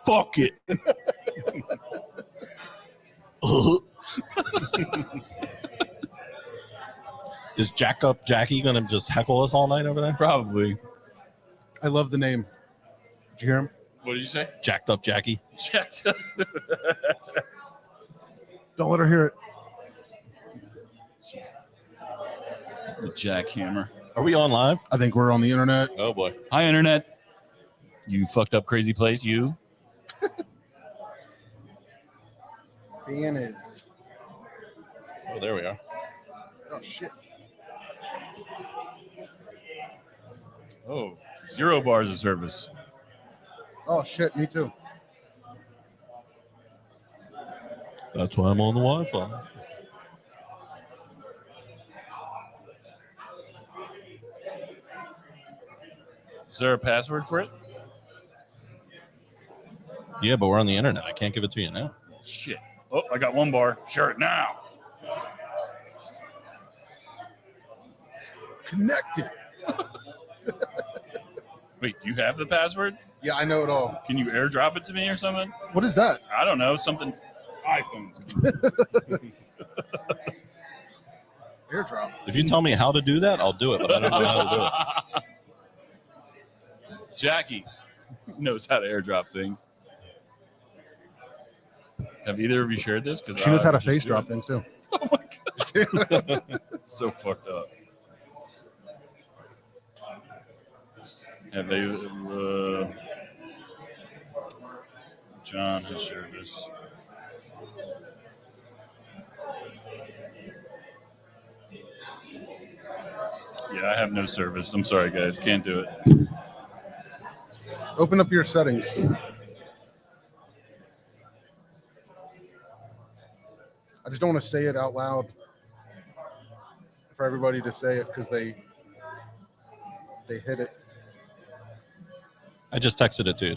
Fuck it. Is Jack Up Jackie going to just heckle us all night over there? Probably. I love the name. Did you hear him? What did you say? Jacked Up Jackie. Jacked up. Don't let her hear it. The jackhammer. Are we on live? I think we're on the internet. Oh, boy. Hi, Internet. You fucked up crazy place, you. Dan is. Oh, there we are. Oh, shit. Oh, 0 bars of service. Oh, shit. Me too. That's why I'm on the Wi-Fi. Is there a password for it? Yeah, but we're on the internet. I can't give it to you now. Shit. Oh, I got 1 bar. Share it now. Connected. Wait, do you have the password? Yeah, I know it all. Can you airdrop it to me or something? What is that? I don't know. Something. iPhones. Airdrop. If you tell me how to do that, I'll do it, but I don't know how to do it. Jackie knows how to airdrop things. Have either of you shared this? Because She knows how to face drop things too. Oh my god, it's so fucked up. Have they? John has shared this. Yeah, I have no service. I'm sorry, guys. Can't do it. Open up your settings. I just don't want to say it out loud for everybody to say it because they hit it. I just texted it to you.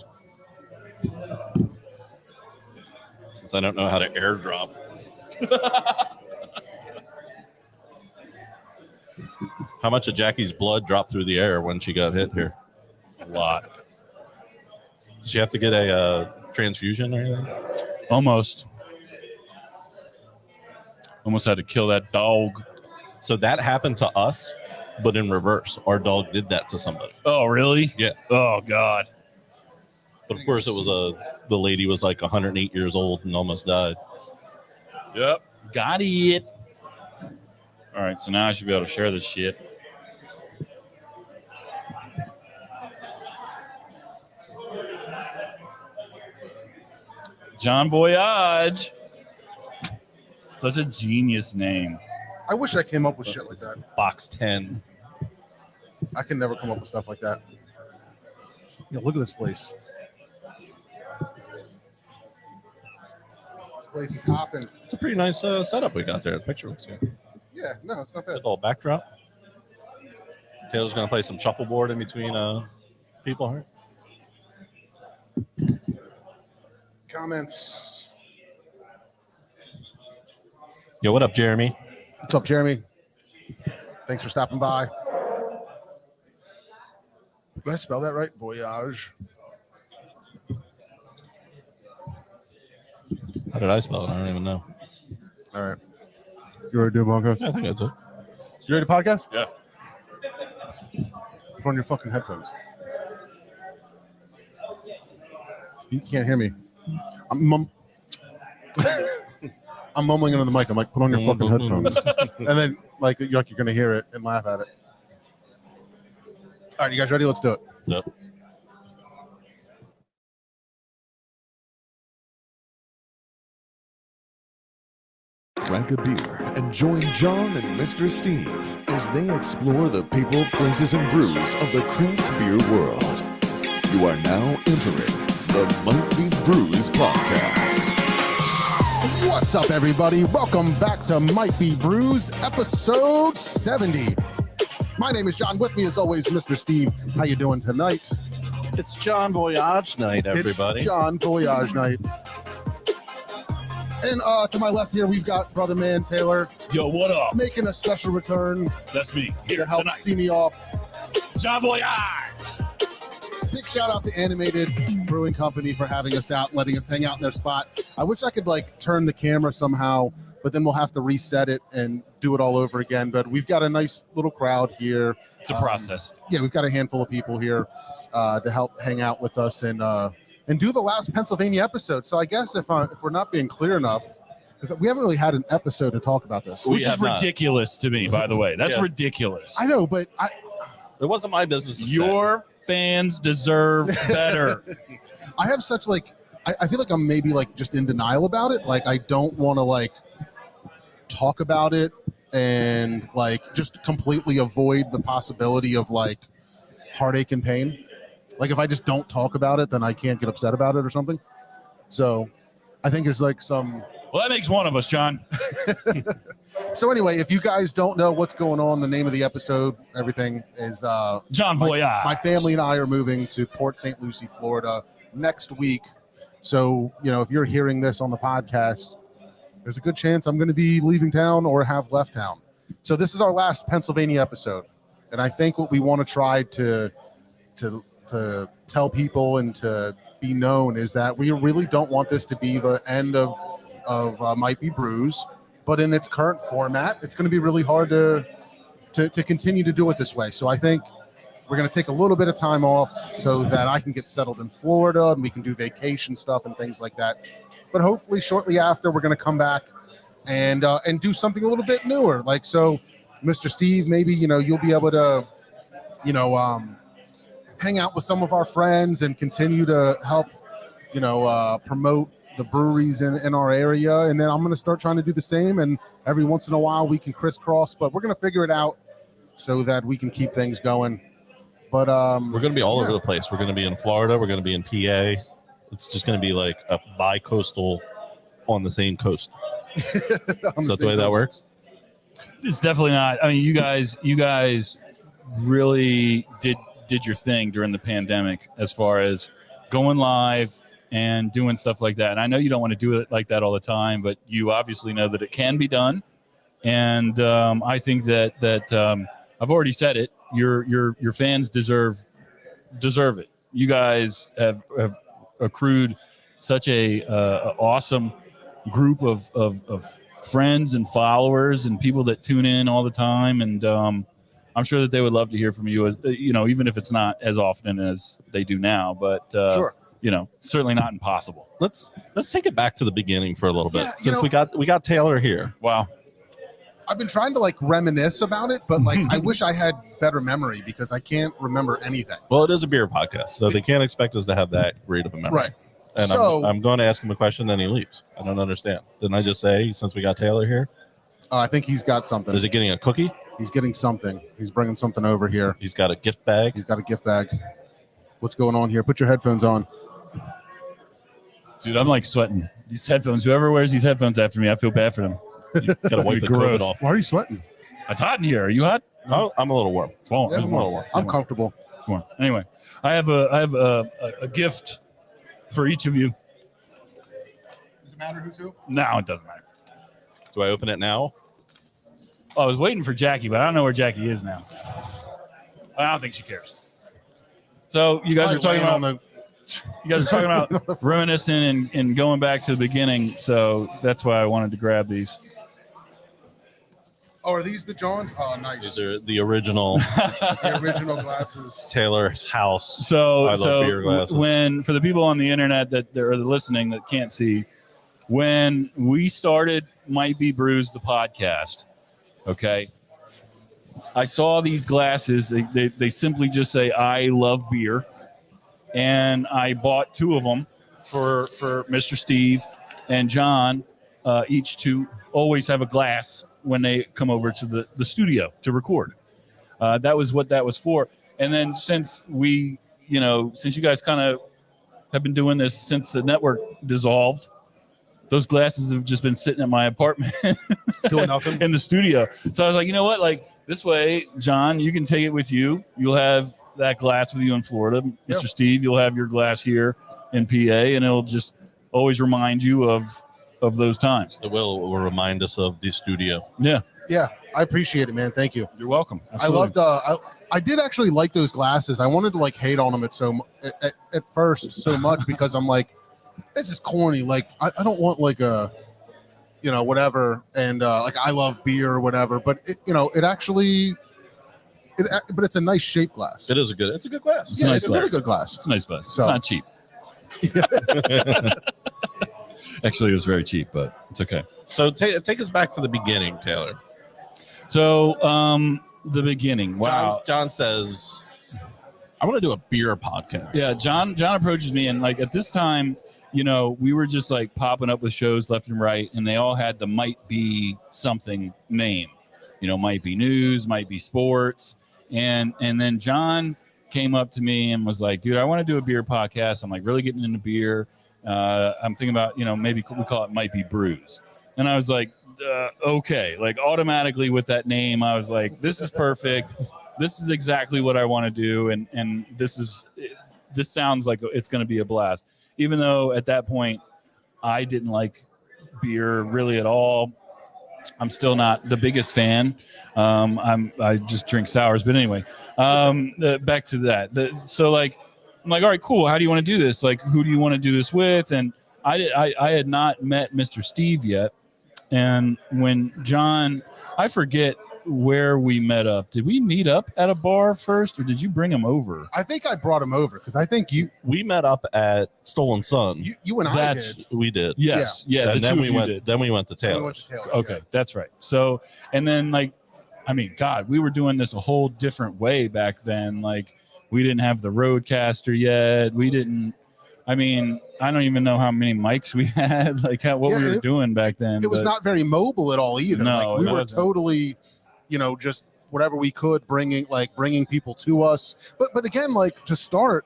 Since I don't know how to airdrop. How much of Jackie's blood dropped through the air when she got hit here? A lot. Did she have to get a transfusion or anything? Almost had to kill that dog. So that happened to us, but in reverse. Our dog did that to somebody. Oh, really? Yeah. Oh, God. But of course, it was the lady was like 108 years old and almost died. Yep. Got it. All right, so now I should be able to share this shit. John-Voyage. Such a genius name. I wish I came up with shit like that. Box 10. I can never come up with stuff like that. Yeah, look at this place. This place is hopping. It's a pretty nice setup we got there. The picture looks good. Yeah, no, it's not bad. Good little backdrop. Taylor's going to play some shuffleboard in between people. Right? Comments. Yo, what up, Jeremy? What's up, Jeremy? Thanks for stopping by. Did I spell that right? Voyage. How did I spell it? I don't even know. All right. You ready to do a podcast? Yeah, I think that's it. You ready to podcast? Yeah. Put on your fucking headphones. You can't hear me. I'm mumbling into the mic. I'm like, put on your fucking headphones. And then, like you're going to hear it and laugh at it. All right, you guys ready? Let's do it. Yep. Crack a beer and join John and Mr. Steve as they explore the people, places, and brews of the craft beer world. You are now entering the Might Be Brews podcast. What's up, everybody? Welcome back to Might Be Brews, episode 70. My name is John. With me, as always, Mr. Steve. How you doing tonight? It's John-Voyage night, everybody. It's John-Voyage night. And to my left here, we've got brother man Taylor. Yo, what up? Making a special return That's me. Here to help tonight. see me off. John-Voyage. big shout out to Animated Brewing Company for having us out and letting us hang out in their spot. I wish I could like turn the camera somehow, but then we'll have to reset it and do it all over again. But we've got a nice little crowd here. It's a process. Yeah, we've got a handful of people here to help hang out with us and do the last Pennsylvania episode. So I guess if we're not being clear enough, because we haven't really had an episode to talk about this. Which is ridiculous to me, by the way. That's ridiculous. I know, but it wasn't my business to Your fans deserve better. I have such like I feel like I'm maybe like just in denial about it. Like I don't want to like talk about it and like just completely avoid the possibility of like heartache and pain. Like if I just don't talk about it, then I can't get upset about it or something. So I think there's like some. Well, that makes one of us, John. So anyway, if you guys don't know what's going on, the name of the episode, everything is John-Voyage. My family and I are moving to Port St. Lucie, Florida next week. So, you know, if you're hearing this on the podcast, there's a good chance I'm going to be leaving town or have left town. So this is our last Pennsylvania episode. And I think what we want to try to tell people and to be known is that we really don't want this to be the end of Might Be Brews. But in its current format, it's going to be really hard to continue to do it this way. So I think we're going to take a little bit of time off so that I can get settled in Florida and we can do vacation stuff and things like that. But hopefully shortly after, we're going to come back and do something a little bit newer. Like, so Mr. Steve, maybe, you know, you'll be able to, you know, hang out with some of our friends and continue to help, you know, promote the breweries in our area. And then I'm going to start trying to do the same. And every once in a while we can crisscross, but we're going to figure it out so that we can keep things going. But we're going to be all over the place. We're going to be in Florida. We're going to be in PA. It's just going to be like a bi-coastal on the same coast. Is that the way that works? It's definitely not. I mean, you guys really did your thing during the pandemic as far as going live and doing stuff like that. And I know you don't want to do it like that all the time, but you obviously know that it can be done. And I think that I've already said it. Your fans deserve it. You guys have accrued such a awesome group of friends and followers and people that tune in all the time. And I'm sure that they would love to hear from you, you know, even if it's not as often as they do now. But sure. You know, certainly not impossible. Let's take it back to the beginning for a little bit, Yeah, since we got Taylor here. Wow. I've been trying to like reminisce about it, but like I wish I had better memory because I can't remember anything. Well, it is a beer podcast, so they can't expect us to have that great of a memory. Right. And so, I'm going to ask him a question, then he leaves. I don't understand. Didn't I just say, since we got Taylor here? I think he's got something. Is he getting a cookie? He's getting something. He's bringing something over here. He's got a gift bag. He's got a gift bag. What's going on here? Put your headphones on. Dude, I'm like sweating. These headphones, whoever wears these headphones after me, I feel bad for them. You got to wipe the COVID off. Why are you sweating? It's hot in here. Are you hot? Oh, I'm a little warm. Well, Yeah, I'm a little warm. I'm comfortable. Warm. Anyway, I have a gift for each of you. Does it matter who's who? No, it doesn't matter. Do I open it now? Oh, I was waiting for Jackie, but I don't know where Jackie is now. I don't think she cares. So you guys are talking about reminiscing and going back to the beginning. So that's why I wanted to grab these. Oh, are these the Johns? Oh, nice. These are the original The original glasses. Taylor's house. So, I love beer glasses. When, for the people on the internet that are listening that can't see, when we started Might Be Brews, the podcast, okay, I saw these glasses. They simply just say, I love beer. And I bought two of them for Mr. Steve and John, each to always have a glass when they come over to the studio to record. That was what that was for. And then since you guys kind of have been doing this since the network dissolved, those glasses have just been sitting at my apartment Doing nothing. in the studio. So I was like, you know what? Like this way, John, you can take it with you. You'll have that glass with you in Florida. Yep. Mr. Steve, you'll have your glass here in PA, and it'll just always remind you of those times. It will remind us of the studio. Yeah. Yeah, I appreciate it, man. Thank you. You're welcome. I loved. I did actually like those glasses. I wanted to like hate on them at first so much because I'm like, this is corny. Like I don't want like a, whatever. And like I love beer or whatever, but it actually. But it's a nice shaped glass. It's a good glass. It's a nice it's a glass. really good glass. It's a nice glass. So- It's not cheap. Actually, it was very cheap, but it's okay. So take us back to the beginning, Taylor. So the beginning. Wow. John says, I want to do a beer podcast. Yeah, John approaches me, and like at this time, we were just like popping up with shows left and right, and they all had the might be something name. Might be news, might be sports. And then John came up to me and was like, dude, I want to do a beer podcast. I'm like really getting into beer. I'm thinking about, maybe we call it Might Be Brews. And I was like, okay, like automatically with that name, I was like, this is perfect. This is exactly what I want to do. And this sounds like it's going to be a blast. Even though at that point I didn't like beer really at all. I'm still not the biggest fan. I just drink sours, but anyway, back to that. So like, I'm like, all right, cool. How do you want to do this? Like, who do you want to do this with? And I had not met Mr. Steve yet. And when John, I forget where we met up. Did we meet up at a bar first, or did you bring him over? I think I brought him over because I think We met up at Stolen Sun. you and I did. We did. Yes. Yeah. And then we went. Did. Then we went to Taylor. We went to Taylor's, Okay, yeah. that's right. So, and then like, I mean, God, we were doing this a whole different way back then. Like, we didn't have the Roadcaster yet. We didn't. I mean, I don't even know how many mics we had. Like, what we were doing back then. It was not very mobile at all either. No, like we it were wasn't. totally, just whatever we could, bringing people to us. But again, like to start,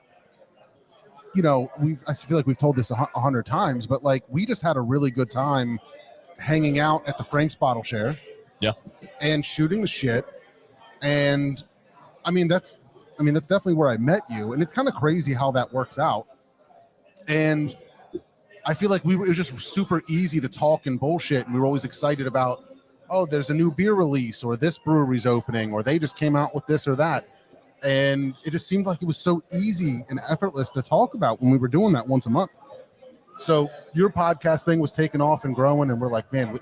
I feel like we've told this 100 times, but like we just had a really good time hanging out at the Frank's Bottle Share. Yeah. And shooting the shit. And that's definitely where I met you. And it's kind of crazy how that works out. And I feel like it was just super easy to talk and bullshit. And we were always excited about, oh, there's a new beer release, or this brewery's opening, or they just came out with this or that. And it just seemed like it was so easy and effortless to talk about when we were doing that once a month. So your podcast thing was taking off and growing, and we're like, man,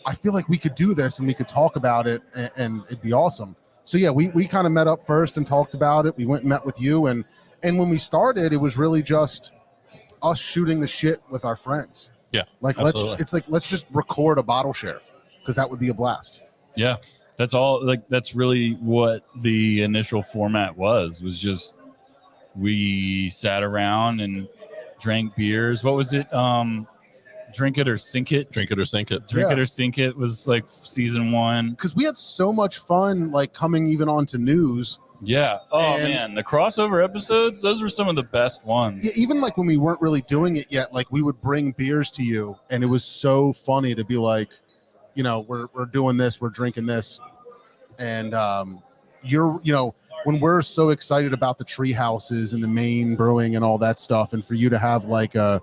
I feel like we could do this and we could talk about it and it'd be awesome. So yeah, we kind of met up first and talked about it. We went and met with you, and when we started, it was really just us shooting the shit with our friends. Yeah, like let's just record a bottle share, because that would be a blast. Yeah, that's all. Like, that's really what the initial format was just we sat around and drank beers. What was it? Drink It or Sink It. Drink It or Sink It. Drink It or Sink It was like season 1. Because we had so much fun, like coming even onto news. Yeah. Oh, And- man. The crossover episodes, those were some of the best ones. Yeah, even like when we weren't really doing it yet, like we would bring beers to you, and it was so funny to be like, we're doing this, we're drinking this, and when we're so excited about the tree houses and the Maine brewing and all that stuff, and for you to have like a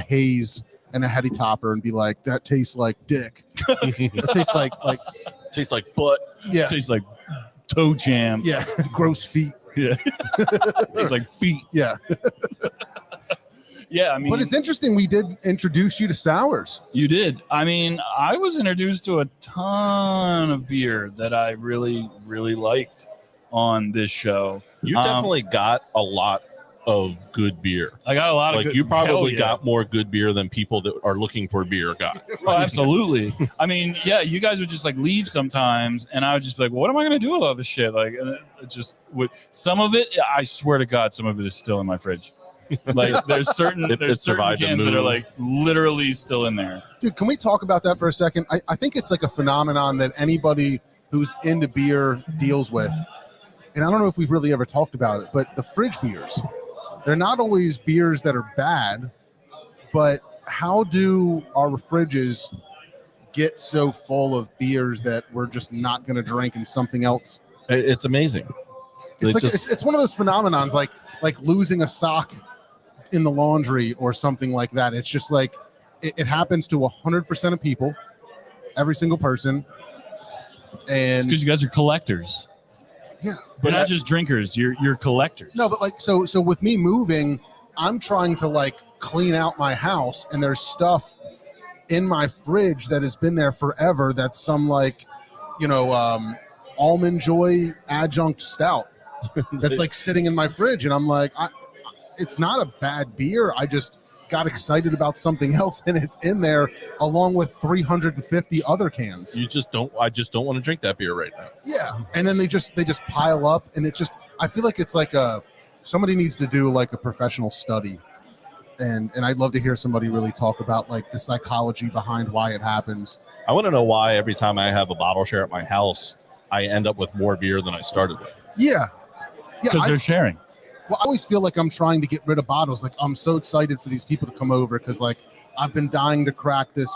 haze and a heady topper and be like, that tastes like dick. It tastes like Tastes like butt. yeah, Tastes like toe jam. yeah, gross feet. Yeah. Tastes like feet. Yeah, Yeah. I mean, but it's interesting. We did introduce you to sours. you did. I mean, I was introduced to a ton of beer that I really, really liked on this show. You definitely got a lot of good beer. I got a lot of Like good. you probably hell yeah. got more good beer than people that are looking for beer got. Oh, absolutely. I mean, yeah, you guys would just like leave sometimes, and I would just be like, well, what am I going to do with all this shit? Like, and it just with some of it, I swear to God, some of it is still in my fridge. Like, there's certain It there's certain survived a cans that are move. like literally still in there. Dude, can we talk about that for a second? I think it's like a phenomenon that anybody who's into beer deals with. And I don't know if we've really ever talked about it, but the fridge beers, they're not always beers that are bad, but how do our fridges get so full of beers that we're just not going to drink and something else? It's amazing. It's one of those phenomenons like losing a sock in the laundry or something like that. It's just like it happens to 100% of people, every single person, And because you guys are collectors. yeah, You're not just drinkers. You're collectors. no, but like so with me moving, I'm trying to like clean out my house, and there's stuff in my fridge that has been there forever. That's some like, Almond Joy adjunct stout that's like sitting in my fridge, and I'm like, it's not a bad beer. I just got excited about something else, and it's in there along with 350 other cans. I just don't want to drink that beer right now. Yeah, and then they just pile up, and it's just, I feel like it's like somebody needs to do like a professional study, and I'd love to hear somebody really talk about like the psychology behind why it happens. I want to know why every time I have a bottle share at my house, I end up with more beer than I started with. Yeah, because they're sharing. Well, I always feel like I'm trying to get rid of bottles. Like, I'm so excited for these people to come over because, like, I've been dying to crack this,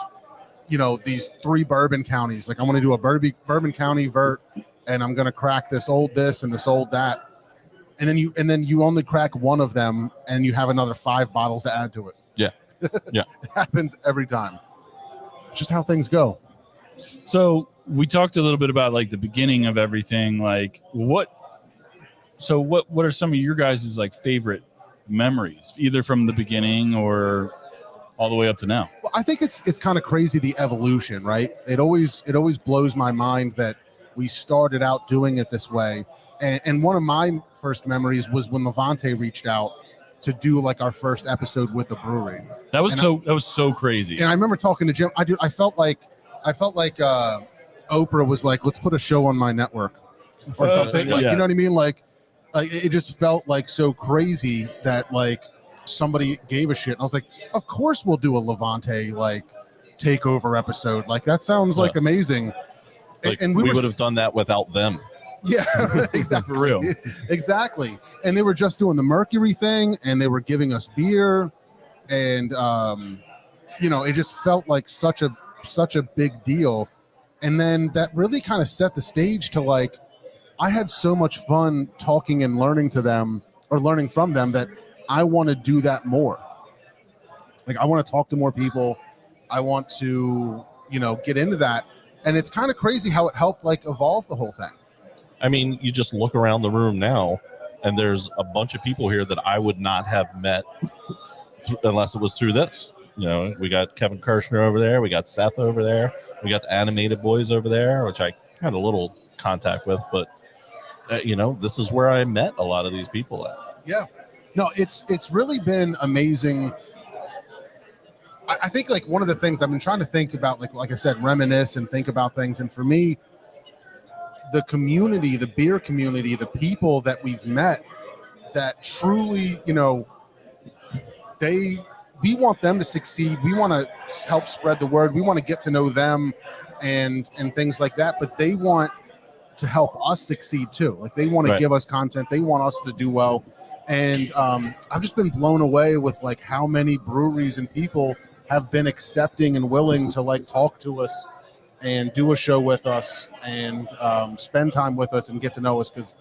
these 3 bourbon counties. Like, I want to do a bourbon county vert, and I'm going to crack this old this and this old that. And then you only crack one of them, and you have another 5 bottles to add to it. Yeah. Yeah. It happens every time. It's just how things go. So we talked a little bit about like the beginning of everything. Like what are some of your guys' like favorite memories, either from the beginning or all the way up to now? Well, I think it's kind of crazy, the evolution, right? It always blows my mind that we started out doing it this way. And one of my first memories was when Levante reached out to do like our first episode with the brewery. That was so crazy. And I remember talking to Jim. I felt like Oprah was like, let's put a show on my network or something. Like, yeah. You know what I mean? Like it just felt like so crazy that like somebody gave a shit. And I was like, of course we'll do a Levante like takeover episode. Like that sounds like amazing. Like, and we would have done that without them. Yeah, exactly. For real. Exactly. And they were just doing the Mercury thing, and they were giving us beer, and it just felt like such a big deal. And then that really kind of set the stage to like, I had so much fun talking and learning from them that I want to do that more. Like, I want to talk to more people. I want to, get into that. And it's kind of crazy how it helped like evolve the whole thing. I mean, you just look around the room now, and there's a bunch of people here that I would not have met unless it was through this. We got Kevin Kirshner over there. We got Seth over there. We got the Animated Boys over there, which I had a little contact with. But, this is where I met a lot of these people at. Yeah. No, it's really been amazing. I think like one of the things I've been trying to think about, like I said, reminisce and think about things. And for me, the community, the beer community, the people that we've met that truly, we want them to succeed. We want to help spread the word. We want to get to know them and things like that. But they want to help us succeed too. Like they want to give us content. They want us to do well. And I've just been blown away with like how many breweries and people have been accepting and willing to like talk to us and do a show with us and spend time with us and get to know us, because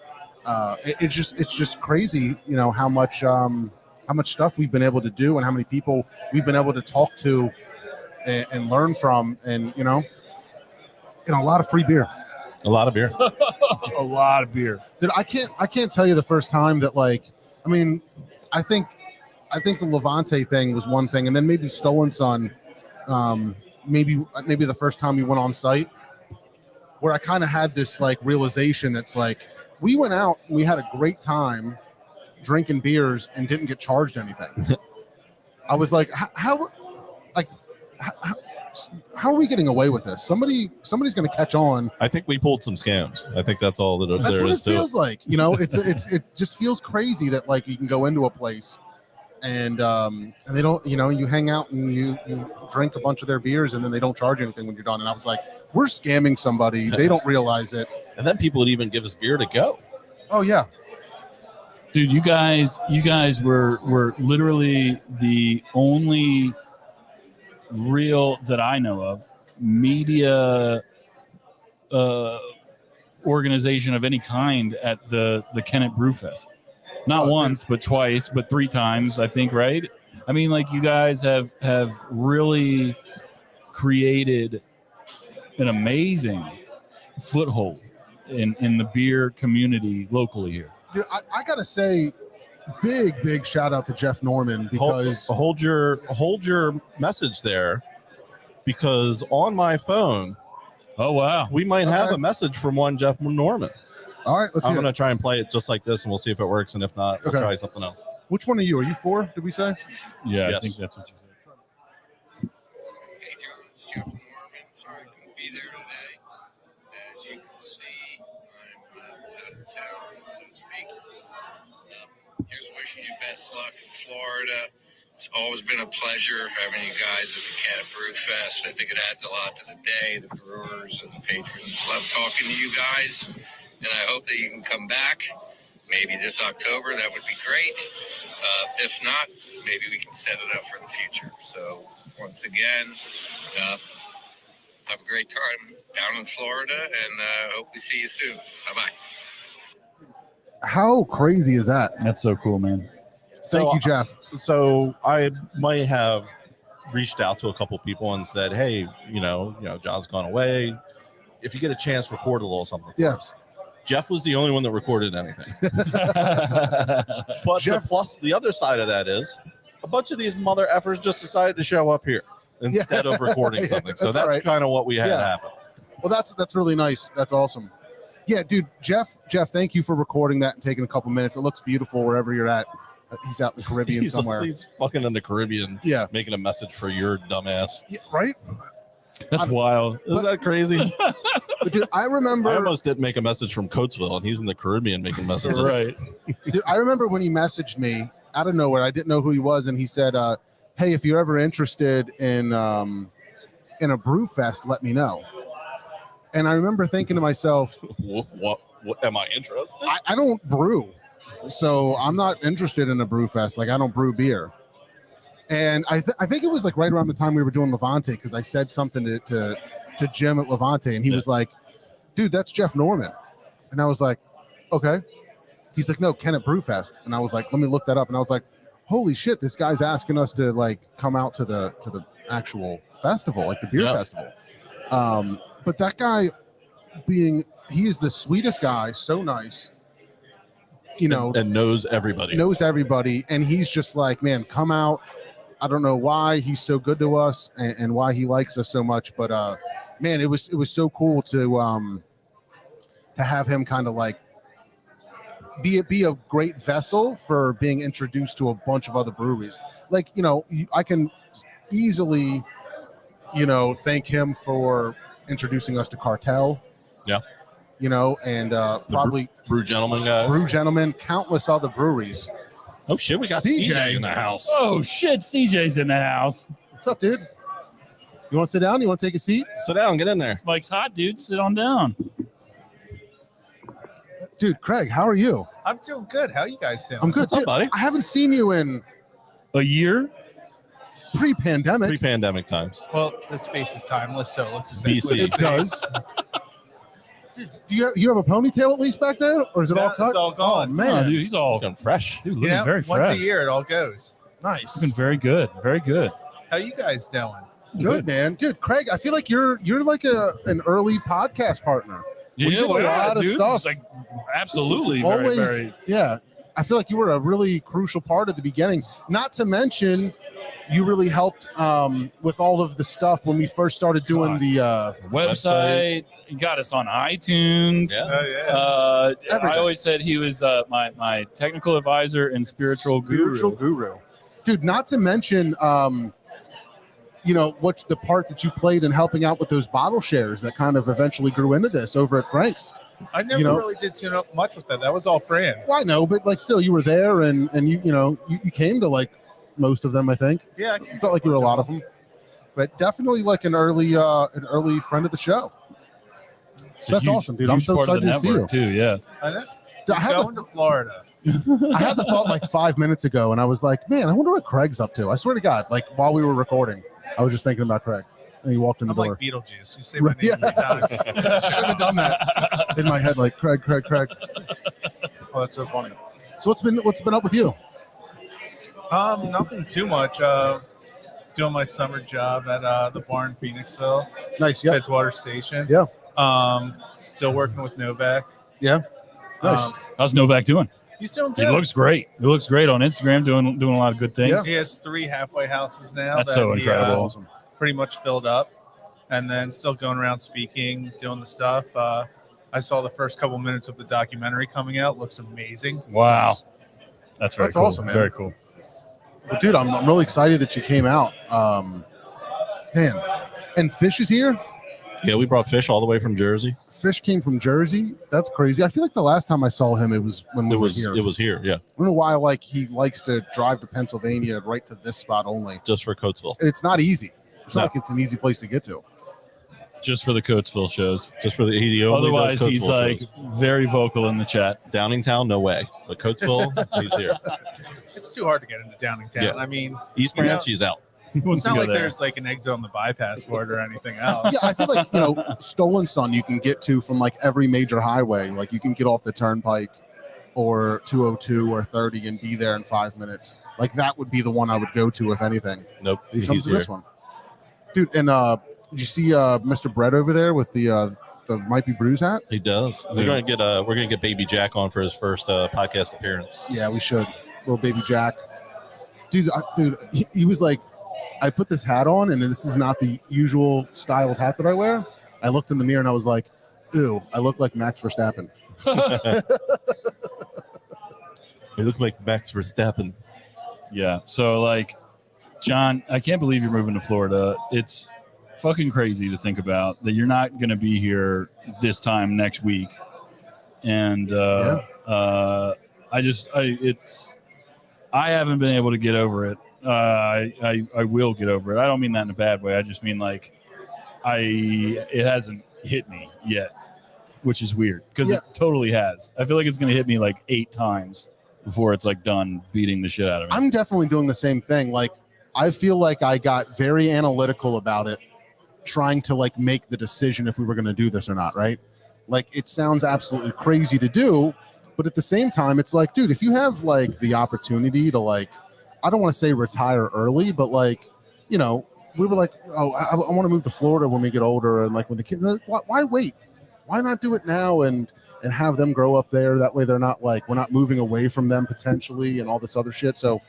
it's just crazy, how much stuff we've been able to do and how many people we've been able to talk to and learn from, and a lot of free beer. A lot of beer. A lot of beer. Dude, I can't tell you the first time that I think the Levante thing was one thing, and then maybe Stolen Sun, maybe the first time we went on site, where I kind of had this like realization that's like, we went out and we had a great time drinking beers and didn't get charged anything. I was like, how are we getting away with this? Somebody's going to catch on. I think we pulled some scams. I think that's all that that's there what is it feels like. It just feels crazy that like you can go into a place and they don't, you hang out and you drink a bunch of their beers and then they don't charge anything when you're done. And I was like, we're scamming somebody. They don't realize it. And then people would even give us beer to go. Oh yeah. Dude, you guys were literally the only real, that I know of, media organization of any kind at the Kennett Brewfest. Not once, but twice, but 3 times, I think, right? I mean, like, you guys have really created an amazing foothold in the beer community locally here. Dude, I gotta say, big shout out to Jeff Norman because hold your message there, because on my phone Oh wow! we might have a message from one Jeff Norman. all right, let's I'm hear going to it. try and play it just like this, and we'll see if it works. And if not, we'll Okay. try something else. Which one are you? Are you 4? Did we say? Yeah, I Yes. think that's what you said. Hey John, it's Jeff Norman. Sorry I couldn't be there today. As you can see, I'm out of town, so to speak. Here's wishing you best luck in Florida. It's always been a pleasure having you guys at the Can of Brew Fest. I think it adds a lot to the day. The brewers and the patrons love talking to you guys, and I hope that you can come back. Maybe this October, that would be great. If not, maybe we can set it up for the future. So once again, have a great time down in Florida, and hope we see you soon. Bye-bye. How crazy is that? That's so cool, man. Thank you, Jeff. So I might have reached out to a couple people and said, hey, you know, John's gone away. If you get a chance, record a little something for Yeah. us. Jeff was the only one that recorded anything. But Jeff- the other side of that is a bunch of these mother effers just decided to show up here instead of recording Yeah, something. So that's all that's right. kind of what we had Yeah. happen. Well, that's really nice. That's awesome. Yeah, dude, Jeff, thank you for recording that and taking a couple minutes. It looks beautiful wherever you're at. He's out in the Caribbean somewhere. He's fucking in the Caribbean Yeah. making a message for your dumbass. Yeah, right? That's wild. Isn't that crazy? But dude, I remember I almost did make a message from Coatesville, and he's in the Caribbean making messages. Right. dude, I remember when he messaged me out of nowhere. I didn't know who he was, and he said, hey, if you're ever interested in a brew fest, let me know. And I remember thinking to myself, What am I interested? I don't brew, so I'm not interested in a brew fest. Like, I don't brew beer. And I think it was like right around the time we were doing Levante, because I said something to Jim at Levante, and he was like, dude, that's Jeff Norman. And I was like, okay. He's like, no, Ken at Brewfest. And I was like, let me look that up. And I was like, holy shit, this guy's asking us to like come out to the actual festival, like the beer festival. But that guy he is the sweetest guy, so nice, you know, and knows everybody. And he's just like, man, come out. I don't know why he's so good to us and why he likes us so much, but man, it was so cool to have him kind of like be a great vessel for being introduced to a bunch of other breweries. Like, you know, I can easily, you know, thank him for introducing us to Cartel. Yeah. You know, and probably Brew Gentlemen guys. Brew Gentlemen, countless other breweries. Oh shit, we got CJ. CJ in the house. Oh shit, CJ's in the house. What's up, dude? You want to sit down? You want to take a seat? Sit down, get in there. Mike's hot, dude. Sit on down. Dude, Craig, how are you? I'm doing good. How you guys doing? I'm good. What's up, Dude, buddy? I haven't seen you in A year? pre-pandemic. Pre-pandemic times. Well, this face is timeless, so it looks exactly BC. the It same. does. Do you have a ponytail at least back there, or is it No, all cut? it's all gone. Oh, Oh, man, dude, he's all Looking fresh. dude, looking Yeah, very once fresh. a year it all goes. nice. Looking very good. Very good. How you guys doing? Good, man. Dude, Craig, I feel like you're like an early podcast partner. We did a lot of dude. stuff. It's like absolutely Always, very, very yeah. I feel like you were a really crucial part of the beginning. Not to mention, you really helped with all of the stuff when we first started doing God. the website. He got us on iTunes. Yeah. Oh yeah. I Everything. always said he was my technical advisor and spiritual guru. Dude, not to mention, you know, what the part that you played in helping out with those bottle shares that kind of eventually grew into this over at Frank's. I never you know- really did tune up much with that. That was all Fran. Well, I know, but like still, you were there, and you came to like most of them. I think Yeah. you felt like you were a lot of them, but definitely like an early friend of the show. It's a That's huge- awesome, dude. I'm huge so part of the excited to see network, too. Yeah. I know. I had Going to Florida. I had the thought like 5 minutes ago, and I was like, man, I wonder what Craig's up to. I swear to God, like while we were recording, I was just thinking about Craig, and he walked in the I'm door. like Beetlejuice. You say my Right, name yeah. 3 times. Should have done that in my head, like Craig. Oh, that's so funny. So what's been up with you? Nothing too much. Doing my summer job at the bar in Phoenixville, Nice, yeah. Edgewater Station. Yeah. Still working with Novak. Yeah. Nice. How's Novak doing? He's doing He good. looks great. He looks great on Instagram, doing a lot of good things. Yeah. He has 3 halfway houses now. That's that so he, incredible. Awesome. pretty much filled up, and then still going around speaking, doing the stuff. I saw the first couple minutes of the documentary coming out. Looks amazing. Wow, that's very That's cool. awesome, man. Very cool. Well, dude, I'm really excited that you came out. Man, and Fish is here. Yeah, we brought Fish all the way from Jersey. Fish came from Jersey. That's crazy. I feel like the last time I saw him, it was when we It were was here. it was here, yeah, I don't know why. Like he likes to drive to Pennsylvania right to this spot only. just for Coatesville, It's not easy. It's No. not like it's an easy place to get to. Just for the Coatesville shows. just for the only Otherwise, does he's Coatesville like shows. very vocal in the chat. Downingtown, no way, but Coatesville, he's here. It's too hard to get into Downingtown. Yeah. I mean, East You know- Branch, he's out. Who wants it's to not go like there? there's like an exit on the bypass for it or anything else. Yeah, I feel like Stolen Sun you can get to from like every major highway. Like you can get off the Turnpike or 202 or 30 and be there in 5 minutes. Like that would be the one I would go to if anything. Nope, He he's comes to here. this one, dude. And did you see Mr. Brett over there with the Might Be Brews hat? He does. We're gonna get Baby Jack on for his first podcast appearance. Yeah, we should. Little baby Jack, dude. He was like, I put this hat on, and this is not the usual style of hat that I wear. I looked in the mirror and I was like, ew, I look like Max Verstappen. He looked like Max Verstappen. Yeah. So like, John, I can't believe you're moving to Florida. It's fucking crazy to think about that you're not going to be here this time next week. And I haven't been able to get over it. I will get over it. I don't mean that in a bad way. I just mean like it hasn't hit me yet, which is weird because Yeah. it totally has. I feel like it's going to hit me like 8 times before it's like done beating the shit out of me. I'm definitely doing the same thing. Like, I feel like I got very analytical about it, trying to like make the decision if we were going to do this or not. Right? Like, it sounds absolutely crazy to do, but at the same time, it's like, dude, if you have like the opportunity to like, I don't want to say retire early, but like, we were like, oh, I want to move to Florida when we get older, and like when the kids, why wait? Why not do it now and have them grow up there? That way, they're not like, we're not moving away from them potentially and all this other shit. So,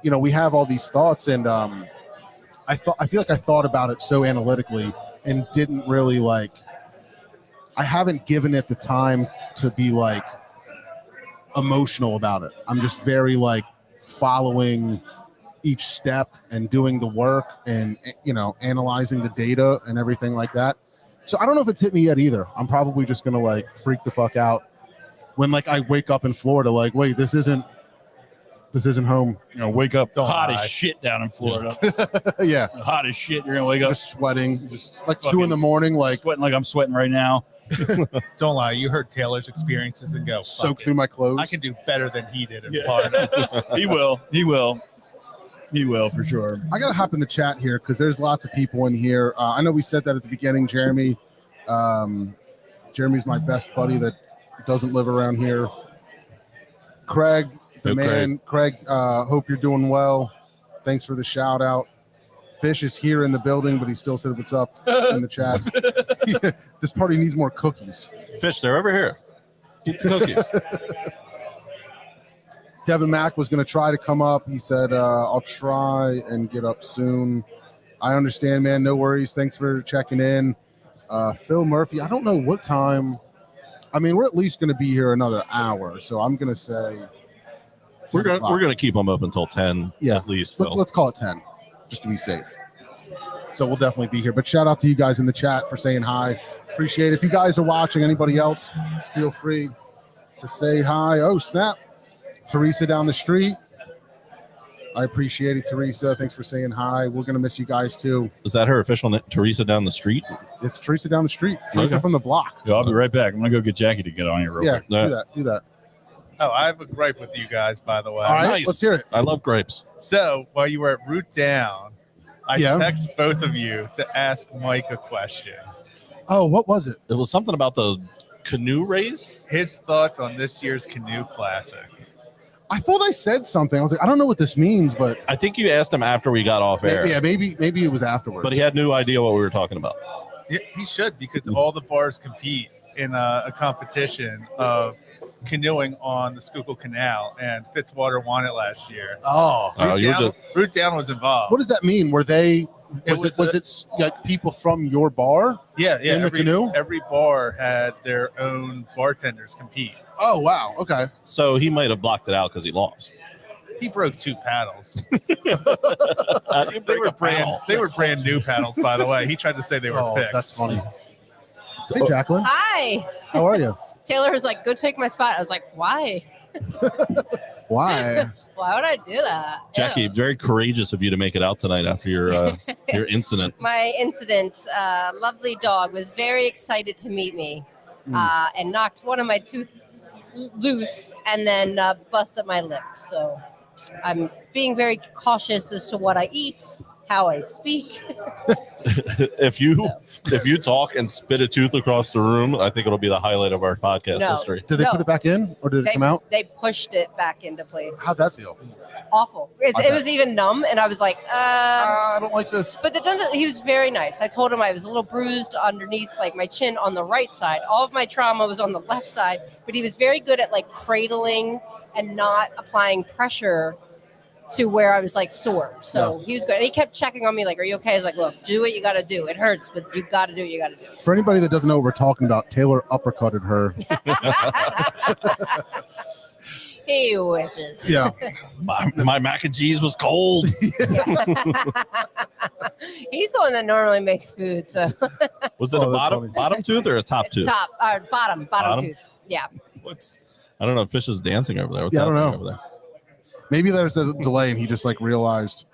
we have all these thoughts, and I feel like I thought about it so analytically and didn't really like. I haven't given it the time to be like emotional about it. I'm just very like following each step and doing the work and analyzing the data and everything like that. So I don't know if it's hit me yet either. I'm probably just gonna like freak the fuck out when like I wake up in Florida, like, wait, this isn't home. Wake up Don't hot lie. as shit down in Florida. Yeah, Hot as shit. You're gonna wake up just sweating, just like 2 fucking in the morning, like sweating like I'm sweating right now. Don't lie. You heard Taylor's experiences and go, soak fuck through it. my clothes. I can do better than he did in Yeah. Florida. He will for sure. I gotta hop in the chat here because there's lots of people in here. I know we said that at the beginning, Jeremy. Jeremy's my best buddy that doesn't live around here. Craig, the Yo, man. Craig, hope you're doing well. Thanks for the shout out. Fish is here in the building, but he still said what's up in the chat. This party needs more cookies. Fish, they're over here. Eat the cookies. Devin Mack was going to try to come up. He said, I'll try and get up soon. I understand, man. No worries. Thanks for checking in. Phil Murphy, I don't know what time. I mean, we're at least going to be here another hour. So I'm going to say we're 10 o'clock. gonna keep them up until 10 Yeah. at least. Phil. Let's call it 10 just to be safe. So we'll definitely be here. But shout out to you guys in the chat for saying hi. Appreciate it. If you guys are watching, anybody else, feel free to say hi. Oh, snap. Teresa down the street. I appreciate it, Teresa. Thanks for saying hi. We're going to miss you guys too. Is that her official name? Teresa down the street? It's Teresa down the street. Teresa Okay. from the block. Yo, I'll be right back. I'm gonna go get Jackie to get on here real Yeah, quick. do that. Oh, I have a gripe with you guys, by the way. All right, Nice. let's hear it. I love grapes. So while you were at Root Down, I Yeah. text both of you to ask Mike a question. Oh, what was it? It was something about the canoe race. His thoughts on this year's Canoe Classic. I thought I said something. I was like, I don't know what this means, but I think you asked him after we got off air, maybe it was afterwards. but he had no idea what we were talking about. Yeah, he should, because all the bars compete in a competition of canoeing on the Schuylkill Canal, and Fitzwater won it last year. Oh, Root Down was involved. what does that mean? Were they? Was was it like people from your bar? Yeah. in the canoe? Every bar had their own bartenders compete. Oh wow. Okay. So he might have blocked it out because he lost. He broke 2 paddles. How do you They break were a paddle? brand new paddles, by the way. He tried to say they were Oh, fixed. that's funny. Hey, Jacqueline. Hi. How are you? Taylor was like, go take my spot. I was like, why? Why? Why would I do that? Jackie, Ew. very courageous of you to make it out tonight after your incident. My incident, lovely dog was very excited to meet me and knocked one of my teeth loose and then busted my lip. So I'm being very cautious as to what I eat, how I speak. If you talk and spit a tooth across the room, I think it'll be the highlight of our podcast No. history. Did they No. put it back in, or did it come out? They pushed it back into place. How'd that feel? Awful. I It bet. was even numb, and I was like, I don't like this. But he was very nice. I told him I was a little bruised underneath, like my chin on the right side. All of my trauma was on the left side, but he was very good at like cradling and not applying pressure to where I was like sore. So he was good. And he kept checking on me like, are you okay? I was like, look, do what you got to do. It hurts, but you got to do what you got to do. For anybody that doesn't know what we're talking about, Taylor uppercutted her. He wishes. Yeah. My mac and cheese was cold. He's the one that normally makes food. So Was it Oh, a that's funny. bottom tooth or a top tooth? bottom tooth. Yeah. I don't know. Fish is dancing over there. What's Yeah, I don't happening know. over Maybe there's a delay and he just like realized.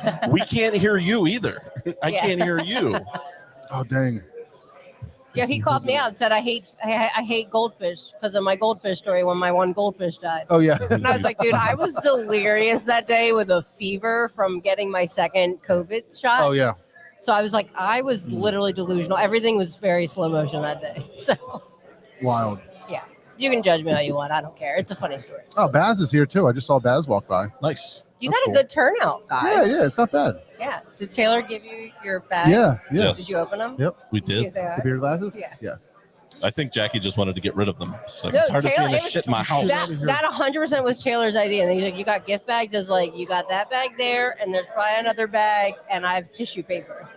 there? We can't hear you either. I Yeah. can't hear you. Oh dang. Yeah, he called me out and said I hate goldfish because of my goldfish story when my one goldfish died. Oh yeah. And I was like, dude, I was delirious that day with a fever from getting my second COVID shot. Oh yeah. So I was like, I was literally delusional. Everything was very slow motion that day. So Wild. yeah, you can judge me all you want. I don't care. It's a funny story. Oh, Baz is here too. I just saw Baz walk by. Nice. You That's got a cool. good turnout, guys. Yeah, it's not bad. Yeah. Did Taylor give you your bags? Yeah. Yes. Did you open them? Yep. We You see did. what they are? The beer glasses? Yeah. Yeah. I think Jackie just wanted to get rid of them. She's like, No, I'm tired of Taylor, seeing it this was- shit in my house. That 100% was Taylor's idea. And he's like, you got gift bags? I was like, you got that bag there, and there's probably another bag, and I have tissue paper.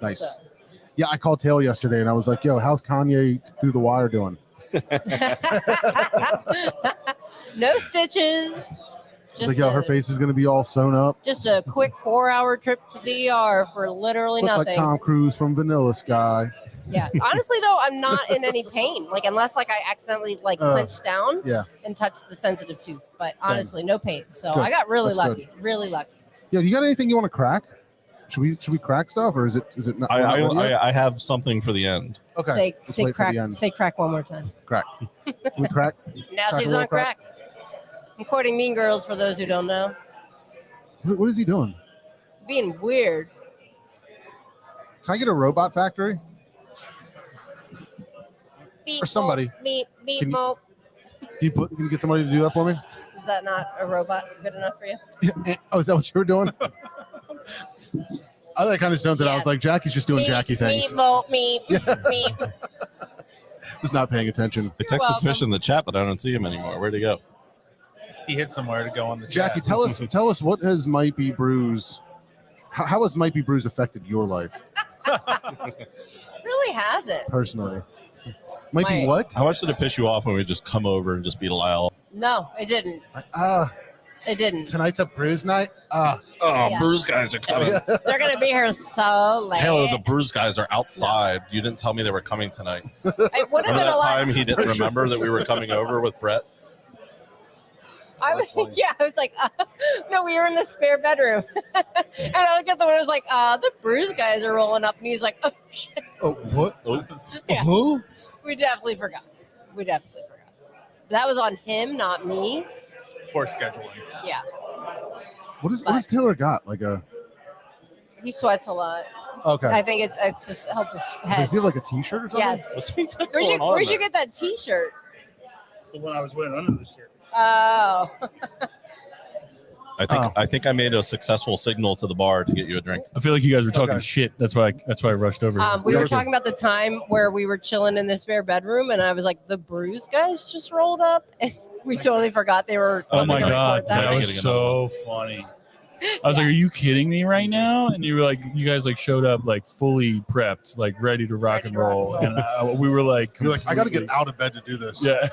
Nice. So. Yeah, I called Taylor yesterday and I was like, yo, how's Kanye through the wire doing? No stitches. She's Just like, yo, her a- face is gonna be all sewn up. Just a quick 4-hour trip to the ER for literally Look nothing. like Tom Cruise from Vanilla Sky. Yeah. Honestly, though, I'm not in any pain. Like, unless like I accidentally like clenched down Yeah. and touched the sensitive tooth. But honestly, no pain. So Good. I got really That's lucky. Really lucky. Yeah, you got anything you want to crack? Should we crack stuff or is it not? we're not ready yet? I have something for the end. Okay. Let's Say wait for crack. the end. Say crack one more time. Crack. We crack. Now Crack a she's little on crack. I'm quoting Mean Girls for those who don't know. What is he doing? Being weird. Can I get a robot factory? Beep, Or somebody. mope, beep, beep, Can you- mope. Can you get somebody to do that for me? Is that not a robot good enough for you? Oh, is that what you were doing? I kind of stoned it. I was like, Jackie's just doing Beep, Jackie things. Beep, mope, beep, beep. Was not paying attention. I texted welcome. Fish in the chat, but I don't see him anymore. Where'd he go? He hit somewhere to go on the Jackie, chat. tell us what has Might Be Brews? How has Might Be Brews affected your life Really hasn't. personally? Might be My- what? How much did it piss you off when we just come over and just be loud? No, it didn't. It didn't. Tonight's a Brews night. Oh, Yeah. Brews guys are coming. They're gonna be here so late. Taylor, the Brews guys are outside. You didn't tell me they were coming tonight. It would have Remember been a that lot. time he didn't remember that we were coming over with Brett? I was, yeah, I was like, no, we were in the spare bedroom. And I looked at the one, I was like, the Brews guys are rolling up. And he's like, oh, shit. Oh, what? Oh, Yeah. Who? We definitely forgot. That was on him, not me. Poor scheduling. Yeah. What has Taylor got? Like a He sweats a lot. okay. I think it's just help his head. Does he have like a T-shirt or something? Yes. what's going Where'd you on get that T-shirt? It's the one I was wearing under the shirt. Oh. I think I made a successful signal to the bar to get you a drink. I feel like you guys were talking Okay. shit. That's why I rushed over. Here. We were talking about the time where we were chilling in the spare bedroom, and I was like, "The Brews guys just rolled up," and we totally forgot they were. Oh my gonna god, record that that night. was so funny. I was like, "Are you kidding me right now?" And you were like, "You guys like showed up like fully prepped, like ready to rock and roll." And we were like, You're like, I got to get completely- out of bed to do this. Yeah,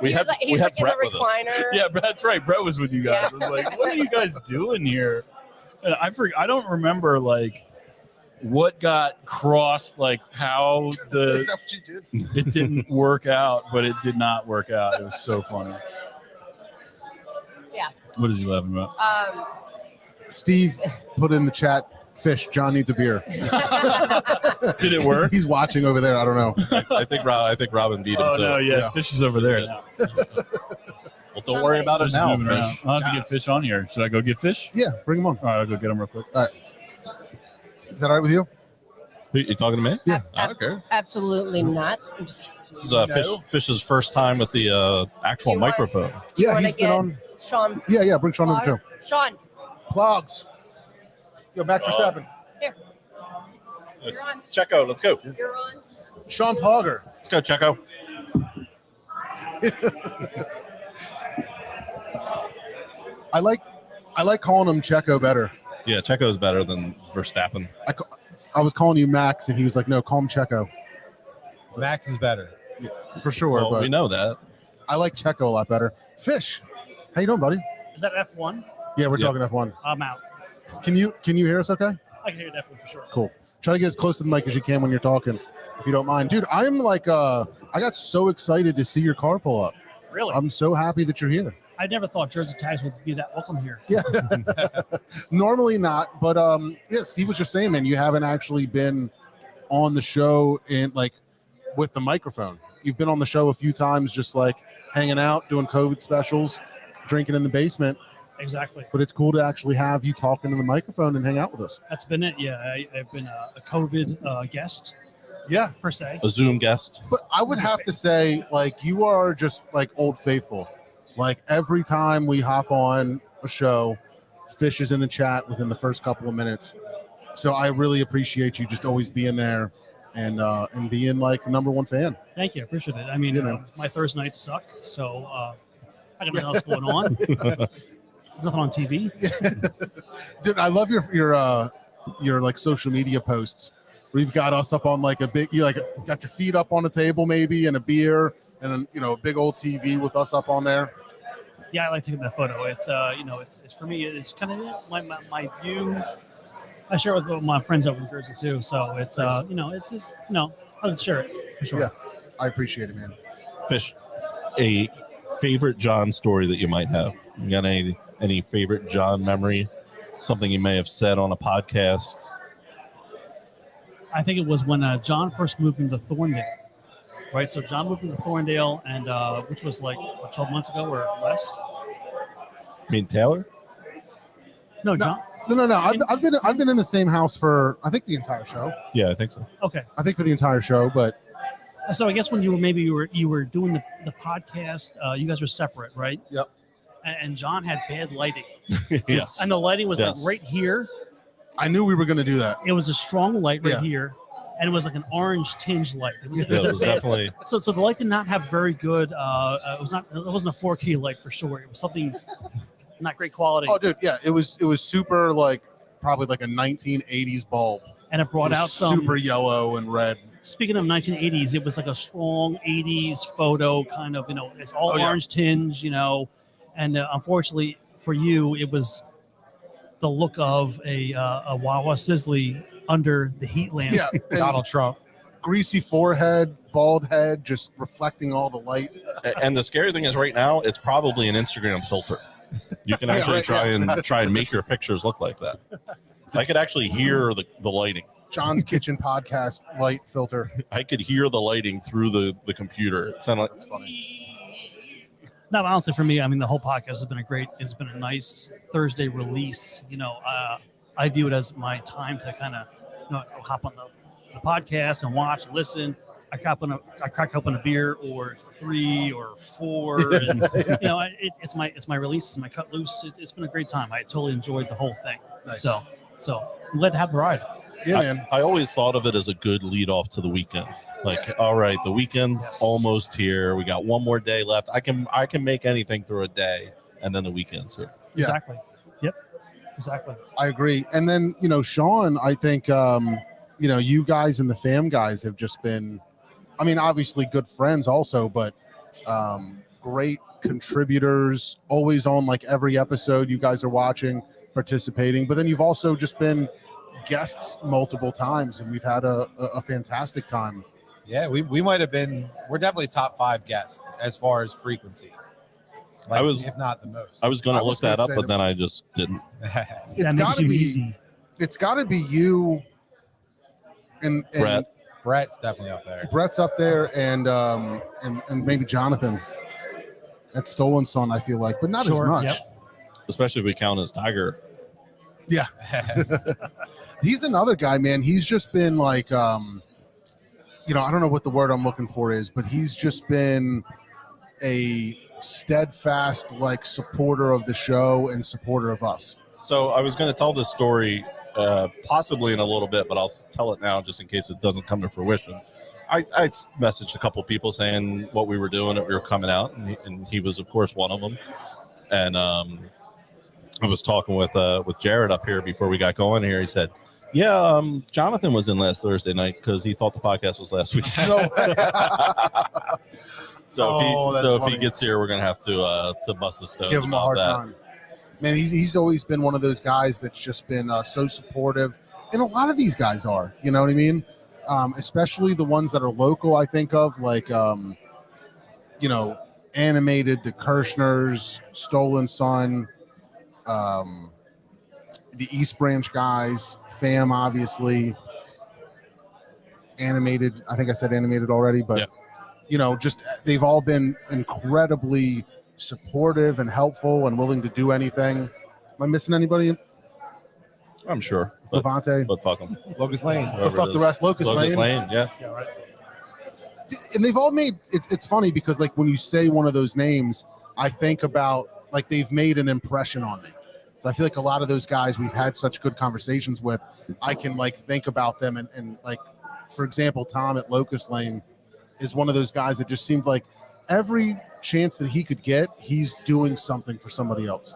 We He had was like, he we was had like in Brett the with us. recliner. yeah, that's right. Brett was with you guys. I was like, "What are you guys doing here?" And I don't remember like what got crossed, like how Is the that what you did? it didn't work out, but it did not work out. It was so funny. Yeah. What is he laughing about? Steve put in the chat, "Fish, John needs a beer." Did it work? He's watching over there. I don't know. I think Robin beat him Oh too. no, yeah, Yeah. Fish is over there now. Well, don't worry about it Fish is now, moving around. Fish. I'll have to get Fish on here. Should I go get Fish? Yeah, bring him on. All right, I'll go get him real quick. Is that all right with you? Who, you talking to me? Yeah. I don't care. Absolutely not. I'm just This is No. Fish's first time with the actual You want- microphone. Yeah, wanna he's been get on. Sean. Yeah, bring Sean over too. Sean, Plugs. Yo, Baxter Steppen. here. You're on. Checo, let's go. You're on. Sean Plogger. Let's go, Checo. I like calling him Checo better. Yeah, Checo's better than Verstappen. I was calling you Max, and he was like, "No, call him Checo." Max is better. For sure, Well, but we know that. I like Checo a lot better. Fish, how you doing, buddy? Is that F1? Yeah, we're Yeah. talking F1. I'm out. Can you hear us? Okay, I can hear that for sure. cool. Try to get as close to the mic as you can when you're talking, if you don't mind, dude. I am like, I got so excited to see your car pull up. Really? I'm so happy that you're here. I never thought Jersey Tags would be that welcome here. Yeah, normally not, but yeah. Steve was just saying, man, you haven't actually been on the show in like with the microphone. You've been on the show a few times, just like hanging out, doing COVID specials, drinking in the basement. Exactly. But it's cool to actually have you talking to the microphone and hang out with us. That's been it. Yeah, I've been a COVID guest Yeah, per se. A Zoom guest. but I would have to say, like, you are just like old faithful. Like every time we hop on a show, Fish is in the chat within the first couple of minutes. So I really appreciate you just always being there and being like the number one fan. Thank you. I appreciate it. I mean, You know. my Thursday nights suck, so I got nothing else going on. Nothing on TV. Dude, I love your like social media posts where you've got us up on like a big, you like got your feet up on a table maybe and a beer and then, you know, a big old TV with us up on there. Yeah, I like taking that photo. It's it's for me. It's kind of my view. I share it with my friends over in Jersey too. So it's it's just I'll share it for sure. Yeah. I appreciate it, man. Fish, a favorite John story that you might have. You got any favorite John memory? Something you may have said on a podcast? I think it was when John first moved into Thorndale, right? So John moved into Thorndale, and which was like 12 months ago or less. I mean, Taylor? No, John. No. I've been in the same house for I think the entire show. Yeah, I think so. Okay. I think for the entire show, but So I guess when you were doing the podcast, you guys were separate, right? Yep. And John had bad lighting, Yes. and the lighting was Yes. like right here. I knew we were going to do that. It was a strong light right Yeah. here, and it was like an orange tinge light. It was, Yeah, it was definitely. so the light did not have very good. It wasn't a 4K light for sure. It was something not great quality, Oh, dude, yeah, it was super like probably like a 1980s bulb. and it brought It was out some. super yellow and red. Speaking of 1980s, it was like a strong 80s photo kind of, it's all Oh, yeah. orange tinge, and unfortunately for you, it was the look of a Wawa Sizzly under the heat lamp. Yeah, and Donald Trump. greasy forehead, bald head, just reflecting all the light. And the scary thing is, right now, it's probably an Instagram filter. You can Yeah, actually right, try and make your pictures look like that. I could actually hear the lighting. John's Kitchen podcast light filter. I could hear the lighting through the computer. It sounded like That's funny. No, honestly, for me, I mean, the whole podcast has been it's been a nice Thursday release. I view it as my time to kind of hop on the podcast and watch and listen. I crack open a beer or 3 or 4, and you know, it's my release, it's my cut loose. It's been a great time. I totally enjoyed the whole thing. Nice. So I'm glad to have the ride. Yeah, man. I always thought of it as a good lead off to the weekend. Like, all right, the weekend's almost here. We got one more day left. I can make anything through a day, and then the weekend's here. Yeah. Exactly. Yep. Exactly. I agree. And then, you know, Sean, I think, you know, you guys and the fam guys have just been, I mean, obviously good friends also, but great contributors, always on like every episode you guys are watching, participating. But then you've also just been guests multiple times, and we've had a fantastic time. Yeah, we might have been. We're definitely top 5 guests as far as frequency. Like, if not the most. I was going to look that up, but then I just didn't. It's got to be easy. It's got to be you and Brett. Brett's definitely up there. Brett's up there, and maybe Jonathan at Stolen Son, I feel like, but not as much. Yep. Especially if we count as Tiger. Yeah. He's another guy, man. He's just been like, you know, I don't know what the word I'm looking for is, but he's just been a steadfast, like, supporter of the show and supporter of us. So I was going to tell this story possibly in a little bit, but I'll tell it now just in case it doesn't come to fruition. I messaged a couple people saying what we were doing, that we were coming out, and he was, of course, one of them. And I was talking with Jared up here before we got going here. He said, yeah, Jonathan was in last Thursday night because he thought the podcast was last week. So if he gets here, we're going to have to bust the stone. Give him a hard time. Man, he's always been one of those guys that's just been so supportive. And a lot of these guys are, you know what I mean? Especially the ones that are local, I think of, like, you know, Animated, the Kirschners, Stolen Son, the East Branch guys, Fam, obviously, Animated. I think I said Animated already, but, you know, just they've all been incredibly supportive and helpful and willing to do anything. Am I missing anybody? I'm sure. Levante. But fuck them. Locust Lane. Fuck the rest. Locust Lane. Yeah. Right. And they've all made it's funny because, like, when you say one of those names, I think about, like, they've made an impression on me. So I feel like a lot of those guys we've had such good conversations with, I can, like, think about them and like, for example, Tom at Locust Lane is one of those guys that just seemed like every chance that he could get, he's doing something for somebody else,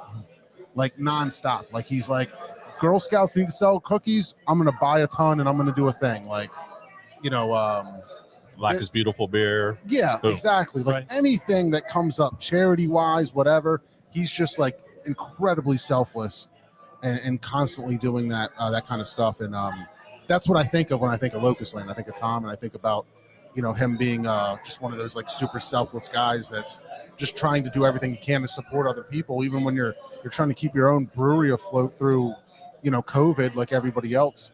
like nonstop. Like, he's like, Girl Scouts need to sell cookies, I'm going to buy a ton and I'm going to do a thing. Like, you know, Black is Beautiful beer. Yeah, Boom. exactly. Like, anything that comes up charity wise, whatever, he's just like incredibly selfless and constantly doing that kind of stuff. And that's what I think of when I think of Locust Lane. I think of Tom, and I think about, you know, him being just one of those, like, super selfless guys that's just trying to do everything he can to support other people, even when you're trying to keep your own brewery afloat through, you know, COVID, like everybody else.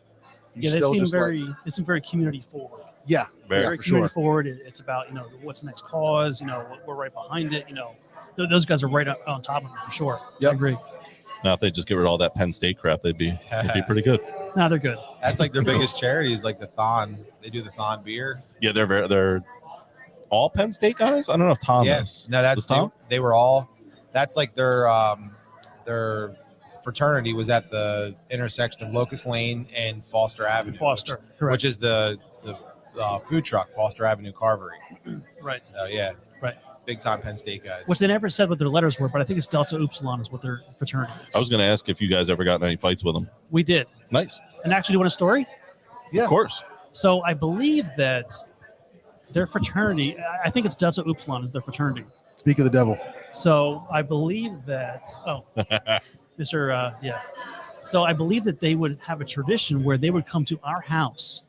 Yeah, they seem very community forward. Yeah, very for community sure. forward. It's about, you know, what's the next cause. You know, we're right behind it. You know, those guys are right on top of it for sure. Yep. I agree. Now, if they just get rid of all that Penn State crap, they'd be pretty good. No, they're good. That's like their biggest charity is like the Thon. They do the Thon beer. Yeah, they're all Penn State guys. I don't know if Tom is. No, that's Tom. They were all. That's like their fraternity was at the intersection of Locust Lane and Foster Avenue. Foster, correct. Which is the food truck, Foster Avenue Carvery. Right. So yeah, right. Big time Penn State guys. Which they never said what their letters were, but I think it's Delta Upsilon is what their fraternity is. I was going to ask if you guys ever got in any fights with them. We did. Nice. And actually, you want a story? Yeah, of course. So I believe that their fraternity, I think it's Delta Upsilon is their fraternity. Speak of the devil. So I believe that, So I believe that they would have a tradition where they would come to our house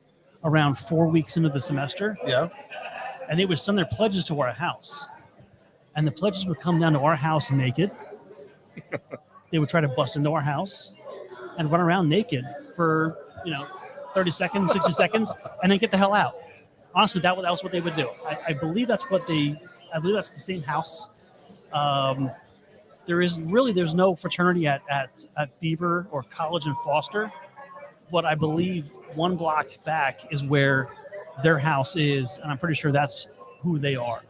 around 4 weeks into the semester. Yeah. And they would send their pledges to our house. And the pledges would come down to our house naked. They would try to bust into our house and run around naked for, 30 seconds, 60 seconds, and then get the hell out. Honestly, that was what they would do. I believe that's the same house. There's no fraternity at Beaver or College and Foster, but I believe one block back is where their house is, and I'm pretty sure that's who they are.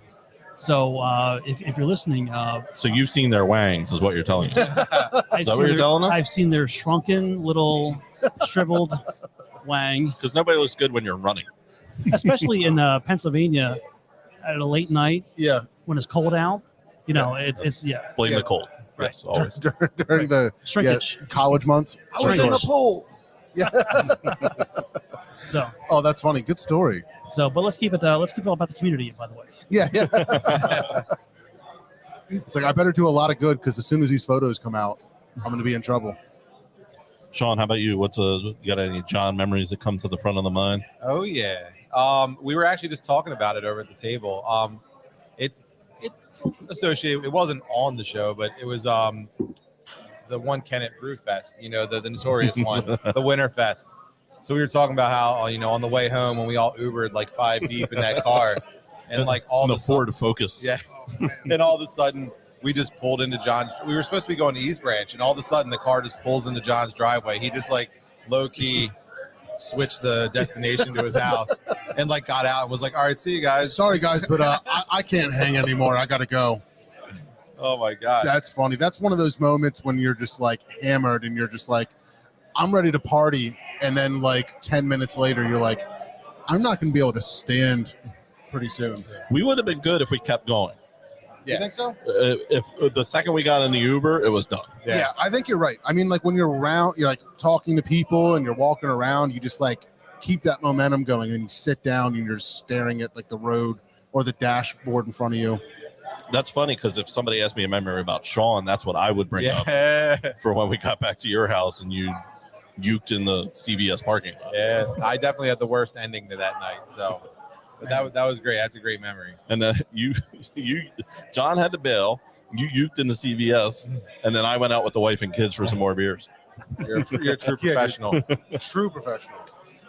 So if you're listening, So you've seen their wangs, is what you're telling us. Is that what you're telling us? I've seen their shrunken little shriveled wang, Because nobody looks good when you're running. especially in Pennsylvania at a late night Yeah. when it's cold out. You know, it's Blame Yeah. the cold. Yes, always. During the shrinkage. college months. I was in the pool. Yeah. So Oh, that's funny. Good story. but let's keep it all about the community. By the way, Yeah. It's like I better do a lot of good because as soon as these photos come out, I'm going to be in trouble. Sean, how about you? You got any John memories that come to the front of the mind? Oh yeah. We were actually just talking about it over at the table. It's associated. It wasn't on the show, but it was the one Kennett Brew Fest. You know, the notorious one, the Winter Fest. So we were talking about how on the way home when we all Ubered like 5 deep in that car, and like all the Ford Focus. Yeah. And all of a sudden we just pulled into John's. We were supposed to be going to East Branch, and all of a sudden the car just pulls into John's driveway. He just like low key switched the destination to his house and like got out and was like, all right, see you guys. Sorry, guys, but I can't hang anymore. I got to go. Oh my God. That's funny. That's one of those moments when you're just like hammered and you're just like, I'm ready to party. And then like 10 minutes later, you're like, I'm not going to be able to stand pretty soon. We would have been good if we kept going. You think so? If the second we got in the Uber, it was done. Yeah, I think you're right. I mean, like when you're around, you're like talking to people and you're walking around, you just like keep that momentum going. And you sit down and you're just staring at like the road or the dashboard in front of you. That's funny because if somebody asked me a memory about Sean, that's what I would bring up for when we got back to your house and you uked in the CVS parking lot. Yeah, I definitely had the worst ending to that night. So, but that was great. That's a great memory. And John had to bail. You uked in the CVS, and then I went out with the wife and kids for some more beers. You're a true professional. True professional.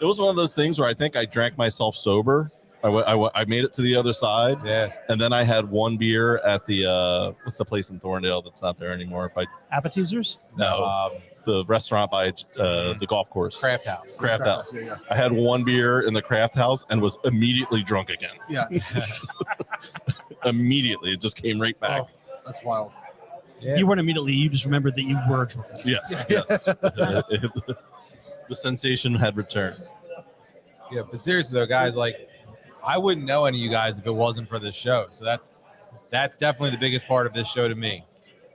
It was one of those things where I think I drank myself sober. I made it to the other side. Yeah. And then I had one beer at the what's the place in Thorndale that's not there anymore? appetizers. No, the restaurant by the golf course. Craft House. Craft House. Yeah. I had one beer in the Craft House and was immediately drunk again. Yeah. Immediately, it just came right back. Oh, that's wild. Yeah. You weren't immediately. You just remembered that you were drunk. Yes. The sensation had returned. Yeah, but seriously though, guys, like I wouldn't know any of you guys if it wasn't for this show. So that's definitely the biggest part of this show to me.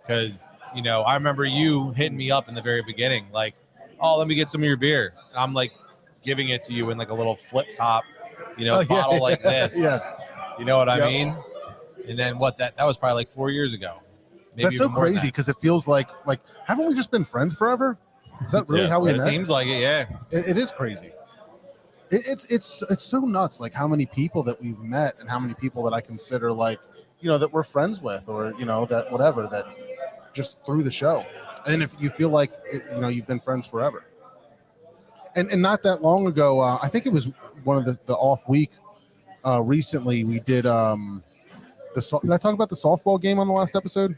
Because, I remember you hitting me up in the very beginning, like, oh, let me get some of your beer. And I'm like giving it to you in like a little flip top, bottle like this. Yeah. You know what I mean? And then that was probably like 4 years ago. Maybe That's so even more than crazy that. because it feels like haven't we just been friends forever? Is that really Yeah, how we It met? seems like it, yeah. It is crazy. It's so nuts, like how many people that we've met and how many people that I consider like, that we're friends with or, that whatever, that just through the show. And if you feel like, you've been friends forever. And not that long ago, I think it was one of the off week recently, we did, did I talk about the softball game on the last episode?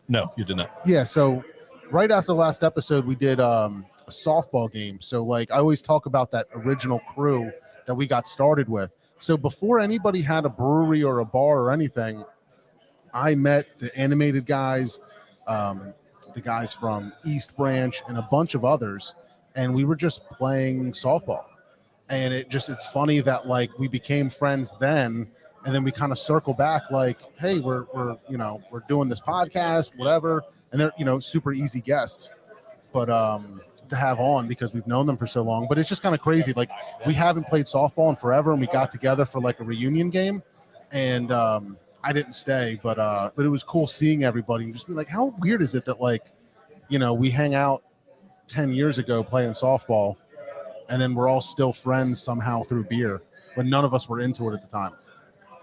No, you did not. Yeah, so right after the last episode, we did a softball game. So like I always talk about that original crew that we got started with. So before anybody had a brewery or a bar or anything, I met the animated guys, the guys from East Branch and a bunch of others, and we were just playing softball. And it's funny that like we became friends then, and then we kind of circle back like, hey, we're doing this podcast, whatever. And they're, super easy guests, but to have on because we've known them for so long. But it's just kind of crazy. Like we haven't played softball in forever, and we got together for like a reunion game, and I didn't stay, but it was cool seeing everybody and just be like, how weird is it that like, we hang out 10 years ago playing softball, and then we're all still friends somehow through beer when none of us were into it at the time.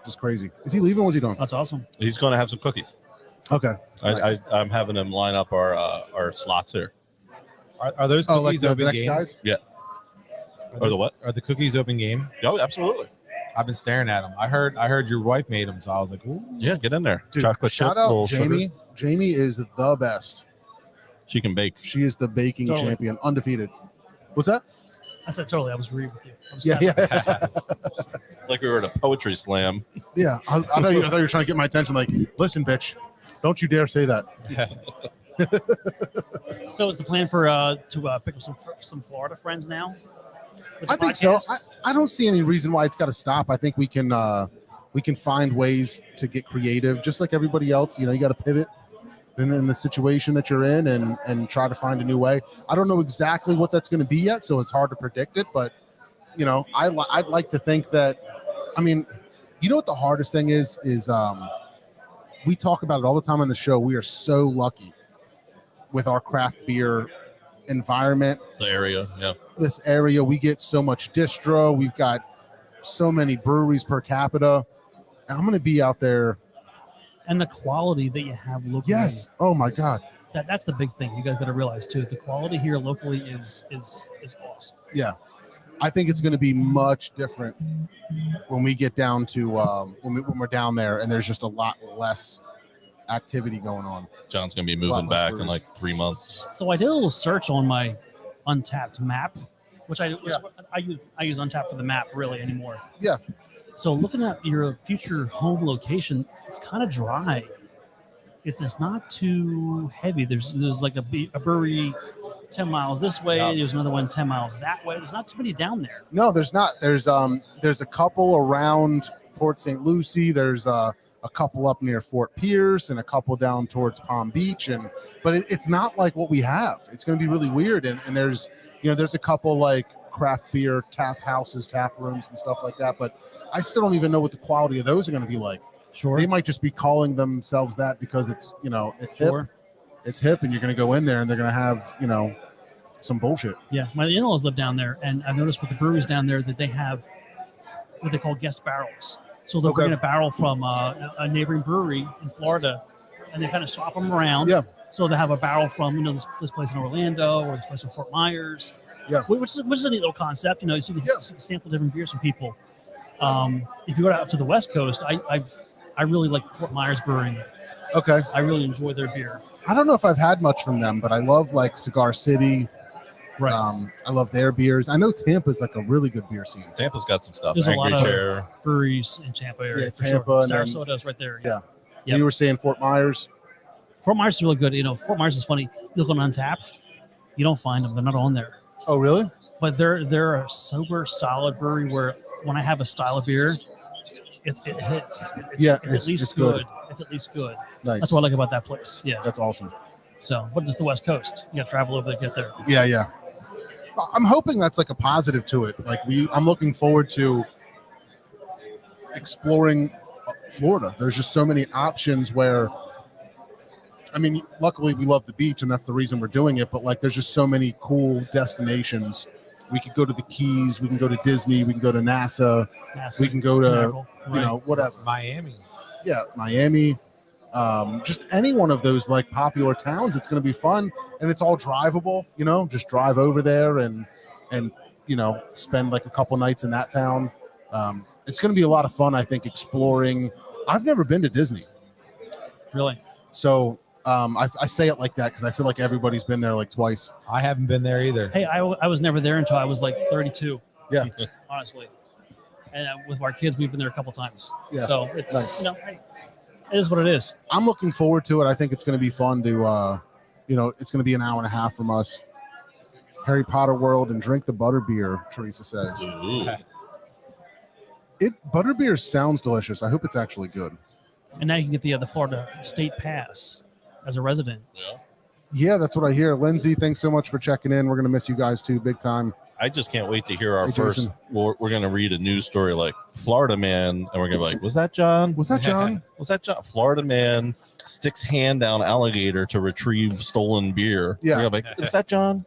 Just crazy. Is he leaving? What's he doing? That's awesome. He's going to have some cookies. Okay. Nice. I'm having him line up our slots here. Are those Oh, like cookies the open next game? guys? Yeah. Are Or the what? Are the cookies open game? Oh, absolutely. I've been staring at them. I heard your wife made them, so I was like, ooh. Yeah, get in there. Dude, Chocolate shout chip, out little Jamie. sugar. Jamie is the best. She can bake. She is the baking Totally. champion, undefeated. What's that? I said totally. I was agreeing with you. I was Yeah, sad. yeah. Like we were at a poetry slam. Yeah, I thought you were trying to get my attention. Like, listen, bitch, don't you dare say that. So is the plan for to pick up some Florida friends now? with the I think so. podcast? I don't see any reason why it's got to stop. I think we can find ways to get creative, just like everybody else. You know, you got to pivot in the situation that you're in and try to find a new way. I don't know exactly what that's going to be yet, so it's hard to predict it. But you know, I'd like to think that. I mean, you know what the hardest thing is we talk about it all the time on the show. We are so lucky with our craft beer environment. The area, yeah. This area, we get so much distro. We've got so many breweries per capita. I'm going to be out there. And the quality that you have locally. Yes. Oh my God. That's the big thing. You guys got to realize too. The quality here locally is awesome. Yeah. I think it's going to be much different when we get down to when we're down there, and there's just a lot less activity going on. John's going to be moving back in like 3 months. So I did a little search on my Untapped map, which I use Untapped for the map really anymore. Yeah. So looking at your future home location, it's kind of dry. It's not too heavy. There's like a brewery 10 miles this way. Yeah. There's another one 10 miles that way. There's not too many down there. No, there's not. There's a couple around Port St. Lucie. There's a couple up near Fort Pierce and a couple down towards Palm Beach. But it's not like what we have. It's going to be really weird. And there's a couple like craft beer tap houses, tap rooms and stuff like that. But I still don't even know what the quality of those are going to be like. Sure. They might just be calling themselves that because it's Sure. hip. It's hip, and you're going to go in there and they're going to have, some bullshit. Yeah, my in-laws live down there, and I've noticed with the breweries down there that they have what they call guest barrels. So they'll bring in a barrel from a neighboring brewery in Florida, and they kind of swap them around. Yeah. So they have a barrel from this place in Orlando or this place in Fort Myers. Yeah. Which is a neat little concept. So you can sample different beers from people. If you go out to the West Coast, I really like Fort Myers Brewing. Okay. I really enjoy their beer. I don't know if I've had much from them, but I love like Cigar City. Right. I love their beers. I know Tampa's like a really good beer scene. Tampa's got some stuff. There's a lot Chair. of breweries in Tampa area. Yeah, for Tampa. Sure. And Sarasota's right there. Yeah. Yep. You were saying Fort Myers. Fort Myers is really good. Fort Myers is funny. You look on Untapped, you don't find them. They're not on there. Oh, really? But they're a sober, solid brewery where when I have a style of beer, it hits. It's at least good. It's at least good. Nice. That's what I like about that place. Yeah. That's awesome. So, but it's the West Coast. You got to travel over to get there. Yeah, yeah. I'm hoping that's like a positive to it. Like I'm looking forward to exploring Florida. There's just so many options where, luckily we love the beach and that's the reason we're doing it. But like, there's just so many cool destinations. We could go to the Keys. We can go to Disney. We can go to NASA. We can go to, whatever. Miami. Yeah, Miami. Just any one of those like popular towns. It's going to be fun, and it's all drivable. Just drive over there and spend like a couple nights in that town. It's going to be a lot of fun. I think exploring. I've never been to Disney, really. So I say it like that because I feel like everybody's been there like twice. I haven't been there either. Hey, I was never there until I was like 32. Yeah, honestly. And with our kids, we've been there a couple times. Yeah, so it's nice. It is what it is. I'm looking forward to it. I think it's going to be fun to, it's going to be an hour and a half from us. Harry Potter World and drink the butterbeer, Teresa says. Ooh. Butterbeer sounds delicious. I hope it's actually good. And now you can get the Florida State Pass as a resident. Yeah, that's what I hear. Lindsay, thanks so much for checking in. We're going to miss you guys too, big time. I just can't wait to hear our Hey, first. Jason. We're going to read a news story like Florida man, and we're going to be like, was that John? Was that John? Was that John? Florida man sticks hand down alligator to retrieve stolen beer. Yeah. We're gonna be like, is that John?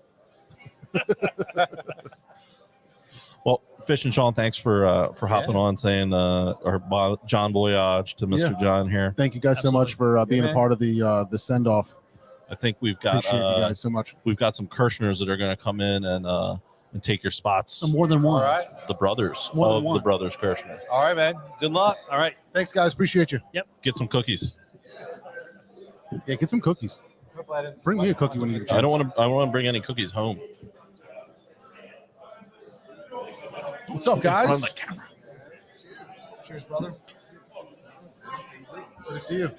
Well, Fish and Sean, thanks for hopping on, saying our John-Voyage to Mr. Yeah. John here. Thank you guys so much for being a part of the send-off. I think we've got Appreciate you guys so much. We've got some Kirschners that are going to come in and take your spots. More than one. All right. The brothers More than of one. the brothers Kirschner. All right, man. Good luck. All right. Thanks, guys. Appreciate you. Get some cookies. Yeah, get some cookies. Bring me a cookie when you get a chance. I don't want to bring any cookies home. What's up, In front guys? of the camera. Cheers, brother. Good to see you.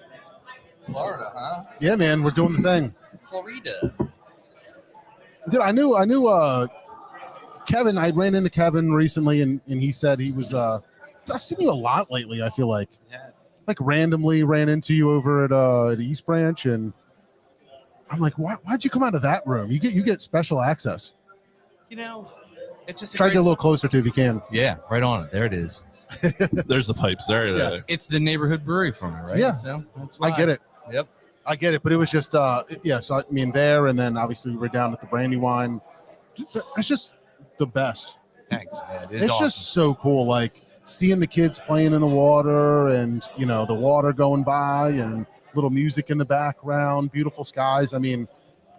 Florida, huh? Yeah, man, we're doing the thing. Florida. Dude, I knew Kevin. I ran into Kevin recently, and he said he was. I've seen you a lot lately. I feel like, Yes. like randomly ran into you over at East Branch, and I'm like, why'd you come out of that room? You get special access. You know, it's just Try to get a little closer to if you can. Yeah, right on it. There it is. There's the pipes. There it Yeah. is. It's the neighborhood brewery for me, right? Yeah. So that's I why. get it. Yep. I get it, but it was just yeah. So I mean, there, and then obviously we were down at the Brandywine. That's just the best. Thanks, man. It's awesome. just so cool, like seeing the kids playing in the water, and the water going by, and little music in the background, beautiful skies. I mean,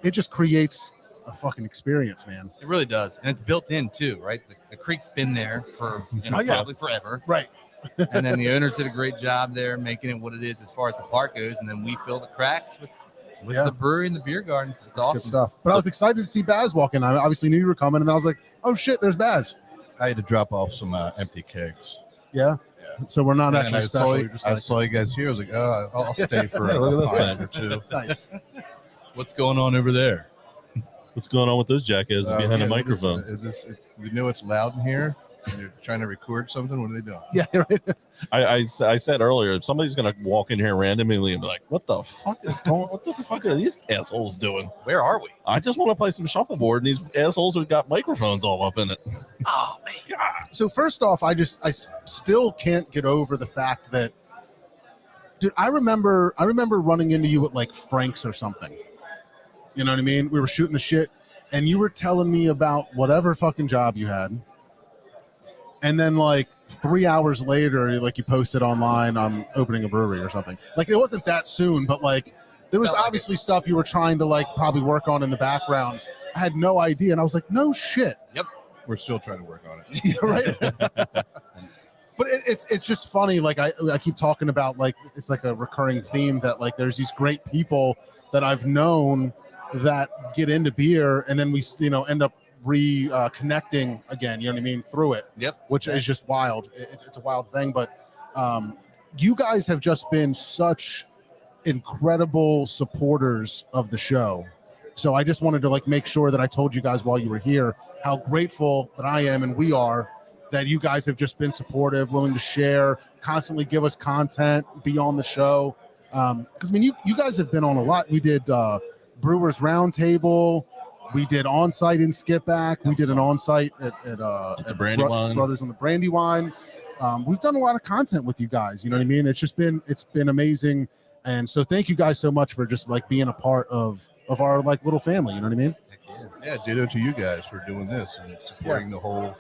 it just creates a fucking experience, man. It really does, and it's built in too, right? The creek's been there for Oh, yeah. probably forever, Right. and then the owners did a great job there making it what it is as far as the park goes, and then we fill the cracks with Yeah. the brewery and the beer garden. It's That's awesome. good stuff. But I was excited to see Baz walk in. I obviously knew you were coming, and then I was like, oh shit, there's Baz. I had to drop off some empty kegs. Yeah. So we're not And actually I special. saw, You're just I like, saw you guys here. I was like, oh, I'll stay for Yeah, look at a this pint thing. or two. nice. What's going on over there? What's going on with those jackasses behind the Yeah, microphone? You know it's loud in here, and you're trying to record something. What are they doing? Yeah. Right. I said earlier, if somebody's gonna walk in here randomly and be like, "What the fuck is going? What the fuck are these assholes doing?" Where are we? I just want to play some shuffleboard, and these assholes have got microphones all up in it. Oh man. So first off, I still can't get over the fact that, dude, I remember running into you at like Frank's or something. You know what I mean? We were shooting the shit, and you were telling me about whatever fucking job you had. And then like 3 hours later, like you posted online, I'm opening a brewery or something. Like it wasn't that soon, but like there was Felt like obviously stuff you were trying to like probably work on in the background. I had no idea, and I was like, no shit. We're still trying to work on it. Yeah, right. But it's just funny. Like I keep talking about, like it's like a recurring theme that like there's these great people that I've known that get into beer, and then we end up reconnecting again. You know what I mean, through it. Yep. Which is just wild. It's a wild thing. But you guys have just been such incredible supporters of the show. So I just wanted to like make sure that I told you guys while you were here how grateful that I am and we are that you guys have just been supportive, willing to share, constantly give us content, be on the show. Because I mean, you guys have been on a lot. We did Brewers Roundtable. We did on-site in Skipback. We did an on-site at the Brandywine. Brothers on the Brandywine. We've done a lot of content with you guys. You know what I mean? It's been amazing. And so thank you guys so much for just like being a part of our like little family. You know what I mean? Yeah, ditto to you guys for doing this and supporting the whole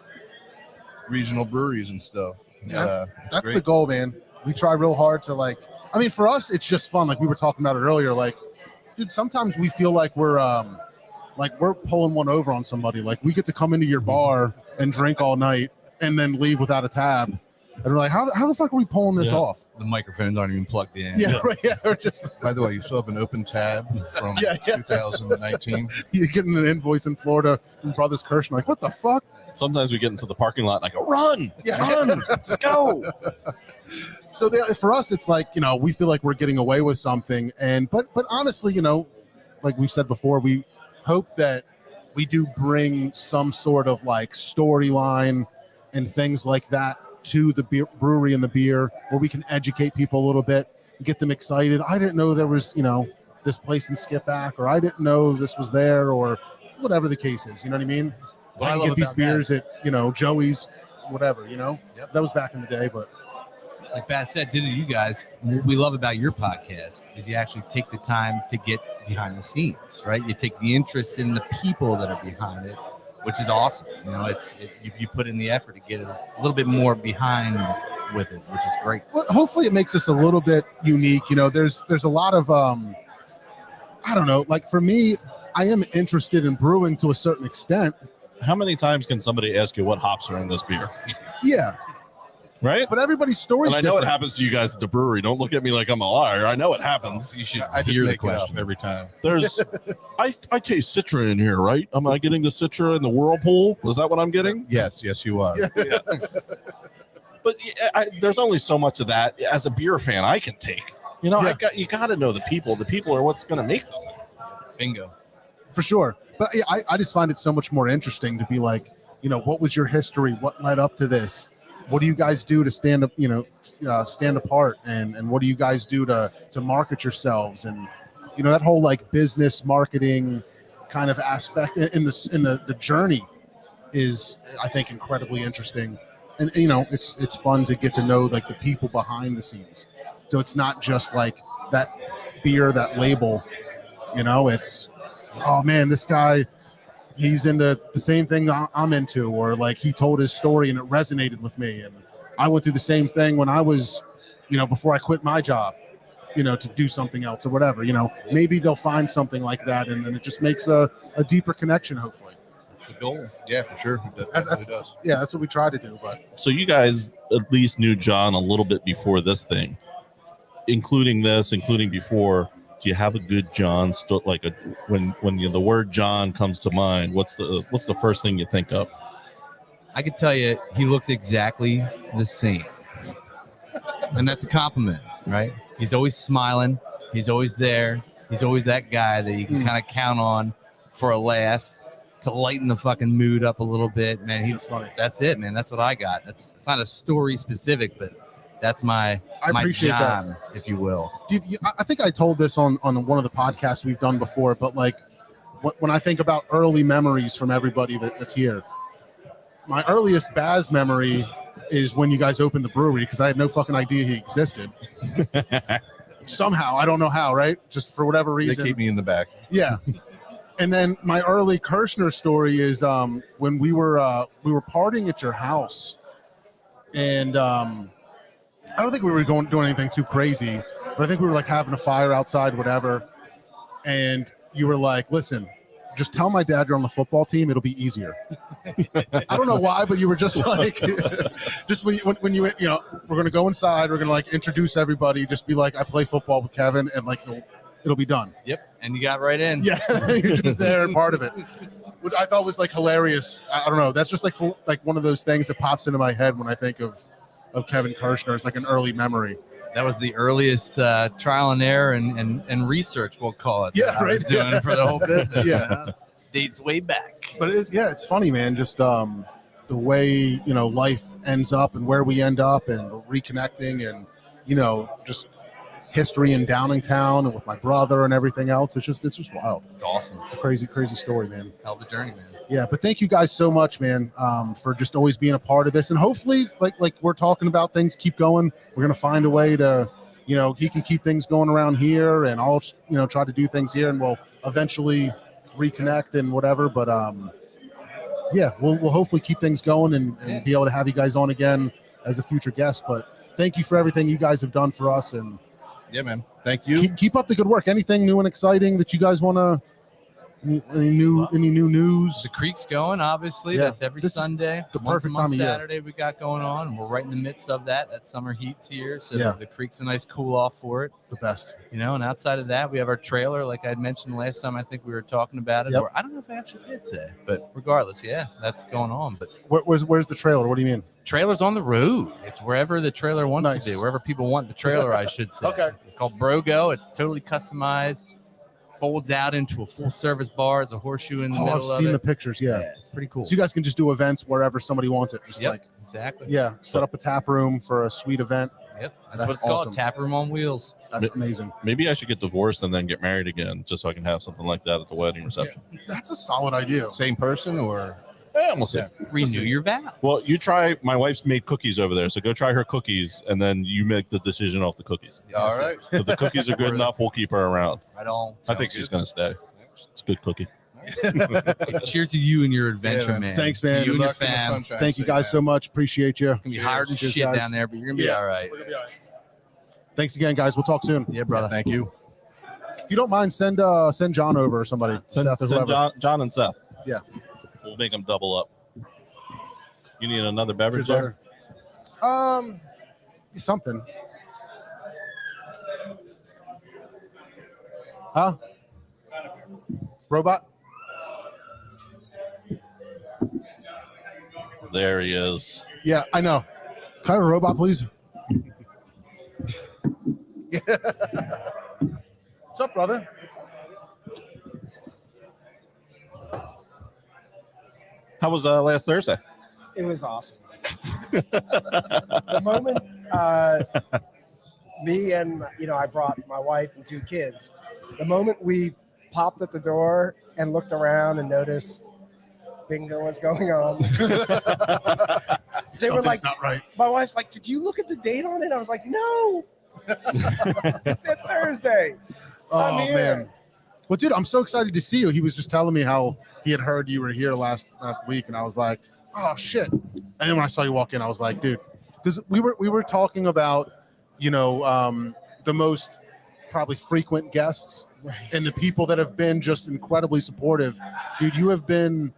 regional breweries and stuff. It's That's great. the goal, man. We try real hard to like, I mean, for us, it's just fun. Like we were talking about it earlier. Like, dude, sometimes we feel like we're pulling one over on somebody. Like we get to come into your bar and drink all night and then leave without a tab. And we're like, how the fuck are we pulling this off? The microphones aren't even plugged in. Yeah, right. Yeah, we're just By the way, you still have an open tab from Yeah. 2019. you're getting an invoice in Florida from Brothers Kirsch. Like, what the fuck? Sometimes we get into the parking lot and I go, "Run, Yeah. run, let's go." So for us, it's like, we feel like we're getting away with something. But honestly, like we've said before, we hope that we do bring some sort of like storyline and things like that to the brewery and the beer, where we can educate people a little bit, get them excited. I didn't know there was, this place in Skipback, or I didn't know this was there, or whatever the case is. You know what I mean? What I I can love get these about beers at, Joey's, whatever, Yep. That was back in the day, but Like Bat said, ditto to you guys. What we love about your podcast is you actually take the time to get behind the scenes, right? You take the interest in the people that are behind it, which is awesome. You put in the effort to get a little bit more behind with it, which is great. well, hopefully it makes us a little bit unique. There's a lot of I don't know, like for me, I am interested in brewing to a certain extent. How many times can somebody ask you what hops are in this beer? Yeah. right? But everybody's story And is I know different. it happens to you guys at the brewery. Don't look at me like I'm a liar. I know it happens. You should I just hear the make it up question. every time. There's, I taste Citra in here, right? Am I getting the Citra in the whirlpool? Is that what I'm getting? Yes, you are. But there's only so much of that as a beer fan I can take. You know, Yeah. you got to know the people. The people are what's going to make them. Bingo. For sure. But yeah, I just find it so much more interesting to be like, you know, what was your history? What led up to this? What do you guys do to stand up, stand apart? And what do you guys do to market yourselves? And, you know, that whole like business marketing kind of aspect in the journey is, I think, incredibly interesting. And, you know, it's fun to get to know like the people behind the scenes. So it's not just like that beer, that label, you know, it's, oh man, this guy, he's into the same thing I'm into, or like he told his story and it resonated with me. And I went through the same thing when I was, you know, before I quit my job, you know, to do something else or whatever, you know, maybe they'll find something like that. And then it just makes a deeper connection, hopefully. That's the goal. Yeah, for sure. It does. Yeah, that's what we try to do. But So you guys at least knew John a little bit before this thing, including before. Do you have a good John when the word John comes to mind? What's the first thing you think of? I can tell you, he looks exactly the same, and that's a compliment, right? He's always smiling. He's always there. He's always that guy that you can kind of count on for a laugh to lighten the fucking mood up a little bit, man. He's funny. That's it, man. That's what I got. It's not a story specific, but that's my appreciate John, if you will. dude, I think I told this on one of the podcasts we've done before, but like when I think about early memories from everybody that's here, my earliest Baz memory is when you guys opened the brewery, because I had no fucking idea he existed. Somehow, I don't know how, right? Just for whatever They reason. keep me in the back. Yeah. And then my early Kirshner story is when we were partying at your house, and I don't think we were doing anything too crazy, but I think we were like having a fire outside, whatever. And you were like, "Listen, just tell my dad you're on the football team. It'll be easier." I don't know why, but you were just like, just when you know, we're gonna go inside, we're gonna like introduce everybody, just be like, "I play football with Kevin," and like it'll be done. Yep, and you got right in. Yeah, you're just there and part of it, which I thought was like hilarious. I don't know. That's just like one of those things that pops into my head when I think of Kevin Kirshner. It's like an early memory. That was the earliest trial and error and research, we'll call it. Yeah, that I was right. doing for the whole business. Yeah. You know? Dates way back. But it's funny, man. Just the way, you know, life ends up and where we end up and reconnecting, and, you know, just history in Downingtown and with my brother and everything else. It's just wild. It's awesome. It's a crazy story, man. Hell of a journey, man. Yeah, but thank you guys so much, man, for just always being a part of this. And hopefully, like we're talking about, things keep going. We're going to find a way to, you know, he can keep things going around here, and I'll, you know, try to do things here, and we'll eventually reconnect and whatever. But yeah, we'll hopefully keep things going and be able to have you guys on again as a future guest. But thank you for everything you guys have done for us. And yeah, man, thank you. Keep up the good work. Anything new and exciting that you guys want to? Any new news? The creek's going, obviously. Yeah, That's every this is Sunday. the Once perfect a month time of year. Saturday we got going on, and we're right in the midst of that. That summer heat's here, so Yeah. the creek's a nice cool off for it. The best. You know, and outside of that, we have our trailer, like I mentioned last time. I think we were talking about it. Yep. Or I don't know if I actually did say, but regardless, yeah, that's going on. But Where's the trailer? What do you mean? trailer's on the road. It's wherever the trailer wants Nice. to be, wherever people want the trailer, I should say. Okay. It's called Brogo. It's totally customized. Folds out into a full service bar. There's a horseshoe in the Oh, middle I've of seen it. the pictures. Yeah. It's pretty cool. So you guys can just do events wherever somebody wants it. Just Yep, like, exactly. yeah, set up a tap room for a sweet event. Yep, that's That's what it's awesome. called. Tap room on wheels. That's amazing. Maybe I should get divorced and then get married again, just so I can have something like that at the wedding reception. That's a solid idea. Same person or? Yeah, we'll see. Renew your vows. Well, you try. My wife's made cookies over there, so go try her cookies, and then you make the decision off the cookies. All right. If the cookies are good enough, we'll keep her around. Right on. I think she's going to stay. It's a good cookie. Cheers to you and your adventure, man. man. Thanks, To man. you Good and your luck in the fam. sunshine Thank you state, guys man. so much. Appreciate you. It's gonna be hard as Cheers, shit guys. down there, but you're gonna be all right. Thanks again, guys. We'll talk soon. Yeah, brother. Thank you. If you don't mind, send John over or somebody. Send Seth or whoever. John and Seth. Yeah. We'll make them double up. You need another beverage Cheers, there? Something. Huh? Robot? There he is. Yeah, I know. Can I have a robot, please? Yeah. What's up, brother? How was last Thursday? It was awesome. The moment me and I brought my wife and 2 kids. The moment we popped at the door and looked around and noticed bingo was going on, they were like, not right. my wife's like, "Did you look at the date on it?" I was like, "No." It said Thursday. I'm here. Man. Well, dude, I'm so excited to see you. He was just telling me how he had heard you were here last week, and I was like, "Oh shit!" And then when I saw you walk in, I was like, "Dude," because we were talking about, the most probably frequent guests, Right. and the people that have been just incredibly supportive. Dude, you have been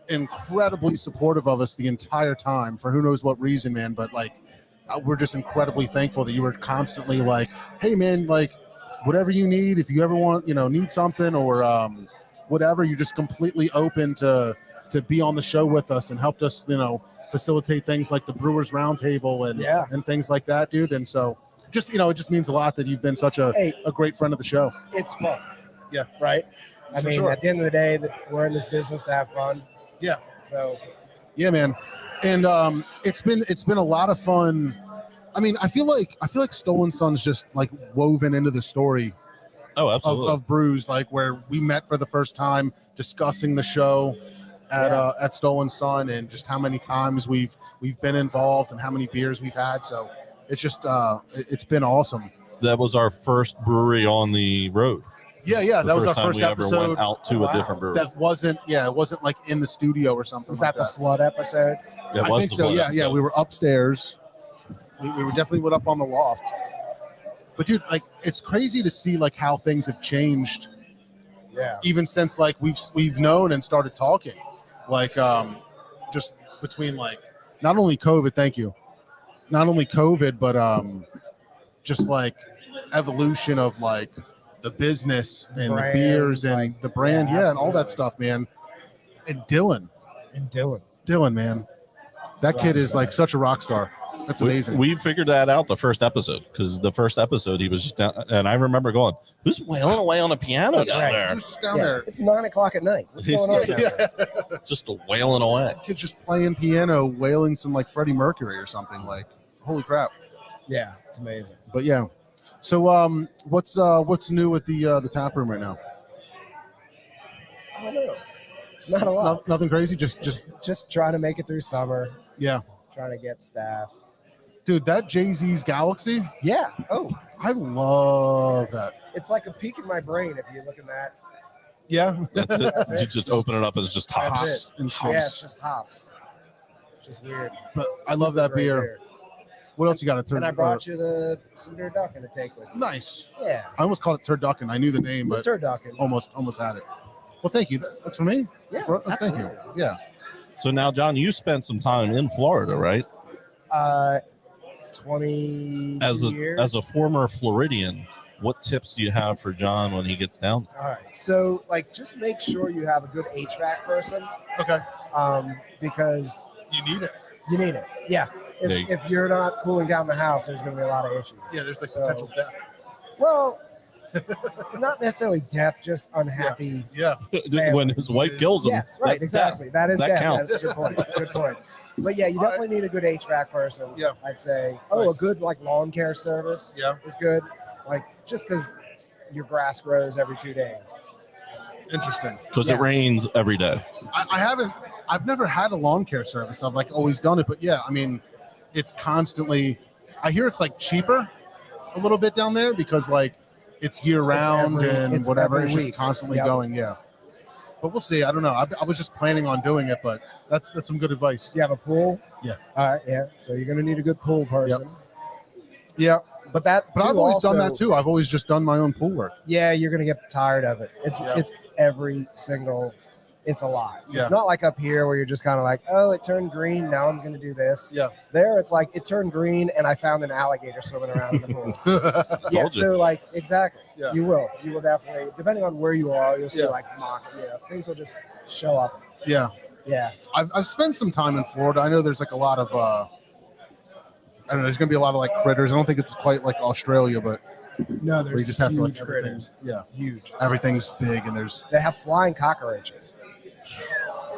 incredibly supportive of us the entire time for who knows what reason, man. But like, we're just incredibly thankful that you were constantly like, "Hey, man, like." Whatever you need, if you ever want, need something or whatever, you're just completely open to be on the show with us and helped us, facilitate things like the Brewers Roundtable and things like that, dude. And so just, it just means a lot that you've been such a great friend of the show. It's fun. Yeah. Right? I mean, sure. at the end of the day, we're in this business to have fun. Yeah. So. Yeah, man. And it's been a lot of fun. I mean, I feel like Stolen Sun's just like woven into the story of Brews, like where we met for the first time discussing the show at Stolen Sun and just how many times we've been involved and how many beers we've had. So it's just it's been awesome. That was our first brewery on the road. Yeah, that was our first episode. Ever went out to a different brewery. That wasn't like in the studio or something. Was like that the flood episode? Yeah, I think so. Yeah, we were upstairs. We were definitely went up on the loft. But dude, like it's crazy to see like how things have changed. Yeah. Even since like we've known and started talking. Like just between like not only COVID, but just like evolution of like the business and the beers and like, the brand, and all that stuff, man. And Dylan, man. That kid is like such a rock star. That's amazing. We figured that out the first episode because the first episode he was just down, and I remember going, "Who's wailing away on a piano down there? Who's just down there? It's 9:00 at night. What's going on? Just wailing away. This kid's just playing piano, wailing some like Freddie Mercury or something. Like, holy crap! Yeah, it's amazing. But yeah, so what's new with the tap room right now? I don't know. Not a lot. Nothing crazy. Just trying to make it through summer. Yeah. Trying to get staff. Dude, that Jay-Z's Galaxy? Yeah. Oh. I love that. It's like a peek in my brain if you look at that. Yeah. That's it. You just open it up and it's just hops. And yeah, it's just hops. Just weird. But I love that beer. What else you got? And I brought you some turducken to take with you. Nice. Yeah. I almost called it turducken. I knew the name, but turducken. Almost had it. Well, thank you. That's for me? Yeah, thank you. Yeah. So now, John, you spent some time in Florida, right? 20 years. As a former Floridian, what tips do you have for John when he gets down? All right. So, just make sure you have a good HVAC person. Okay. Because you need it. You need it. Yeah. If you're not cooling down the house, there's going to be a lot of issues. Yeah, there's potential death. Well, not necessarily death, just unhappy. Yeah. When his wife kills him. Yes, right, exactly. Death. That is that death. counts. That's a good point. Good point. But yeah, you definitely need a good HVAC person. Yeah. I'd say. Nice. A good lawn care service. Yeah. Is good. Just because your grass grows every 2 days. Interesting. Because it rains every day. I've never had a lawn care service. I've always done it, but yeah, I mean, it's constantly. I hear it's cheaper, a little bit down there because it's year round and whatever. It's just constantly going. Yeah. But we'll see. I don't know. I was just planning on doing it, but that's some good advice. Do you have a pool? Yeah. All right. Yeah. So you're going to need a good pool person. Yeah. But I've always done that too. I've always just done my own pool work. Yeah, you're going to get tired of it. It's every single it's a lot. Yeah. It's not like up here where you're just kind of like, oh, it turned green. Now I'm going to do this. Yeah. There, it's like it turned green and I found an alligator swimming around in the pool. Yeah. Told you. So like, exactly. Yeah. You will definitely, depending on where you are, you'll see Yeah. like things will just show up. Yeah. Yeah. I've spent some time in Florida. I know there's like a lot of I don't know. There's gonna be a lot of like critters. I don't think it's quite like Australia, but No, where there's you just have to like huge everything- critters. Yeah, Huge. everything's big and there's They have flying cockroaches.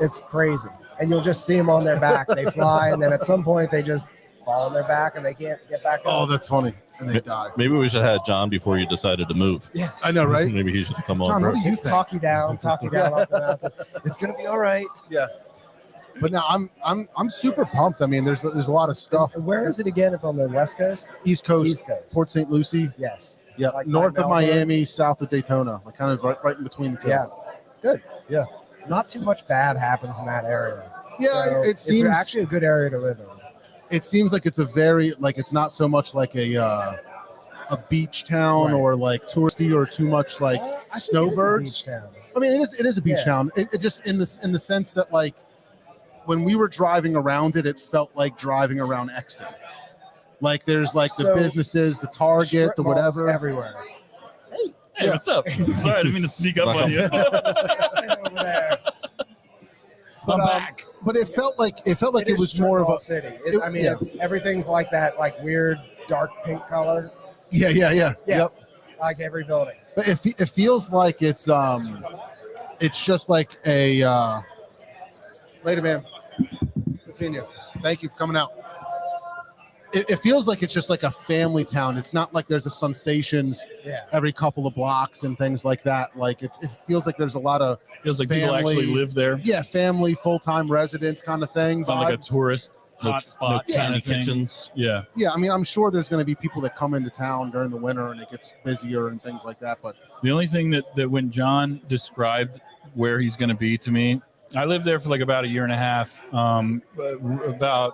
It's crazy. And you'll just see them on their back. They fly, and then at some point they just fall on their back and they can't get back oh, up. that's funny, and they die. Maybe we should have had John before you decided to move. Yeah. I know, right? Maybe he should come John, on. what do first. you think? Talk you down off the mountain. It's gonna be all right. Yeah, but now I'm super pumped. I mean, there's a lot of stuff. And where is it again? It's on the West Coast? East Coast, East Coast. Port St. Lucie. Yes. Yeah, Like north by of Melbourne? Miami, south of Daytona, like kind of right in between the two. Yeah. Good. Yeah. Not too much bad happens in that area. Yeah, So it seems it's actually a good area to live in. It seems like it's a very like it's not so much like a beach town Right. or like touristy or too much like I think it is a snowbirds. beach town. I mean, it is a beach Yeah. town. It just in the sense that like when we were driving around it, it felt like driving around Exton. Like there's like the So, businesses, the Target, Strip the malls whatever. everywhere. Hey, what's up? Sorry, I didn't mean to sneak up on you. Over there. But it felt like it is was strip more of mall a city. it- I mean, yeah. it's everything's like that, like weird dark pink color, yeah. Yeah. Yep. like every building. But it feels like it's just like a later, man. Good seeing you. Thank you for coming out. It feels like it's just like a family town. It's not like there's a Sensations Yeah. every couple of blocks and things like that. Like it feels like there's a lot of Feels like people Family. actually live there. family, full-time residents kind of things. It's not like a tourist hotspot Yeah. kind of thing. kitchens. Yeah. Yeah, I mean, I'm sure there's going to be people that come into town during the winter and it gets busier and things like that. But The only thing that when John described where he's going to be to me, I lived there for like about a year and a half, about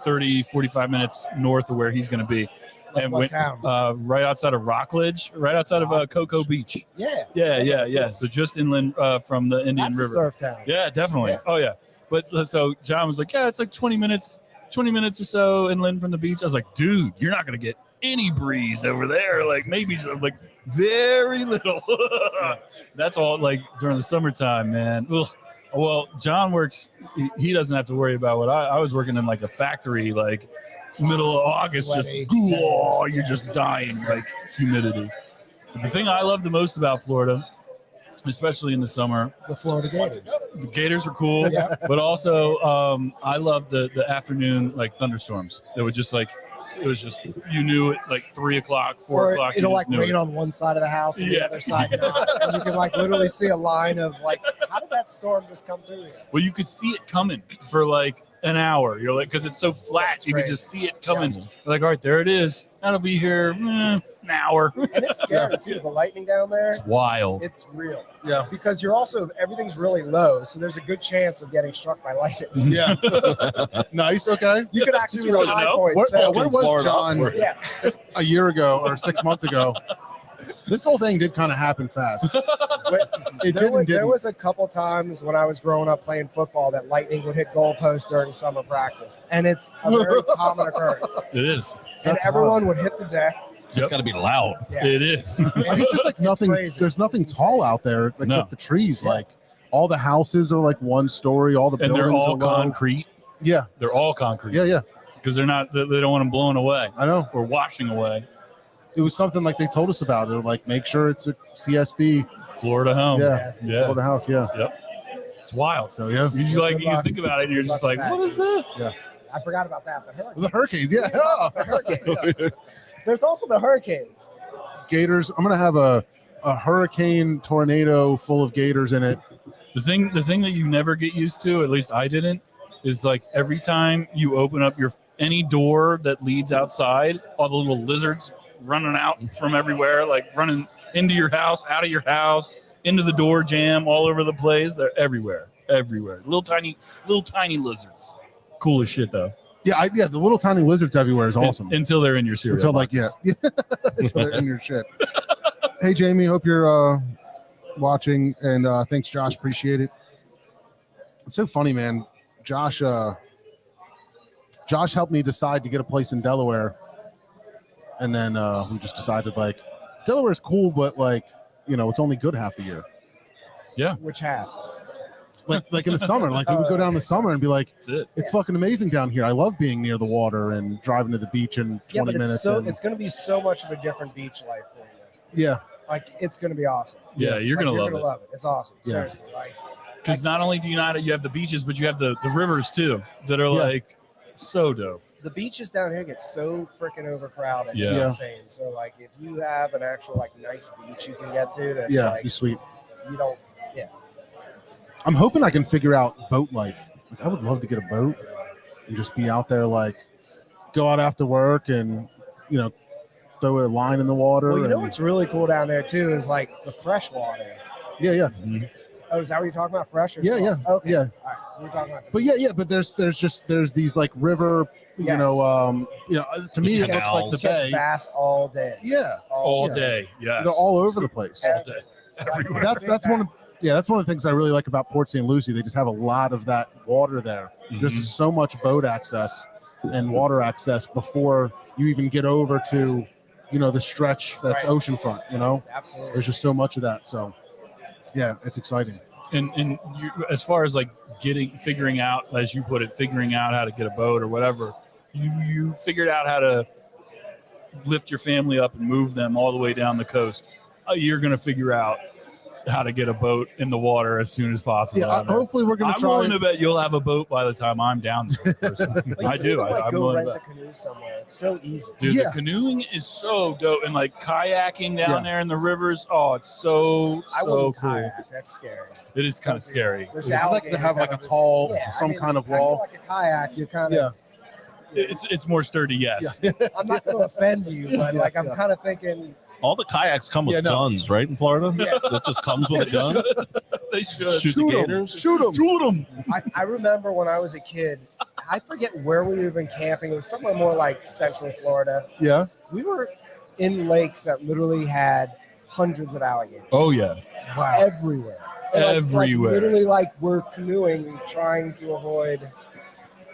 30, 45 minutes north of where he's going to be. Like what town? Right outside of Rockledge, right outside of Cocoa Beach. Yeah. Yeah. So just inland from the Indian That's a River. surf town. Yeah, definitely. Yeah. Oh, yeah. But so John was like, yeah, it's like 20 minutes or so inland from the beach. I was like, dude, you're not going to get any breeze over there. Like maybe some, like very little. That's all like during the summertime, man. Ugh. Well, John works, he doesn't have to worry about what I was working in like a factory, like middle of August, Sweaty. just, oh, you're just dying, like humidity. The thing I love the most about Florida, especially in the summer, The Florida Gators. the Gators are cool, Yeah. but also I love the afternoon like thunderstorms. That would just like it was just you knew it like 3 o'clock, 4 Or o'clock. you it'll just like knew rain it. on one side of the house and Yeah. the other side not. And you can like literally see a line of like, how did that storm just come through here? Well, you could see it coming for like an hour. You're like, because it's so flat, it's you could crazy. just see it coming. You're like, all right, there it is. That'll be here an hour. And it's scary too. The lightning down there, It's wild. it's real. Yeah. Because you're also, everything's really low. So there's a good chance of getting struck by lightning. yeah, nice. Okay. You could actually It's see really high low. points. Where So- was Florida John upward. yeah. a year ago or 6 months ago? This whole thing did kind of happen fast. It didn't. There was a couple times when I was growing up playing football that lightning would hit goalposts during summer practice. And it's a very common occurrence. It is. And That's everyone would hit the deck. It's got to be loud. Yeah. It is. And it's just like nothing. crazy. There's nothing It's tall insane. out there except No. the trees. Yeah. Like all the houses are like one story. All the And buildings they're all are low. concrete. Yeah, They're all concrete. yeah. Because they don't want them blown away I know. or washing away. It was something like they told us about it. Like make sure it's a CSB. Florida home. Yeah, Yeah. for the house. Yeah. It's wild. So yeah, You just like Good you luck. think about it and you're Good just luck like, with what that. is this? I forgot about that. The hurricane. the hurricanes. Yeah. The hurricanes. There's also the hurricanes. Gators. I'm gonna have a hurricane tornado full of gators in it. The thing that you never get used to, at least I didn't, is like every time you open up any door that leads outside, all the little lizards running out from everywhere, like running into your house, out of your house, into the door jam, all over the place. They're everywhere. Little tiny lizards. Cool as shit though. Yeah, the little tiny lizards everywhere is awesome. Until they're in your cereal. Until boxes. until they're in your shit. Hey Jamie, hope you're watching, and thanks Josh, appreciate it. It's so funny, man. Josh helped me decide to get a place in Delaware, and then we just decided like Delaware's cool, but like it's only good half the year. Yeah, Which half? Like in the summer, like we would go down in the summer and be like, it's fucking amazing down here. I love being near the water and driving to the beach in 20 minutes. It's going to be so much of a different beach life for you. Yeah, like it's going to be awesome. Yeah, you're gonna love it. It's awesome. Yeah. Seriously, like because not only do you have the beaches, but you have the rivers too that are like so dope. the beaches down here get so freaking overcrowded. Yeah. It's insane. So like if you have an actual like nice beach you can get to, that's yeah, like, be sweet. you don't. Yeah. I'm hoping I can figure out boat life. Like, I would love to get a boat and just be out there, like go out after work and throw a line in the water. Well, you know what's really cool down there too is like the fresh water. Yeah, yeah. Mm-hmm. Oh, is that what you're talking about? Fresh or Yeah, salt? yeah. Okay. Yeah. All right. We're talking about. But but there's these like river, Yes. to me it looks like canals. the Catch bay. bass all day. Yeah, All yeah. day. Yes. they're all over the place. All day. Everywhere. That's one of the things I really like about Port St. Lucie. They just have a lot of that water there. There's just so much boat access and water access before you even get over to the stretch that's Right. oceanfront. Absolutely. There's just so much of that. So yeah, it's exciting. And you, as far as like figuring out, as you put it, figuring out how to get a boat or whatever, you figured out how to lift your family up and move them all the way down the coast. You're going to figure out how to get a boat in the water as soon as possible. Yeah, hopefully we're going to I'm try. willing to bet you'll have a boat by the time I'm down there. Like, I you do. can, like, I'm go willing rent to a bet. canoe somewhere. It's so easy. Dude, Yeah. the canoeing is so dope, and like kayaking down Yeah. there in the rivers. Oh, it's so I wouldn't cool. kayak. That's scary. It is kind of scary. There's It's like to alligators have like that a are just- tall, Yeah, some kind of I feel wall. like a kayak, you're kind of. It's more sturdy, yes. I'm not going to offend you, but like I'm Yeah. kind of thinking. All the kayaks come with guns, right? In Florida, it just comes with a gun. They should. Shoot the gators. Shoot them. I remember when I was a kid. I forget where we were even camping. It was somewhere more like Central Florida. Yeah. We were in lakes that literally had hundreds of alligators Oh yeah. everywhere. And, Everywhere. literally, like we're canoeing, trying to avoid.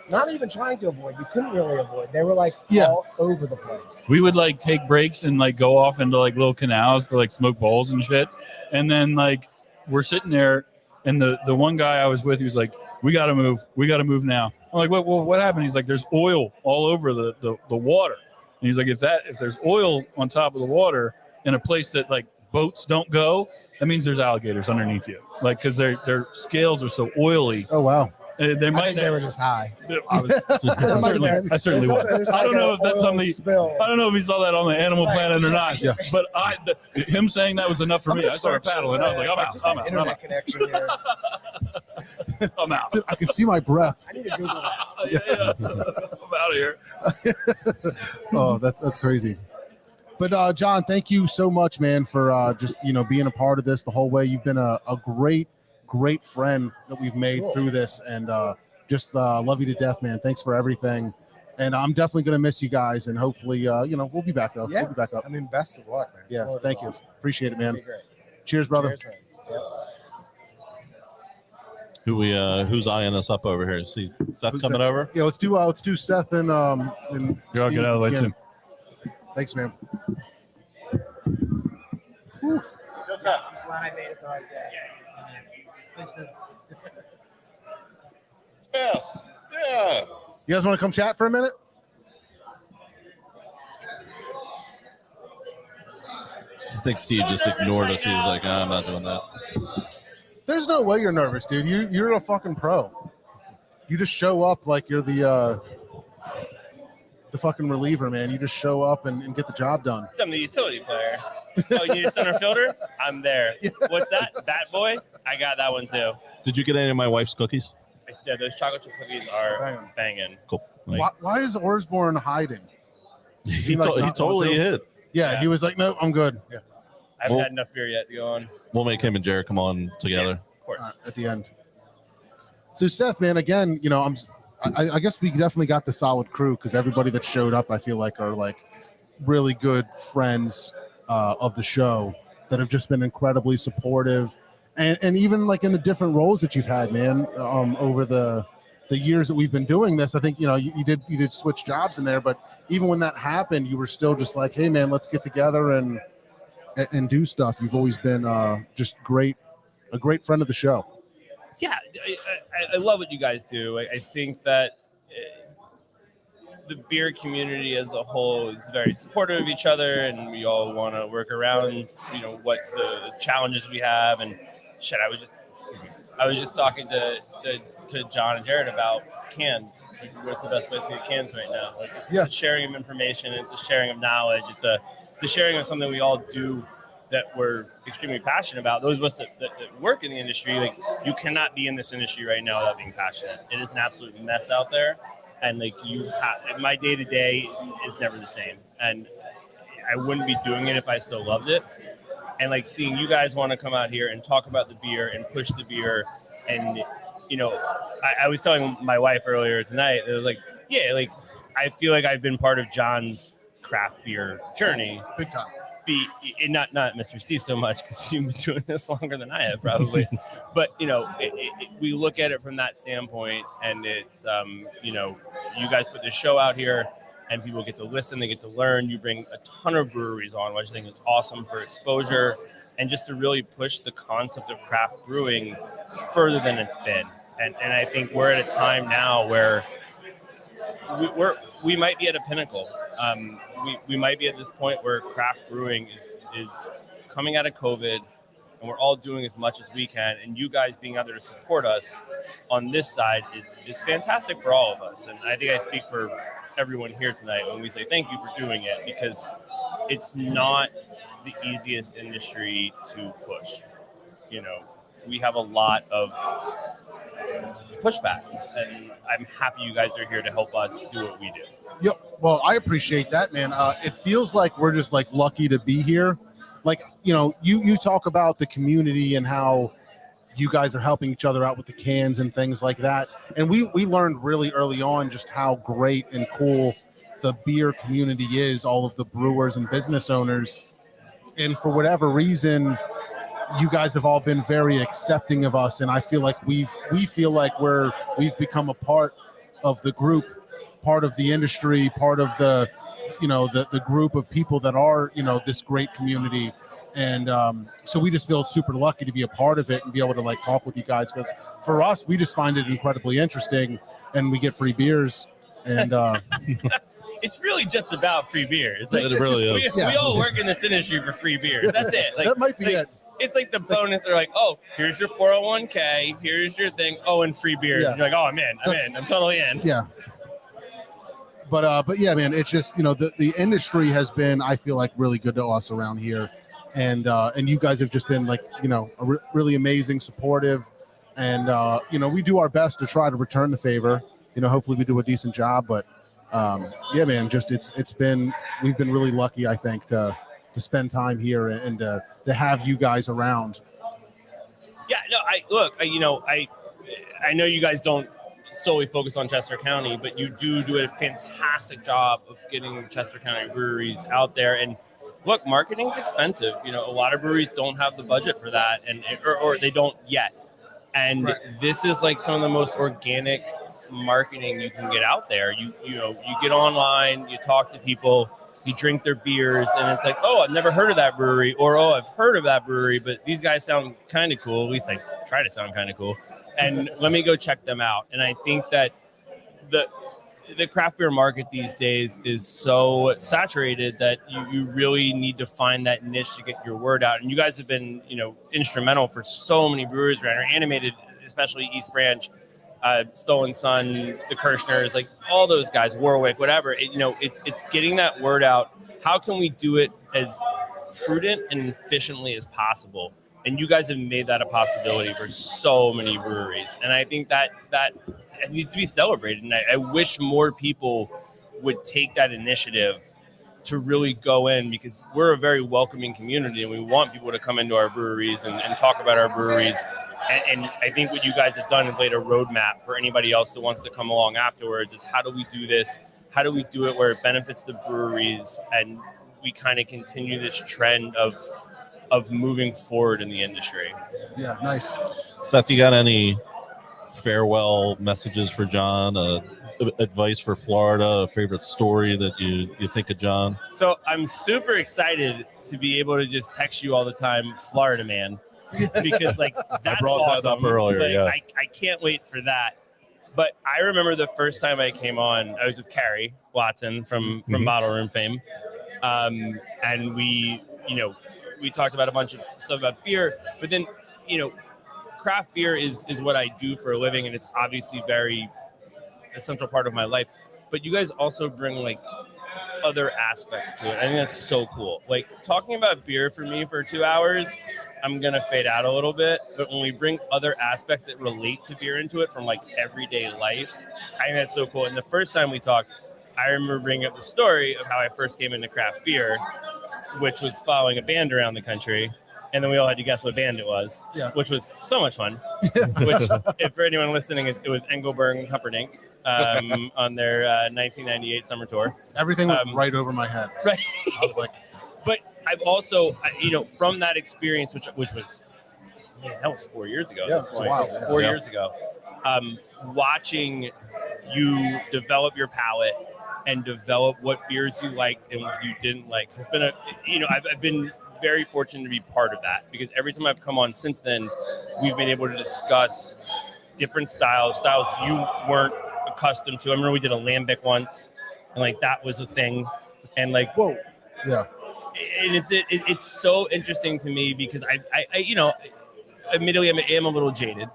Not even trying to avoid. You couldn't really avoid. They were like all over the place. We would like take breaks and like go off into like little canals to like smoke bowls and shit. And then like we're sitting there and the one guy I was with, he was like, we got to move now. I'm like, what happened? He's like, there's oil all over the water. And he's like, if there's oil on top of the water in a place that like boats don't go, that means there's alligators underneath you. Like, cause their scales are so oily. Oh, wow. They I might think they were just high. I certainly was. There's I don't like know an if that's oil something. spill. I don't know if he saw that on the Animal Planet or not. Yeah. But him saying that was enough for I'm me. gonna I started search paddling. this, I was like, I'm out. just I'm an out. internet connection here. I'm out. Dude, I can see my breath. I need to Google that. Yeah. I'm out of here. Oh, that's crazy. But John, thank you so much, man, for just being a part of this the whole way. You've been a great friend that we've made through this, and just love you to death, man. Thanks for everything, and I'm definitely gonna miss you guys, and hopefully, we'll be back up. Yeah. We'll be back up. I mean, best of luck, man. Yeah, Florida's thank you. awesome. Appreciate it, man. Be great. Cheers, brother. Cheers, man. Yep. Who's eyeing us up over here? See Seth Who's coming next? over? Yeah, let's do Seth and Here, I'll Steve get out of the way again. too. Thanks, man. I'm glad I made it the right day. Thanks, dude. Yes. Yeah. You guys want to come chat for a minute? I think Steve just ignored us. He was like, I'm not doing that. There's no way you're nervous, dude. You're a fucking pro. You just show up like you're the fucking reliever, man. You just show up and get the job done. I'm the utility player. Oh, you need a center fielder? I'm there. What's that? Bat boy? I got that one too. Did you get any of my wife's cookies? Yeah, those chocolate chip cookies are banging. Cool. Like, Why is Orsborn hiding? he like, he not totally want to? hit. Yeah, he was like, no, I'm good. I haven't Well- had enough beer yet to go on. We'll make him and Jared come on together. Of course. At the end. So Seth, man, again, I guess we definitely got the solid crew because everybody that showed up, I feel like, are like really good friends of the show that have just been incredibly supportive and even like in the different roles that you've had, man, over the years that we've been doing this. I think, you did switch jobs in there, but even when that happened, you were still just like, hey man, let's get together and do stuff. You've always been just a great friend of the show. Yeah, I love what you guys do. I think that the beer community as a whole is very supportive of each other, and we all want to work around, what the challenges we have. And shit, I was just talking to John and Jared about cans. Like, what's the best place to get cans right now? Like, it's a sharing of information, it's a sharing of knowledge, it's a sharing of something we all do that we're extremely passionate about. Those of us that work in the industry, like, you cannot be in this industry right now without being passionate. It is an absolute mess out there, and like my day to day is never the same, and I wouldn't be doing it if I still loved it. And like seeing you guys want to come out here and talk about the beer and push the beer, and I was telling my wife earlier tonight, it was like, yeah, like I feel like I've been part of John's craft beer journey, big time. Not Mr. Steve so much, because you've been doing this longer than I have probably, but we look at it from that standpoint, and it's you guys put this show out here, and people get to listen, they get to learn. You bring a ton of breweries on, which I think is awesome for exposure and just to really push the concept of craft brewing further than it's been. And I think we're at a time now where we might be at a pinnacle. We might be at this point where craft brewing is coming out of COVID, and we're all doing as much as we can. And you guys being out there to support us on this side is fantastic for all of us. And I think I speak for everyone here tonight when we say thank you for doing it, because it's not the easiest industry to push. We have a lot of pushbacks, and I'm happy you guys are here to help us do what we do. Yep. Well, I appreciate that, man. It feels like we're just like lucky to be here. Like, you talk about the community and how you guys are helping each other out with the cans and things like that. And we learned really early on just how great and cool the beer community is, all of the brewers and business owners. And for whatever reason, you guys have all been very accepting of us. And I feel like we feel like we've become a part of the group, part of the industry, part of the group of people that are, this great community. And so we just feel super lucky to be a part of it and be able to like talk with you guys, because for us, we just find it incredibly interesting, and we get free beers. And it's really just about free beer. It's like, it really is. We all work in this industry for free beers. That's it. Like, that might be it. It's like the bonus. They're like, oh, here's your 401k, here's your thing. Oh, and free beers. Yeah. And you're like, oh, I'm in. I'm totally in. Yeah. But yeah, man, it's just, the industry has been, I feel like, really good to us around here. And you guys have just been like, really amazing, supportive. And, we do our best to try to return the favor. Hopefully we do a decent job. But yeah, man, just we've been really lucky, I think, to spend time here and to have you guys around. Yeah, no, I know you guys don't solely focus on Chester County, but you do a fantastic job of getting Chester County breweries out there. And look, marketing's expensive. A lot of breweries don't have the budget for that, or they don't yet. And This is like some of the most organic marketing you can get out there. You get online, you talk to people, you drink their beers, and it's like, oh, I've never heard of that brewery, or oh, I've heard of that brewery, but these guys sound kind of cool. At least I try to sound kind of cool. And let me go check them out. And I think that the craft beer market these days is so saturated that you really need to find that niche to get your word out. And you guys have been, instrumental for so many breweries around here, Animated, especially East Branch, Stolen Sun, the Kirschners, like all those guys, Warwick, whatever. It's getting that word out. How can we do it as prudent and efficiently as possible? And you guys have made that a possibility for so many breweries. And I think that it needs to be celebrated. And I wish more people would take that initiative to really go in, because we're a very welcoming community, and we want people to come into our breweries and talk about our breweries. And I think what you guys have done is laid a roadmap for anybody else that wants to come along afterwards, is how do we do this? How do we do it where it benefits the breweries, and we kind of continue this trend of of moving forward in the industry. Yeah, nice. Seth, you got any farewell messages for John? Advice for Florida? A favorite story that you think of John? So I'm super excited to be able to just text you all the time, Florida man, because like that's I brought awesome. that up earlier. Like, Yeah, I can't wait for that. But I remember the first time I came on, I was with Carrie Watson from Bottle Room fame, and we talked about a bunch of stuff about beer. But then craft beer is what I do for a living, and it's obviously very essential part of my life. But you guys also bring like other aspects to it. I think that's so cool. Like talking about beer for me for 2 hours, I'm gonna fade out a little bit. But when we bring other aspects that relate to beer into it from like everyday life, I think that's so cool. And the first time we talked, I remember bringing up the story of how I first came into craft beer, which was following a band around the country. And then we all had to guess what band it was, which was so much fun. Which, if for anyone listening, it was Engelberg Humperdinck on their 1998 summer tour. Everything went right over my head. Right. I was like, but I've also, from that experience, which was, man, that was 4 years ago. Yeah, at this it's point. wild. It was 4 years ago. Watching you develop your palate and develop what beers you liked and what you didn't like has been I've been very fortunate to be part of that, because every time I've come on since then, we've been able to discuss different styles you weren't accustomed to. I remember we did a lambic once, and like that was a thing, and like whoa, yeah. And it's so interesting to me because I admittedly I am a little jaded,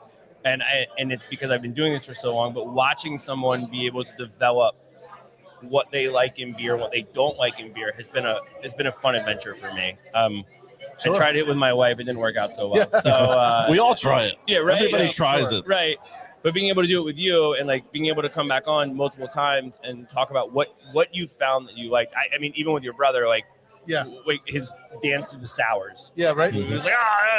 and it's because I've been doing this for so long. But watching someone be able to develop what they like in beer, what they don't like in beer, has been a fun adventure for me. Sure. I tried it with my wife; it didn't work out so well. So we all try it. Yeah, right. Everybody tries it, right? But being able to do it with you, and like being able to come back on multiple times and talk about what you found that you liked. I mean, even with your brother, like. Yeah. Like his dance to the sours. Yeah, right. He was like,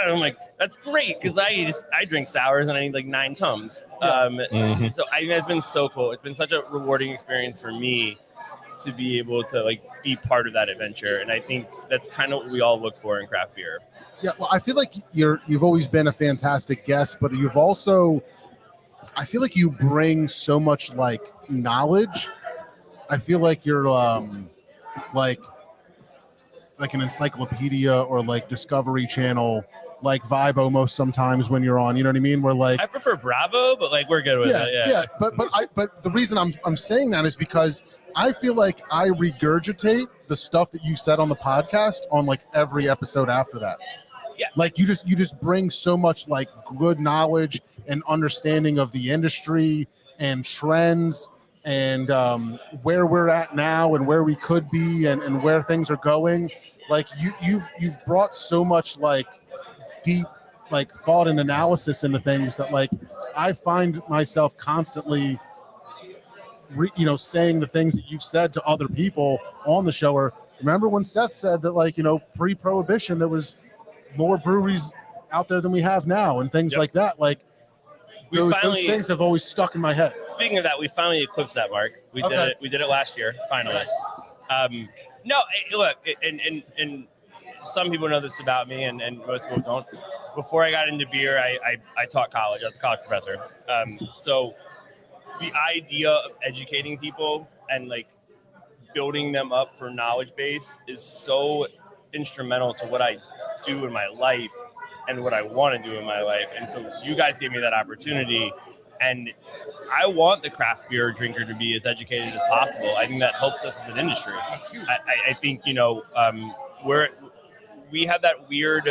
I'm like, that's great, because I drink sours and I need like 9 Tums. Yeah. So I think that's been so cool. It's been such a rewarding experience for me to be able to like be part of that adventure, and I think that's kind of what we all look for in craft beer. Yeah, well, I feel like you've always been a fantastic guest, but you've also, I feel like you bring so much like knowledge. I feel like you're like an encyclopedia or like Discovery Channel like vibe almost sometimes when you're on, you know what I mean? We're like, I prefer Bravo, but like we're good with it. Yeah. But the reason I'm saying that is because I feel like I regurgitate the stuff that you said on the podcast on like every episode after that. Yeah. Like you just bring so much like good knowledge and understanding of the industry and trends and where we're at now and where we could be and where things are going. Like you've brought so much like deep like thought and analysis into things that like I find myself constantly saying the things that you've said to other people on the show. Or remember when Seth said that like pre-prohibition there was more breweries out there than we have now and things like that. Like those things have always stuck in my head. Speaking of that, we finally eclipsed that mark. We did it last year, finally. Look, and some people know this about me, and most people don't. Before I got into beer, I taught college. I was a college professor. So the idea of educating people and like building them up for knowledge base is so instrumental to what I do in my life and what I want to do in my life. And so you guys gave me that opportunity, and I want the craft beer drinker to be as educated as possible. I think that helps us as an industry. I think, we have that weird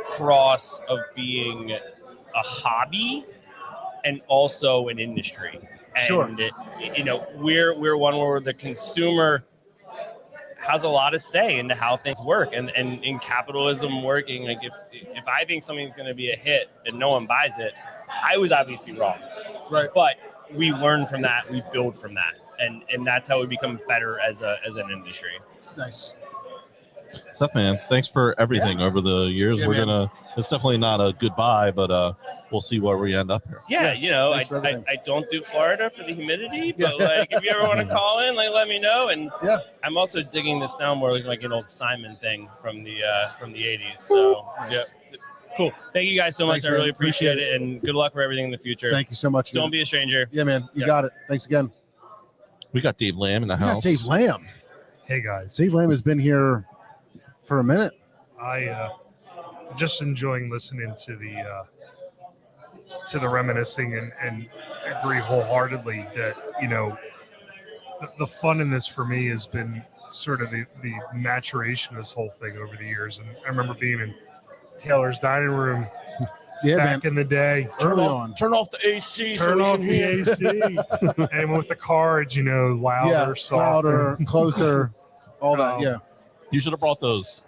cross of being a hobby and also an industry. And, sure. We're one where the consumer has a lot of say into how things work, and in capitalism working, like if I think something's going to be a hit and no one buys it, I was obviously wrong. Right. But we learn from that, we build from that, and that's how we become better as an industry. Nice. Seth, man, thanks for everything over the years. Yeah, We're man. gonna. It's definitely not a goodbye, but we'll see where we end up here. Yeah, you know, thanks for everything. I don't do Florida for the humidity, but like if you ever want to call in, like let me know. And I'm also digging this soundboard like an old Simon thing from the 80s. So Nice. yeah, cool. Thank you guys so much. Thanks, I really man. appreciate it, and good luck for everything in the future. Thank you so much. Don't be a stranger. Yeah, man. You Yeah. got it. Thanks again. We got Dave Lamb in the We got house. Dave Lamb. Hey guys, Dave Lamb has been here for a minute. I just enjoying listening to the reminiscing and agree wholeheartedly that the fun in this for me has been sort of the maturation of this whole thing over the years. And I remember being in Taylor's dining room back in the day. Early on. Turn off the AC. Turn off the AC. And with the cards, louder, softer, louder, closer, all that. Yeah. You should have brought those.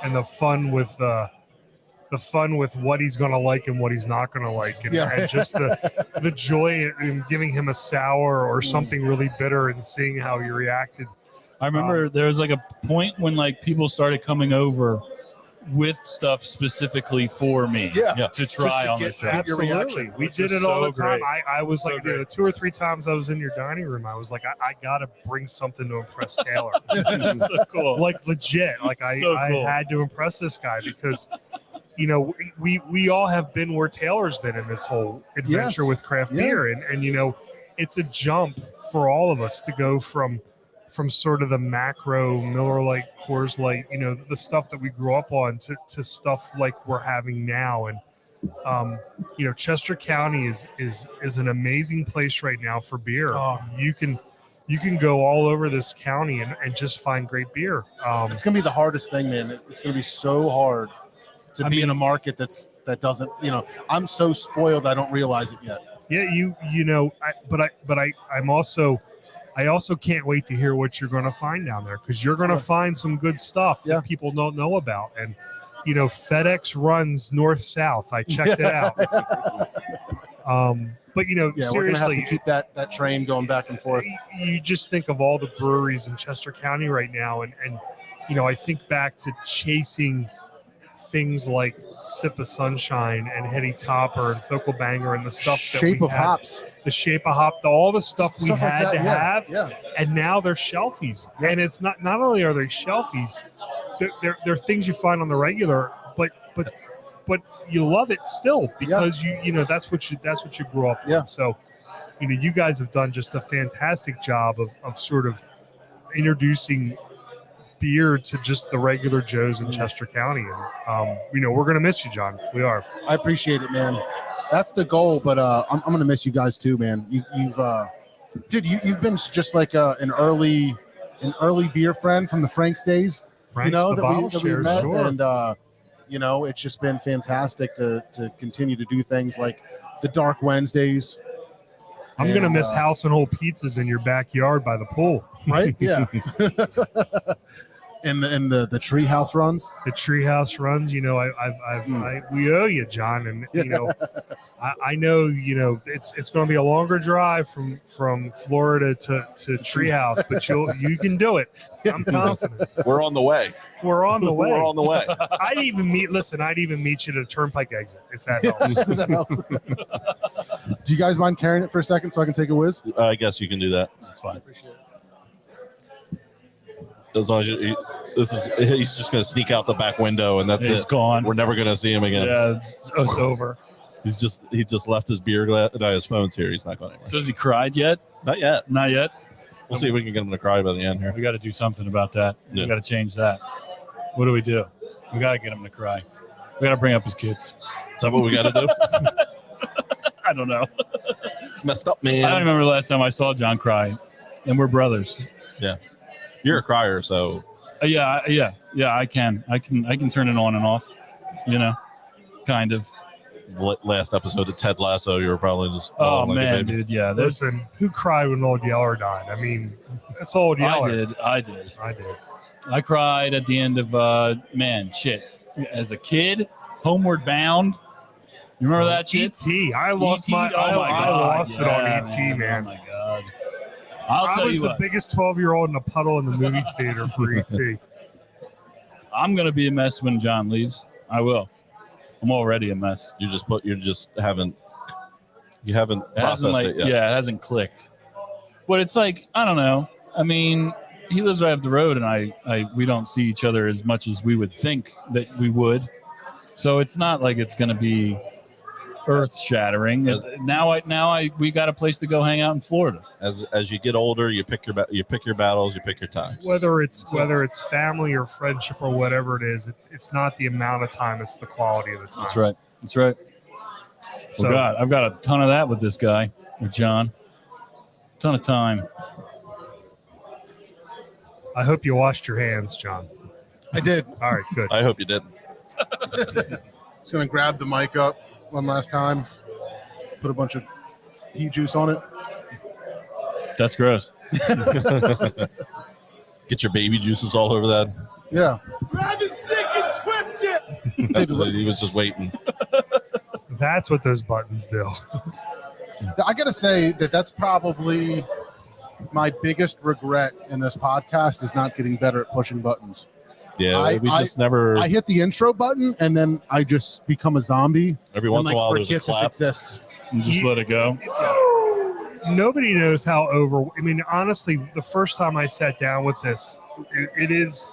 And the fun with what he's going to like and what he's not going to like, and just the joy in giving him a sour or something really bitter and seeing how he reacted. I remember there was like a point when like people started coming over with stuff specifically for me to try on the show. Absolutely. We did it all the time. I was like, 2 or 3 times I was in your dining room, I was like, I got to bring something to impress Taylor. So cool. Like legit. Like I had to impress this guy because, we all have been where Taylor's been in this whole adventure with craft beer. And it's a jump for all of us to go from sort of the macro Miller Lite, Coors Light, the stuff that we grew up on to stuff like we're having now. And, Chester County is an amazing place right now for beer. Oh. You can go all over this county and just find great beer. It's going to be the hardest thing, man. It's going to be so hard to be in a market that doesn't, I'm so spoiled. I don't realize it yet. Yeah. I also can't wait to hear what you're going to find down there, because you're going to find some good stuff that people don't know about. And, FedEx runs north-south. I checked it out. But, we're going to have seriously, to keep that train going back and forth. You just think of all the breweries in Chester County right now. And I think back to chasing things like Sip of Sunshine and Heady Topper and Focal Banger and the stuff Shape of Hops. The Shape of Hop, all the stuff we had like to that, have, and now they're shelfies. And it's not only are they shelfies, they're things you find on the regular, but you love it still because that's what you grew up with. So you guys have done just a fantastic job of sort of introducing beer to just the regular Joes in Chester County. And we're gonna miss you, John. We are. I appreciate it, man. That's the goal, but I'm gonna miss you guys too, man. You've been just like an early beer friend from the Frank's days. Frank's, that we met, sure. and it's just been fantastic to continue to do things like the Dark Wednesdays. I'm gonna miss house and whole pizzas in your backyard by the pool. Right? Yeah. And the treehouse runs. The treehouse runs. We owe you, John, and I know it's going to be a longer drive from Florida to treehouse, but you can do it. I'm confident. We're on the way. We're on the way. We're on the way. I'd even meet you at a turnpike exit if that helps. That helps. Do you guys mind carrying it for a second so I can take a whiz? I guess you can do that. That's fine. Appreciate it. As long as he's just going to sneak out the back window, and that's He's it. gone. We're never going to see him again. Yeah, it's over. He just left his beer glass. No, his phone's here. He's not going anywhere. So has he cried yet? Not yet. Not yet. We'll see if we can get him to cry by the end here. We got to do something about that. Yeah. We got to change that. What do? We got to get him to cry. We got to bring up his kids. Is that what we got to do? I don't know. It's messed up, man. I don't remember the last time I saw John cry, and we're brothers. Yeah, you're a crier, so. Yeah. I can turn it on and off. Kind of. Last episode of Ted Lasso, you were probably just. Oh like man, dude, yeah. Listen, who cried when Old Yeller died? I mean, it's Old Yeller. I did. I cried at the end of as a kid, Homeward Bound. You remember that shit? E.T. I lost E.T.? I lost it on E.T. man. Oh my god. I was the biggest 12-year-old in a puddle in the movie theater for ET. I'm gonna be a mess when John leaves. I will. I'm already a mess. You haven't processed it yet. Yeah, it hasn't clicked. But it's like, I don't know. I mean, he lives right up the road, and we don't see each other as much as we would think that we would. So it's not like it's going to be earth-shattering. We got a place to go hang out in Florida. As you get older, you pick your battles, you pick your times. Whether it's family or friendship or whatever it is, it's not the amount of time; it's the quality of the time. That's right. So God, I've got a ton of that with this guy, with John. Ton of time. I hope you washed your hands, John. I did. All right, good. I hope you did. Just gonna grab the mic up one last time. Put a bunch of pea juice on it. That's gross. Get your baby juices all over that. Yeah. Grab his dick and twist it. He was just waiting. That's what those buttons do. I gotta say that's probably my biggest regret in this podcast is not getting better at pushing buttons. Yeah, we just never. I hit the intro button and then I just become a zombie. Every once in a while, there's a clap. Exists. And just let it go. Nobody knows how I mean, honestly, the first time I sat down with this, it is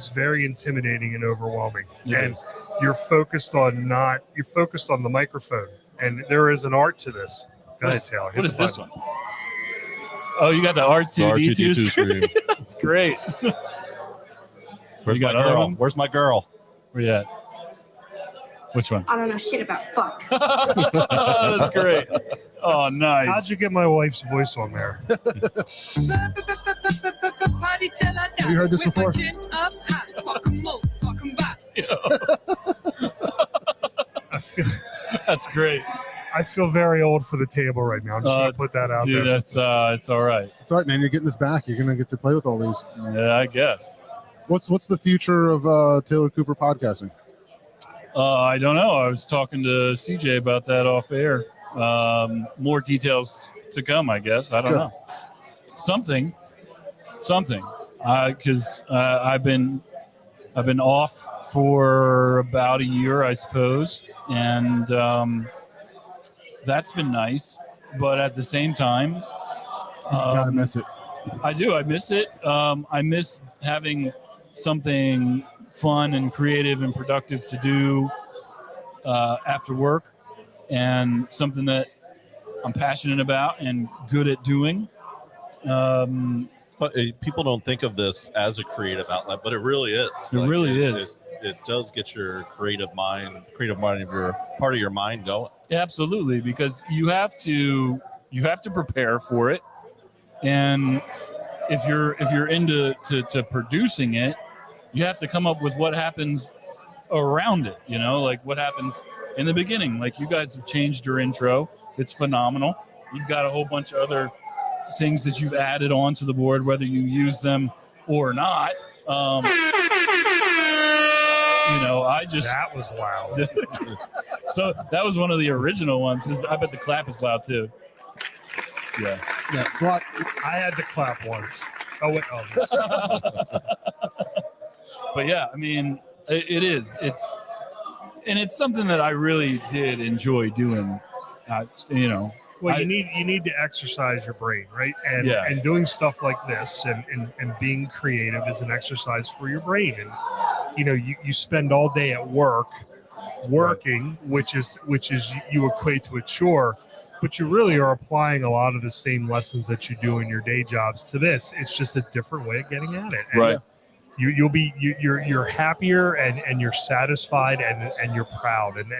very intimidating and overwhelming. And you're focused on the microphone, and there is an art to this. Go ahead, Taylor. What is this one? Oh, you got the R2D2 screen. That's great. Where's my girl? Where's my girl? Where you at? Which one? I don't know shit about fuck. That's great. Oh, nice. How'd you get my wife's voice on there? Have you heard this before? That's great. I feel very old for the table right now. I'm just going to put that out there. Dude, it's all right. It's all right, man. You're getting this back. You're going to get to play with all these. Yeah, I guess. What's the future of Taylor Cooper podcasting? I don't know. I was talking to CJ about that off air. More details to come, I guess. I don't know. Something. Because I've been off for about a year, I suppose, and that's been nice. But at the same time, you gotta miss it. I do. I miss it. I miss having something fun and creative and productive to do after work, and something that I'm passionate about and good at doing. But people don't think of this as a creative outlet, but it really is. It really is. It does get your creative mind of your part of your mind going. Yeah, absolutely, because you have to prepare for it, and if you're into to producing it, you have to come up with what happens around it. You know, like what happens in the beginning. Like you guys have changed your intro; it's phenomenal. You've got a whole bunch of other things that you've added onto the board, whether you use them or not. That was loud. So that was one of the original ones. I bet the clap is loud too. Yeah. It's a lot. I had the clap once. Oh wait. Oh. But yeah, I mean, it is. It's something that I really did enjoy doing. Well, you need to exercise your brain, right? And doing stuff like this and being creative is an exercise for your brain. And you spend all day at work working, which is you equate to a chore, but you really are applying a lot of the same lessons that you do in your day jobs to this. It's just a different way of getting at it. And right. You're happier and you're satisfied and you're proud. And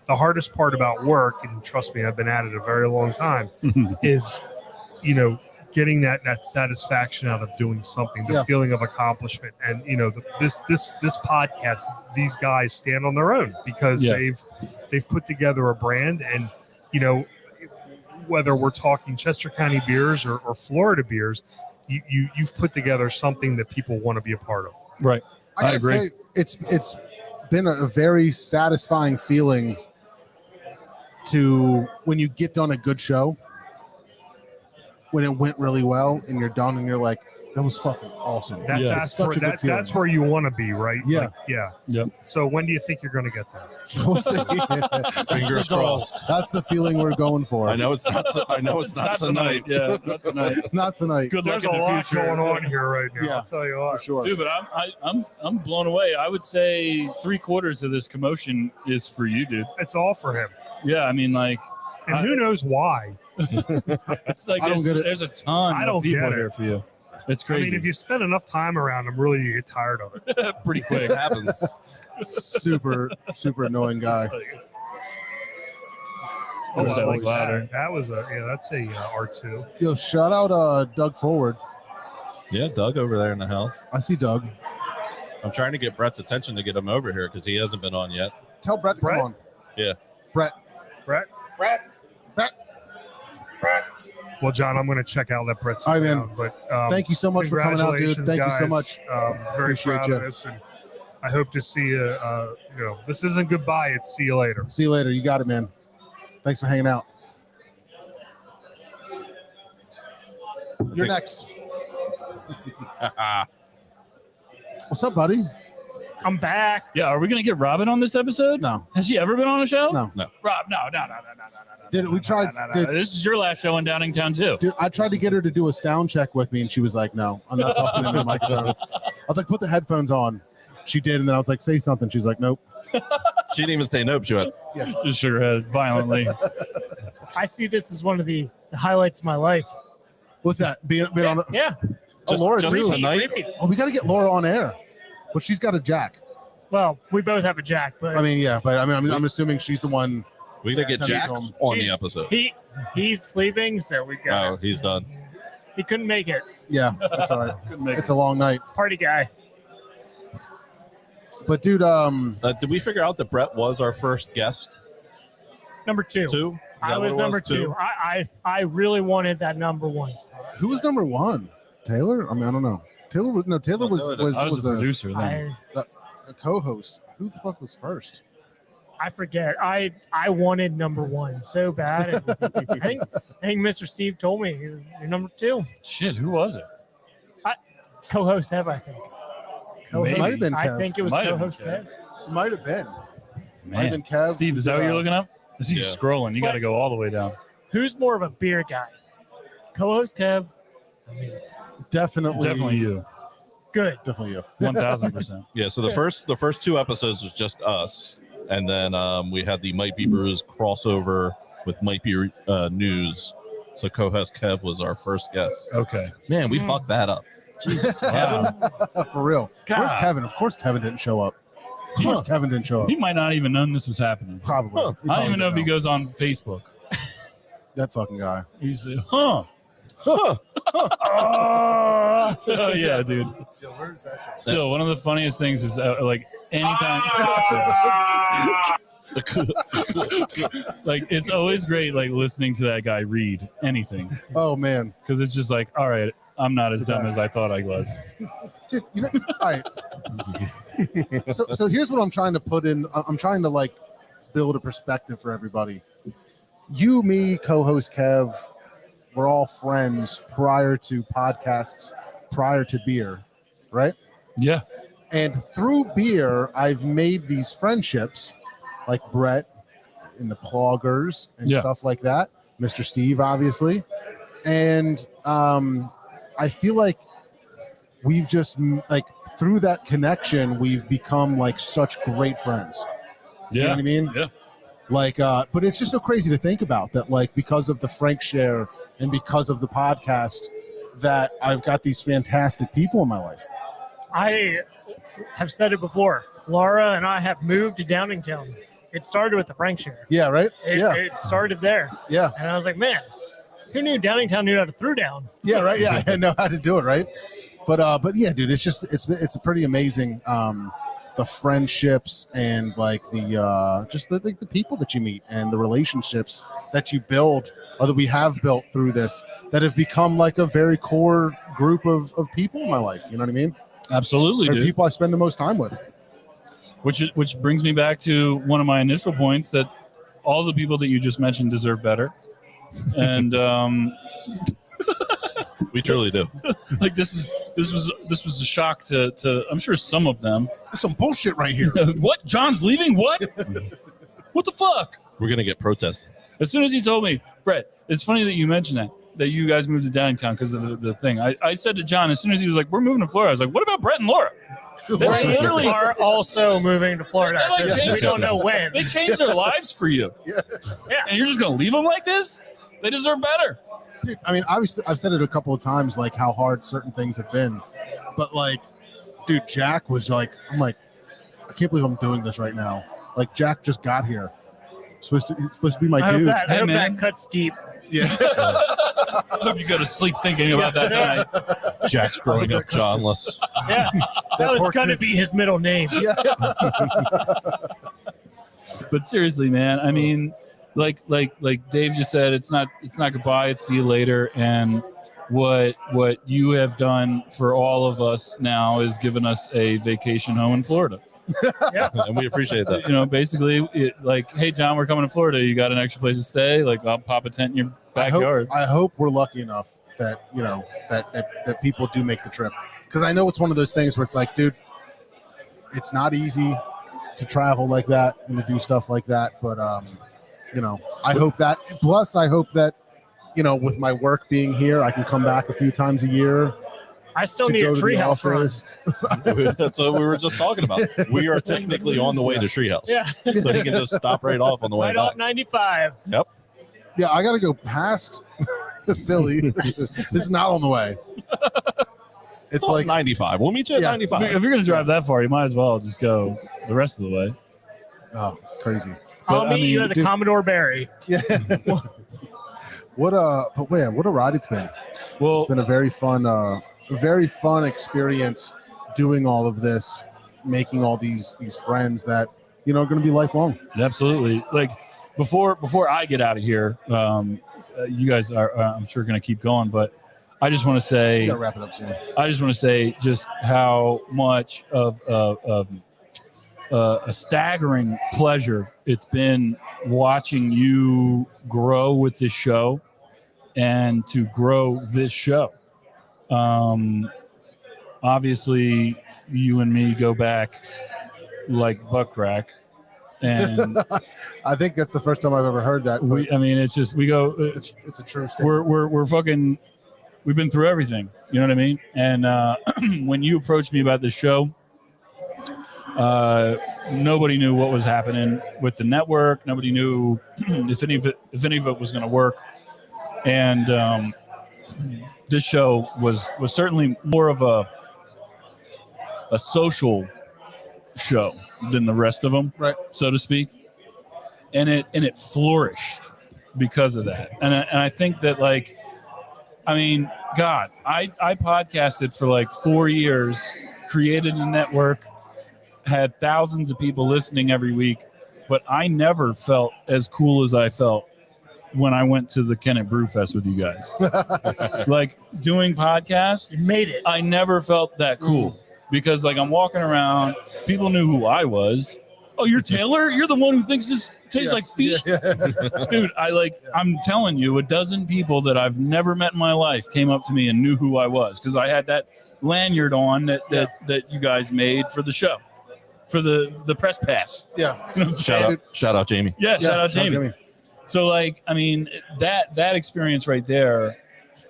the hardest part about work, and trust me, I've been at it a very long time, is, getting that satisfaction out of doing something, the feeling of accomplishment. And, this podcast, these guys stand on their own because they've put together a brand. And, whether we're talking Chester County beers or Florida beers, you've put together something that people want to be a part of. Right. I agree. Say, it's been a very satisfying feeling to when you get done a good show when it went really well and you're done and you're like, that was fucking awesome. That's such a good feeling. that's where you want to be, right? Yeah. Like, yeah. Yep. So when do you think you're going to get there? We'll see. Fingers crossed. That's the feeling we're going for. I know it's not. I know it's not tonight. Yeah, not tonight. Not tonight. Good luck There's in a the lot future. going on here right now. Yeah, I'll tell you what. for sure. Dude, but I'm blown away. I would say 3/4 of this commotion is for you, dude. It's all for him. Yeah, I mean, like, And who knows why? it's like I don't get it. there's a ton I don't of people get it. here for you. It's I crazy. mean, if you spend enough time around him, really, you get tired of it. Pretty quick. It happens. Super annoying guy. Oh, that was louder. That was that's a R2. Yo, shout out Doug Forward. Yeah, Doug over there in the house. I see Doug. I'm trying to get Brett's attention to get him over here because he hasn't been on yet. Tell Brett to Brett? come on. Yeah. Brett. Well, John, I'm going to check out that Brett's All right, man. down, but Thank you so much for coming out, dude. congratulations, Thank you so guys. much. Very Appreciate proud you. of this, and I hope to see you. This isn't goodbye; it's see you later. See you later. You got it, man. Thanks for hanging out. You're next. What's up, buddy? I'm back. Yeah, are we gonna get Robin on this episode? No. Has she ever been on a show? No. Rob, no. Dude, we tried. Dude, This is your last show in Downingtown too. Dude, I tried to get her to do a sound check with me, and she was like, "No, I'm not talking into the microphone." I was like, "Put the headphones on." She did, and then I was like, "Say something." She's like, "Nope." She didn't even say nope. She went, Yeah. Just shook her head violently. I see this as one of the highlights of my life. What's that? Being on. Yeah. Oh, Laura just too. tonight? Oh, we got to get Laura on air, but she's got a jack. Well, we both have a jack, but I mean, yeah, but I mean, I'm assuming she's the one. We gotta get Send it Jack to him. on the episode. he's sleeping, so we got. Oh, he's done. He couldn't make it. Yeah, that's all right. Couldn't make It's a long night, Party guy. but dude, Did we figure out that Brett was our first guest? Number 2. Two? Is I that what was it number 2. I really wanted that number 1 spot. who was number 1? Taylor? I mean, I don't know. Taylor was Taylor I was the producer then. a co-host. Who the fuck was first? I forget. I wanted number 1 so bad. And I think Mr. Steve told me you're number 2. Shit, who was it? Co-host Kev, I think. Maybe. Might have been I Kev. think it was Might have been co-host Kev. Kev. It might have been. Might have Man. been Kev. Steve, is that what you're looking up? Is he Yeah. scrolling? You got to go all the way down. Who's more of a beer guy? Co-host Kev. Definitely you. Good. Definitely you. 1000%. Yeah. So the first two episodes was just us, and then we had the Might Be Brews crossover with Might Be News. So co-host Kev was our first guest. Okay. Man, we fucked that up. Jesus. For real. God. Where's Kevin? Of course Kevin didn't show up. Of course Kevin didn't show up. He might not even known this was happening. Probably. Huh. He I don't even know if he didn't goes on Facebook. That fucking guy. He's huh. Oh yeah, dude. Still, one of the funniest things is like anytime, like it's always great like listening to that guy read anything Oh man, because it's just like, all right, I'm not as dumb as I thought I was. dude. You know, all right. So here's what I'm trying to put in. I'm trying to like build a perspective for everybody. You, me, co-host Kev, we're all friends prior to podcasts, prior to beer, right? Yeah. And through beer, I've made these friendships, like Brett and the Ploggers and stuff like that. Mr. Steve, obviously, and I feel like we've just like through that connection, we've become like such great friends. You know what I mean? Yeah. Like, but it's just so crazy to think about that, like, because of the Frank share and because of the podcast, that I've got these fantastic people in my life. I have said it before. Laura and I have moved to Downingtown. It started with the Frank share. Yeah, right? It started there. Yeah. And I was like, man, who knew Downingtown knew how to throw down? Yeah, right. Yeah, I know how to do it, right? But yeah, dude, it's just it's a pretty amazing the friendships and like the just the people that you meet and the relationships that you build or that we have built through this that have become like a very core group of people in my life. You know what I mean? Absolutely, They're dude. people I spend the most time with. Which brings me back to one of my initial points that all the people that you just mentioned deserve better. And We truly do. Like this was a shock to I'm sure some of them. There's some bullshit right here. What? John's leaving? What? What the fuck? We're gonna get protested. As soon as he told me, Brett, it's funny that you mentioned that you guys moved to Downingtown because of the thing. I said to John, as soon as he was like, we're moving to Florida, I was like, what about Brett and Laura? They literally are also moving to Florida. They, like, We don't know when. They changed their lives for you. Yeah. And you're just going to leave them like this? They deserve better. Dude, I mean, obviously, I've said it a couple of times, like how hard certain things have been. But like, dude, Jack was like, I'm like, I can't believe I'm doing this right now. Like, Jack just got here. It's supposed to be my I dude. hope that cuts deep. Yeah. I hope you go to sleep thinking about that tonight. Jack's growing up Johnless. Yeah, that was going to be his middle name. Yeah. But seriously, man, I mean, like Dave just said, it's not goodbye, it's see you later. And what you have done for all of us now is given us a vacation home in Florida. Yeah, and we appreciate that. You know, basically, like, hey, John, we're coming to Florida. You got an extra place to stay? Like, I'll pop a tent in your backyard. I hope we're lucky enough that, you know, that people do make the trip. Because I know it's one of those things where it's like, dude, it's not easy to travel like that and to do stuff like that. But, you know, I hope that. Plus, I hope that, you know, with my work being here, I can come back a few times a year. I still need a treehouse run. That's what we were just talking about. We are technically on the way to Treehouse. Yeah. So he can just stop right off on the way Right back. off 95. Yep. Yeah, I got to go past Philly. It's not on the way. It's like 95. We'll meet you at 95. If you're going to drive that far, you might as well just go the rest of the way. Oh, crazy. I'll meet you at the Commodore Barry. Yeah. What a ride it's been. Well, it's been a very fun experience doing all of this, making all these friends that, you know, are going to be lifelong. Absolutely. Like before I get out of here, you guys are I'm sure going to keep going, but I just want to say, We gotta wrap it up soon. I just want to say just how much of a staggering pleasure it's been watching you grow with this show and to grow this show. Obviously, you and me go back like butt crack, and I think that's the first time I've ever heard that. I mean, it's just we go. It's a true statement. We're fucking. We've been through everything. You know what I mean? And when you approached me about this show, nobody knew what was happening with the network. Nobody knew if any of it was going to work. And this show was certainly more of a social show than the rest of them, right? So to speak. And it flourished because of that. And I think that, like, I mean, God, I podcasted for like 4 years, created a network, had thousands of people listening every week, but I never felt as cool as I felt when I went to the Kennett Brew Fest with you guys. Like, doing podcasts, you made it. I never felt that cool because, like, I'm walking around, people knew who I was. Oh, you're Taylor? You're the one who thinks this tastes like feet? Dude, I'm telling you, a dozen people that I've never met in my life came up to me and knew who I was because I had that lanyard on that you guys made for the show, for the press pass. Yeah. You know what I'm saying? Shout out Jamie. Yeah, shout out Jamie. So, like, I mean, that experience right there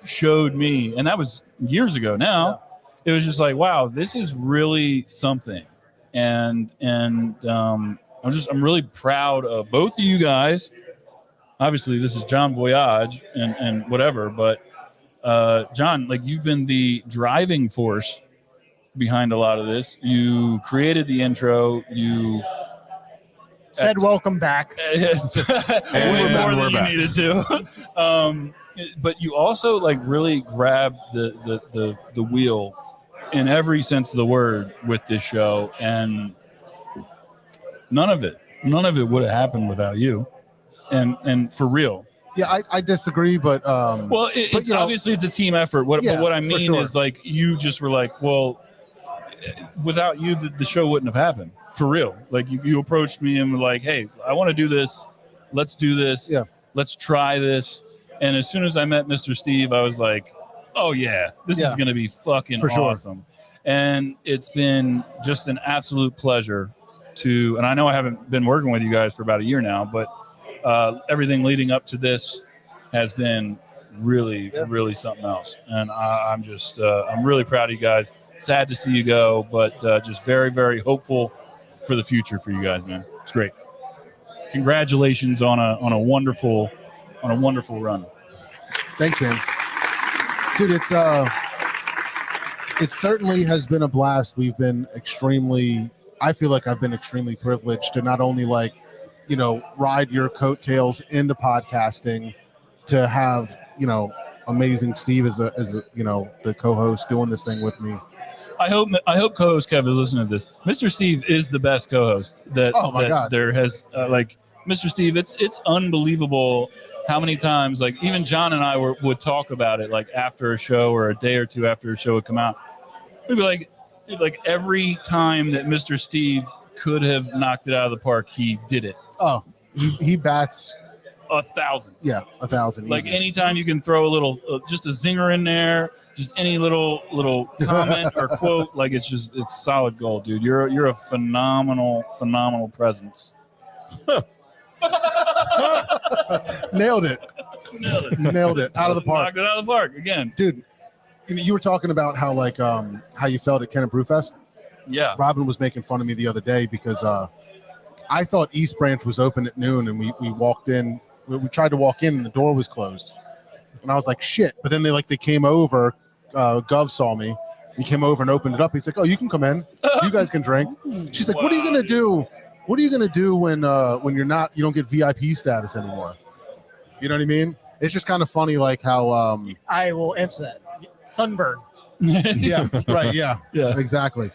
showed me, and that was years ago now, it was just like, wow, this is really something. And I'm really proud of both of you guys. Obviously, this is John-Voyage and whatever, but John, like, you've been the driving force behind a lot of this. You created the intro. You said welcome back. Way more than you needed to. But you also, like, really grabbed the wheel in every sense of the word with this show, and none of it would have happened without you, and for real. Yeah, I disagree, but it's obviously it's a team effort. But what I mean is, like, you just were like, well, without you, the show wouldn't have happened. For real. Like, you approached me and were like, hey, I want to do this. Let's do this. Yeah. Let's try this. And as soon as I met Mr. Steve, I was like, Oh yeah, this is going to be fucking For sure. awesome. And it's been just an absolute pleasure to, and I know I haven't been working with you guys for about a year now, but everything leading up to this has been really, really something else. And I'm just, I'm really proud of you guys. Sad to see you go, but just very, very hopeful for the future for you guys, man. It's great. Congratulations on a wonderful run. Thanks, man. Dude, it certainly has been a blast. We've been I feel like I've been extremely privileged to not only ride your coattails into podcasting, to have, amazing Steve as a the co-host doing this thing with me. I hope co-host Kev is listening to this. Mr. Steve is the best co-host that there has. Mr. Steve, it's unbelievable how many times, like, even John and I would talk about it, like, after a show or a day or two after a show would come out. We'd be like, dude, like, every time that Mr. Steve could have knocked it out of the park, he did it. Oh, he bats 1,000. Yeah, 1,000. Like, easy. anytime you can throw a little, just a zinger in there, just any little comment or quote, like, it's solid gold, dude. You're a phenomenal presence. Nailed it. Out of the park. Knocked it out of the park again, dude. You were talking about how how you felt at Kennett Brewfest. Yeah. Robin was making fun of me the other day because I thought East Branch was open at noon, and we walked in. We tried to walk in, and the door was closed. And I was like, shit. But then they came over. Gov saw me. He came over and opened it up. He's like, oh, you can come in. You guys can drink. She's like, what are you gonna do? What are you gonna do when you don't get VIP status anymore? You know what I mean? It's just kind of funny, like how I will answer that. Sunburn. Yeah, right. Yeah, exactly.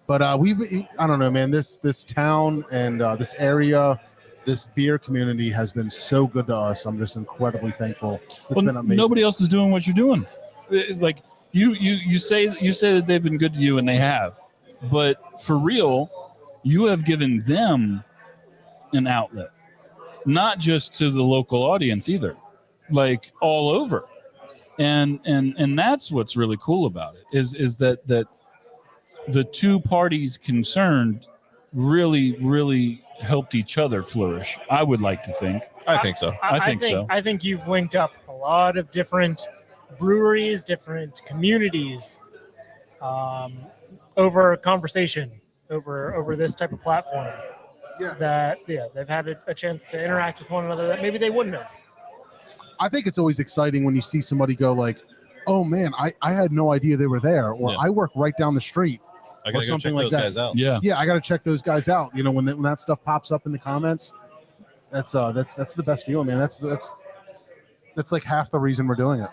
But I don't know, man. This town and this area, this beer community has been so good to us. I'm just incredibly thankful. It's been amazing. Nobody else is doing what you're doing. Like you say that they've been good to you, and they have. But for real, you have given them an outlet, not just to the local audience either, like all over. And that's what's really cool about it is that the two parties concerned really helped each other flourish. I would like to think. I think so. I think you've linked up a lot of different breweries, different communities over conversation, over this type of platform. That they've had a chance to interact with one another that maybe they wouldn't have. I think it's always exciting when you see somebody go like, oh man, I had no idea they were there, or I work right down the street. I gotta go check those guys out. Yeah, I gotta check those guys out. You know, when that stuff pops up in the comments, that's the best feeling, man. That's like half the reason we're doing it.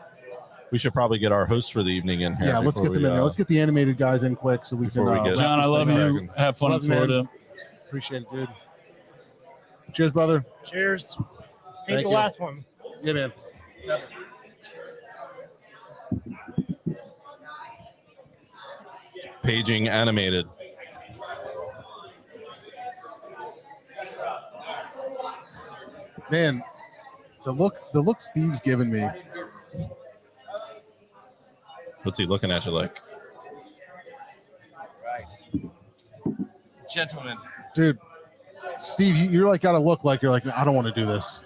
We should probably get our host for the evening in here. Yeah, let's get them in there. Let's get the animated guys in quick so we can. John, I love you. Have fun in Florida. Appreciate it, dude. Cheers, brother. Cheers. Ain't Thank the you. last one. Yeah, man. Paging animated. Man, the look Steve's giving me. What's he looking at you like? Right. Gentlemen. Dude, Steve, you're like got to look like you're like, I don't want to do this.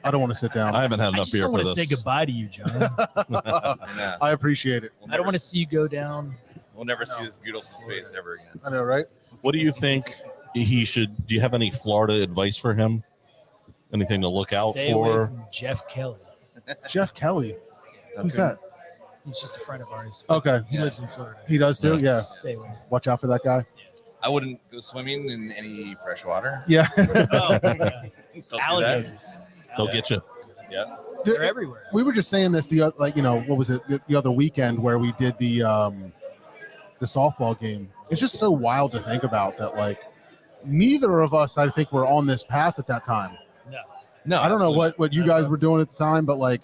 I don't want to sit down. I haven't had enough beer for this. I just don't want to say goodbye to you, John. I appreciate it. I don't want to see you go down. We'll never see his beautiful face ever again. I know, right? What do you think he should? Do you have any Florida advice for him? Anything to look out Stay away for? from Jeff Kelly. Jeff Kelly. Who's that? He's just a friend of ours. Okay. He lives in Florida. He does too? Yeah. Stay away. Watch out for that guy. I wouldn't go swimming in any fresh water. Yeah. Alligators. They'll get you. Yeah. They're everywhere. We were just saying this what was it the other weekend where we did the softball game. It's just so wild to think about that, like, neither of us, I think, were on this path at that time. No, I don't know what you guys were doing at the time, but like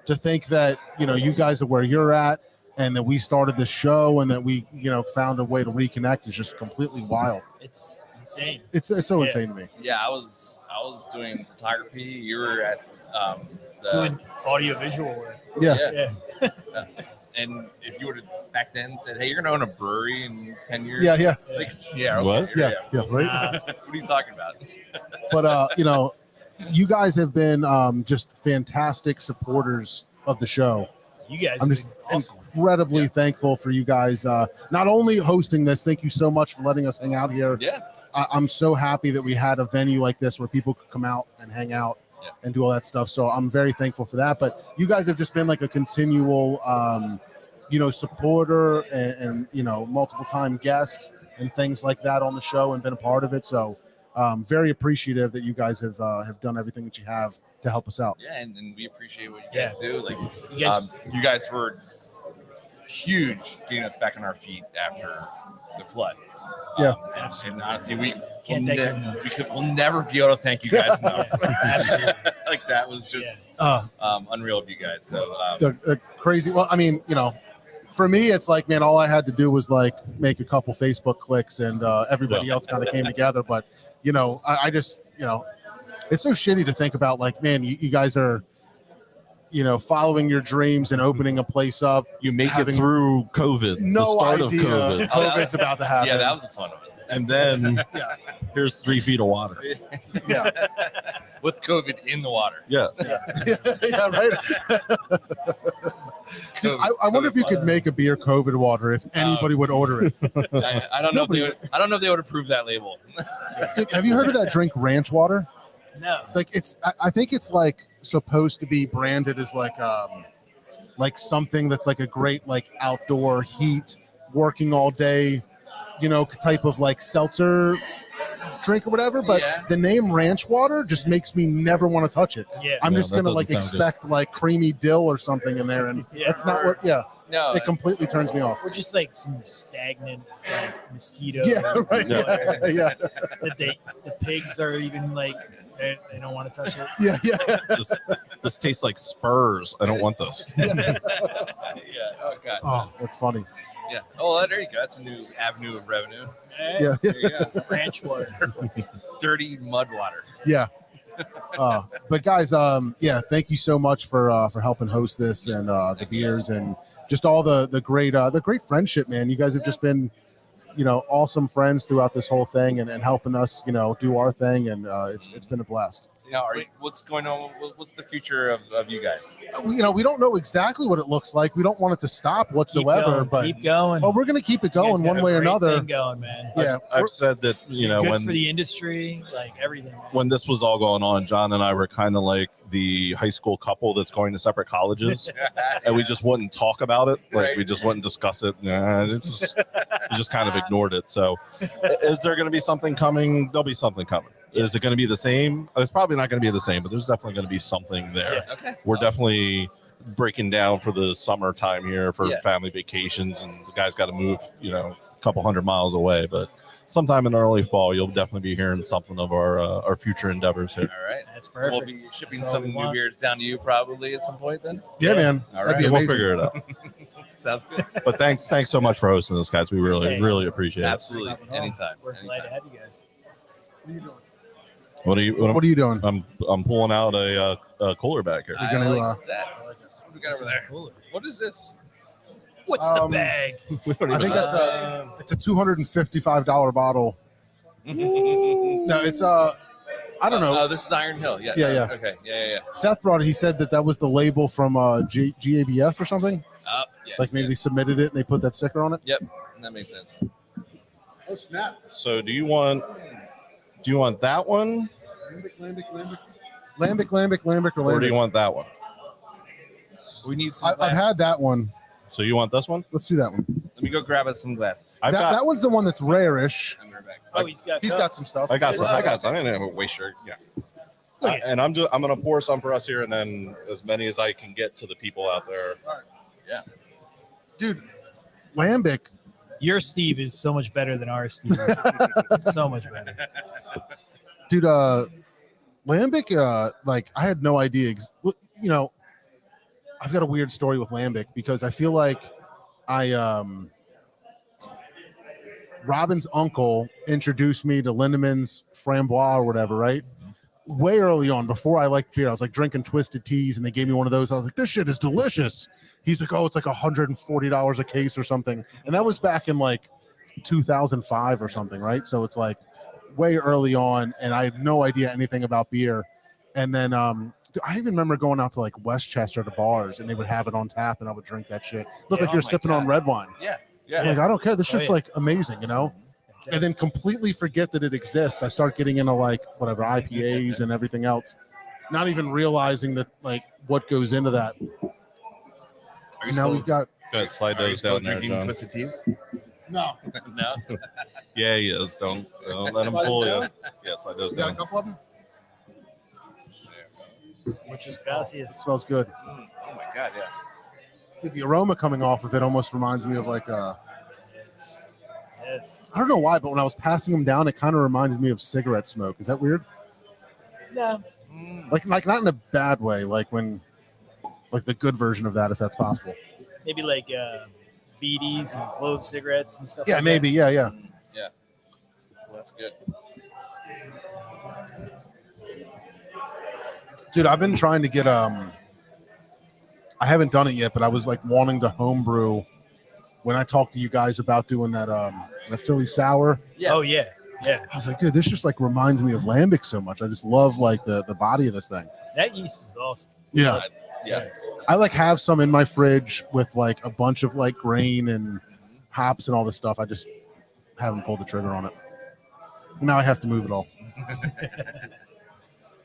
to think that, you guys are where you're at and that we started this show and that we, found a way to reconnect is just completely wild. It's insane. It's so insane to me. Yeah, I was doing photography. You were at doing audio visual work. Yeah. And if you would have back then said, "Hey, you're going to own a brewery in 10 years," Yeah. like, yeah, okay, What? here I am. Right. What are you talking about? But you guys have been just fantastic supporters of the show. You guys I'm have just been awesome. incredibly thankful for you guys not only hosting this. Thank you so much for letting us hang out here. Yeah. I'm so happy that we had a venue like this where people could come out and hang out and do all that stuff. So I'm very thankful for that. But you guys have just been like a continual, supporter and multiple time guest and things like that on the show and been a part of it. So very appreciative that you guys have done everything that you have to help us out. Yeah, and we appreciate what you guys do. Like, You you guys were huge getting us back on our feet after the flood. Yeah. And honestly, we'll never be able to thank you guys enough. Like, that was just unreal of you guys. So the crazy. Well, I mean, for me, it's like, man, all I had to do was like make a couple Facebook clicks, and everybody else kind of came together. But I just, it's so shitty to think about. Like, man, you guys are, following your dreams and opening a place up. You make it through COVID. No the start idea of COVID. COVID's about to happen. yeah, that was the fun of it. And then here's 3 feet of water. Yeah. With COVID in the water. Yeah. Yeah, right. Dude, I wonder if you could make a beer COVID water if anybody would order it. I don't know if they would. I don't know if they would approve that label. Dude, have you heard of that drink, ranch water? No. Like I think it's like supposed to be branded as like something that's like a great like outdoor heat, working all day, type of like seltzer drink or whatever. But the name ranch water just makes me never want to touch it. Yeah. I'm No, just that gonna like doesn't sound expect like creamy dill or something in there, and that's not what. Yeah. No, it completely turns me off. We're just like some stagnant like mosquito. Yeah, right. Water. Yeah. That the pigs are even like they don't want to touch it. Yeah. This tastes like Spurs. I don't want this. Yeah. Oh god. Oh, that's funny. Yeah. Oh, there you go. That's a new avenue of revenue. Yeah. There you go. Ranch water. Dirty mud water. Yeah. But guys, thank you so much for helping host this and the beers and just all the great friendship, man. You guys have just been, awesome friends throughout this whole thing and helping us, do our thing, and it's been a blast. Now, what's going on? What's the future of you guys? We don't know exactly what it looks like. We don't want it to stop whatsoever, but keep going. Well, we're going to keep it going one way or another. Going, man. Yeah, I've said that Good when for the industry, like everything. Man. when this was all going on, John and I were kind of like the high school couple that's going to separate colleges, and we just wouldn't talk about it. Like we just wouldn't discuss it. We just kind of ignored it. So, is there going to be something coming? There'll be something coming. Is it going to be the same? It's probably not going to be the same, but there's definitely going to be something there. Yeah. Okay. We're definitely breaking down for the summertime here for family vacations, and the guys got to move, a couple 100 miles away. But sometime in the early fall, you'll definitely be hearing something of our future endeavors here. All right. That's perfect. We'll be shipping some new beers down to you probably at some point then. Yeah, man. All That'd right. be We'll amazing. figure it out. Sounds good. But thanks so much for hosting this, guys. We really appreciate it. Absolutely. Anytime. We're glad to have you guys. What are you doing? I'm pulling out a cooler bag here. You're gonna, I like that. What do we got over there? What is this? What's the bag? I think it's a $255 bottle. No, it's I don't know. Oh, this is Iron Hill. Yeah. Yeah. Okay. Yeah. Seth brought it. He said that was the label from GABF or something. Yeah. Like maybe they submitted it and they put that sticker on it. Yep. That makes sense. Oh snap! So do you want that one? Lambic, Or do you want that one? We need some. I've had that one. So you want this one? Let's do that one. Let me go grab us some glasses. That one's the one that's rare-ish. Oh, he's got some stuff. I got some. I didn't waste your. Yeah. And I'm gonna pour some for us here, and then as many as I can get to the people out there. Yeah. Dude, Lambic. Your Steve is so much better than our Steve. So much better. Dude, Lambic, like I had no idea. I've got a weird story with Lambic because I feel like Robin's uncle introduced me to Lindemann's Framboise or whatever, right? Way early on, before I liked beer, I was like drinking twisted teas and they gave me one of those. I was like, this shit is delicious. he's like, oh, it's like $140 a case or something. And that was back in like 2005 or something, right? So it's like way early on, and I had no idea anything about beer. And then I even remember going out to like Westchester to bars, and they would have it on tap, and I would drink that shit. Look like you're sipping on red wine. Yeah. Like, I don't care. This shit's like amazing, you know? And then completely forget that it exists. I start getting into like whatever IPAs and everything else, not even realizing that like what goes into that. Now we've got. Go ahead, slide those down there, John. Twisted Teas? No. No. Yeah, he is. Don't let him fool you. Yeah, slide those You got a down. couple of them? Muchas gracias. It smells good. Oh my God, yeah. Dude, the aroma coming off of it almost reminds me of like Yes. I don't know why, but when I was passing them down, it kind of reminded me of cigarette smoke. Is that weird? No. Like not in a bad way, like when like the good version of that, if that's possible. Maybe like BDs and clove cigarettes and stuff. Yeah, like maybe. That. Yeah. Yeah. Well, that's good. Dude, I've been trying to get I haven't done it yet, but I was like wanting to homebrew when I talked to you guys about doing that the Philly sour. Yeah. Oh yeah. Yeah. I was like, dude, this just like reminds me of lambic so much. I just love like the body of this thing. That yeast is awesome. Yeah. Yeah. I like have some in my fridge with like a bunch of like grain and hops and all this stuff. I just haven't pulled the trigger on it. Now I have to move it all.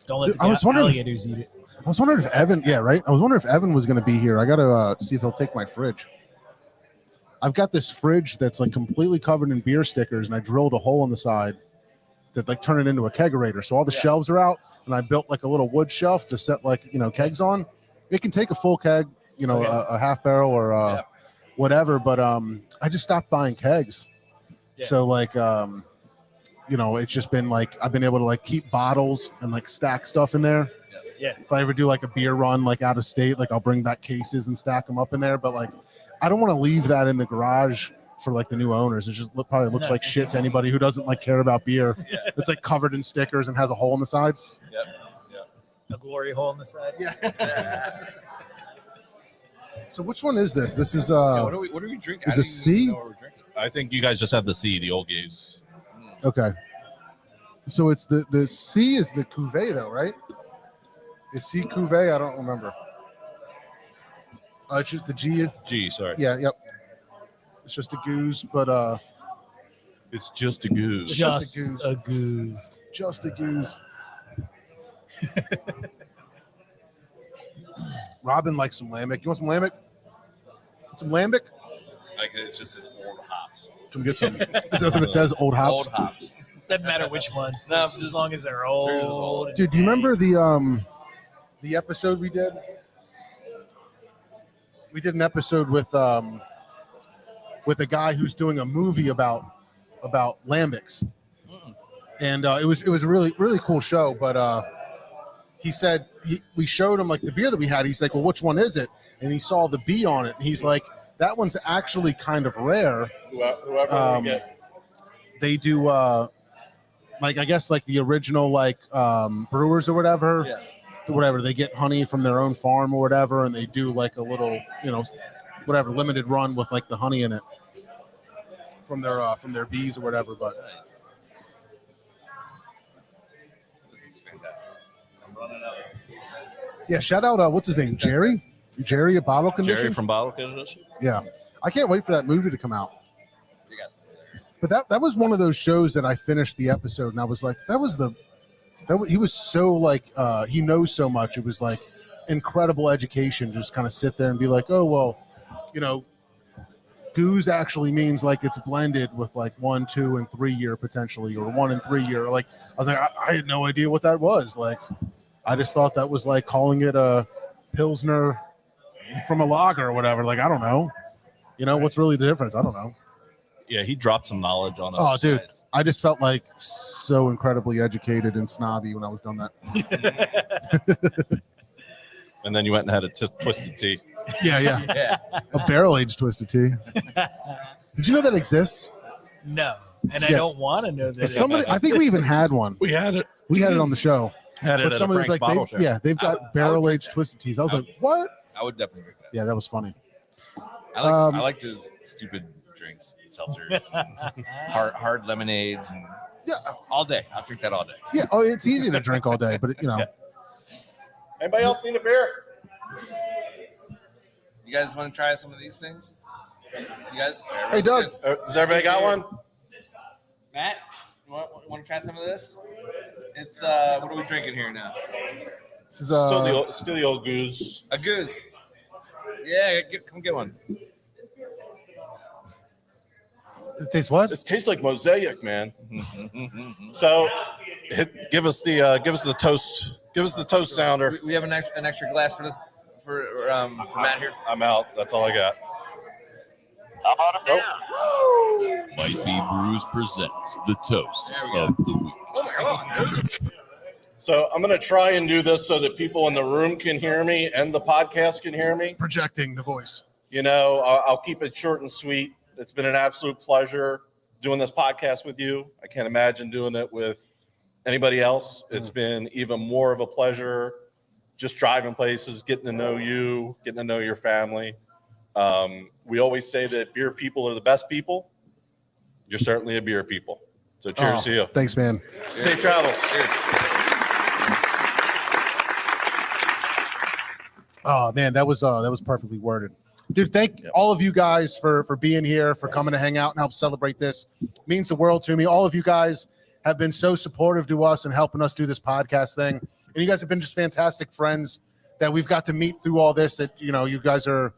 Don't let Dude, the I was wondering alligators eat it. I was wondering if Evan, yeah, right. I was wondering if Evan was going to be here. I got to see if he'll take my fridge. I've got this fridge that's like completely covered in beer stickers, and I drilled a hole in the side that like turn it into a kegerator. So all the shelves are out, and I built like a little wood shelf to set like kegs on. It can take a full keg, a half barrel or whatever. But I just stopped buying kegs. Yeah. So like it's just been like I've been able to like keep bottles and like stack stuff in there. Yeah. If I ever do like a beer run like out of state, like I'll bring back cases and stack them up in there. But like I don't want to leave that in the garage for like the new owners. It just probably looks like shit to anybody who doesn't like care about beer. Yeah. It's like covered in stickers and has a hole in the side. Yep. Yep. A glory hole in the side. Yeah. So which one is this? This is What are we drinking? Is it C? I think you guys just have the C, the old gaze. Okay. So it's the C is the cuvee though, right? Is C cuvee? I don't remember. It's just the G. G, sorry. Yeah, yep. It's just a goose, but it's just a goose. Just a goose. Just a goose. Robin likes some lambic. You want some lambic? Some lambic? Like it's just his old hops. Can we get some? Is that what it says? Old hops. Old hops. Doesn't matter which ones. No, as long as they're old. Dude, do you remember the episode we did? We did an episode with a guy who's doing a movie about lambics, and it was a really really cool show. But he said we showed him like the beer that we had. He's like, well, which one is it? And he saw the B on it, and he's like, that one's actually kind of rare. Whoever we get. They do like I guess like the original like brewers or whatever. Yeah. Whatever, they get honey from their own farm or whatever, and they do like a little, whatever limited run with like the honey in it from their bees or whatever. But Nice. This is fantastic. I'm running out. yeah, shout out what's his name, Jerry at Bottle Condition. Jerry from Bottle Condition. Yeah, I can't wait for that movie to come out. You got some there. But that was one of those shows that I finished the episode and I was like, he was so like he knows so much. It was like incredible education. Just kind of sit there and be like, oh well, goose actually means like it's blended with like 1, 2, and 3 year potentially, or 1 and 3 year. Like I was like, I had no idea what that was. Like I just thought that was like calling it a Pilsner from a lager or whatever. Like I don't know. What's really the difference? I don't know. Yeah, he dropped some knowledge on us. Oh, dude, I just felt like so incredibly educated and snobby when I was done that. And then you went and had a twisted tea. Yeah. A barrel-aged twisted tea. Did you know that exists? No, and I Yeah. don't want to know that. Somebody, I think we even had one. We had it. We had it on the show. Had it But at a somebody was Frank's like, bottle show. they've got barrel-aged twisted teas. I was like, what? I would definitely drink that. Yeah, that was funny. I like those stupid drinks, seltzers, hard lemonades, and all day. I'll drink that all day. Yeah. Oh, it's easy to drink all day, but Anybody else need a beer? You guys want to try some of these things? You guys? Hey, Doug. Does everybody got one? Matt, you want to try some of this? It's what are we drinking here now? This is Still the old goose. A goose. Yeah, come get one. This tastes what? This tastes like mosaic, man. So, give us the toast. Give us the toast sounder. We have an extra glass for this for Matt here. I'm out. That's all I got. How about a beer? Might Be Brews presents the toast of the week. Oh my God. So I'm going to try and do this so that people in the room can hear me and the podcast can hear me. Projecting the voice. I'll keep it short and sweet. It's been an absolute pleasure doing this podcast with you. I can't imagine doing it with anybody else. It's been even more of a pleasure just driving places, getting to know you, getting to know your family. We always say that beer people are the best people. You're certainly a beer people. So cheers to you. Thanks, man. Safe travels. Cheers. Oh man, that was perfectly worded. Dude, thank all of you guys for being here, for coming to hang out and help celebrate this. It means the world to me. All of you guys have been so supportive to us and helping us do this podcast thing. And you guys have been just fantastic friends that we've got to meet through all this. That you guys are,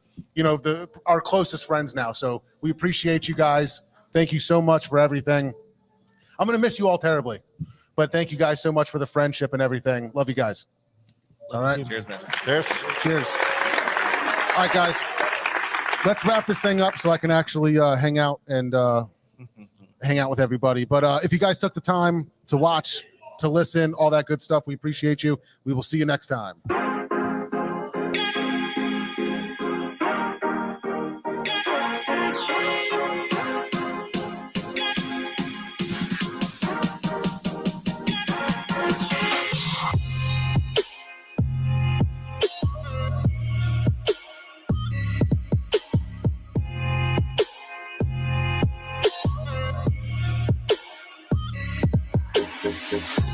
our closest friends now. So we appreciate you guys. Thank you so much for everything. I'm gonna miss you all terribly, but thank you guys so much for the friendship and everything. Love you guys. All right. Cheers, man. Cheers. Cheers. All right, guys. Let's wrap this thing up so I can actually hang out and hang out with everybody. But if you guys took the time to watch, to listen, all that good stuff, we appreciate you. We will see you next time. Thank you.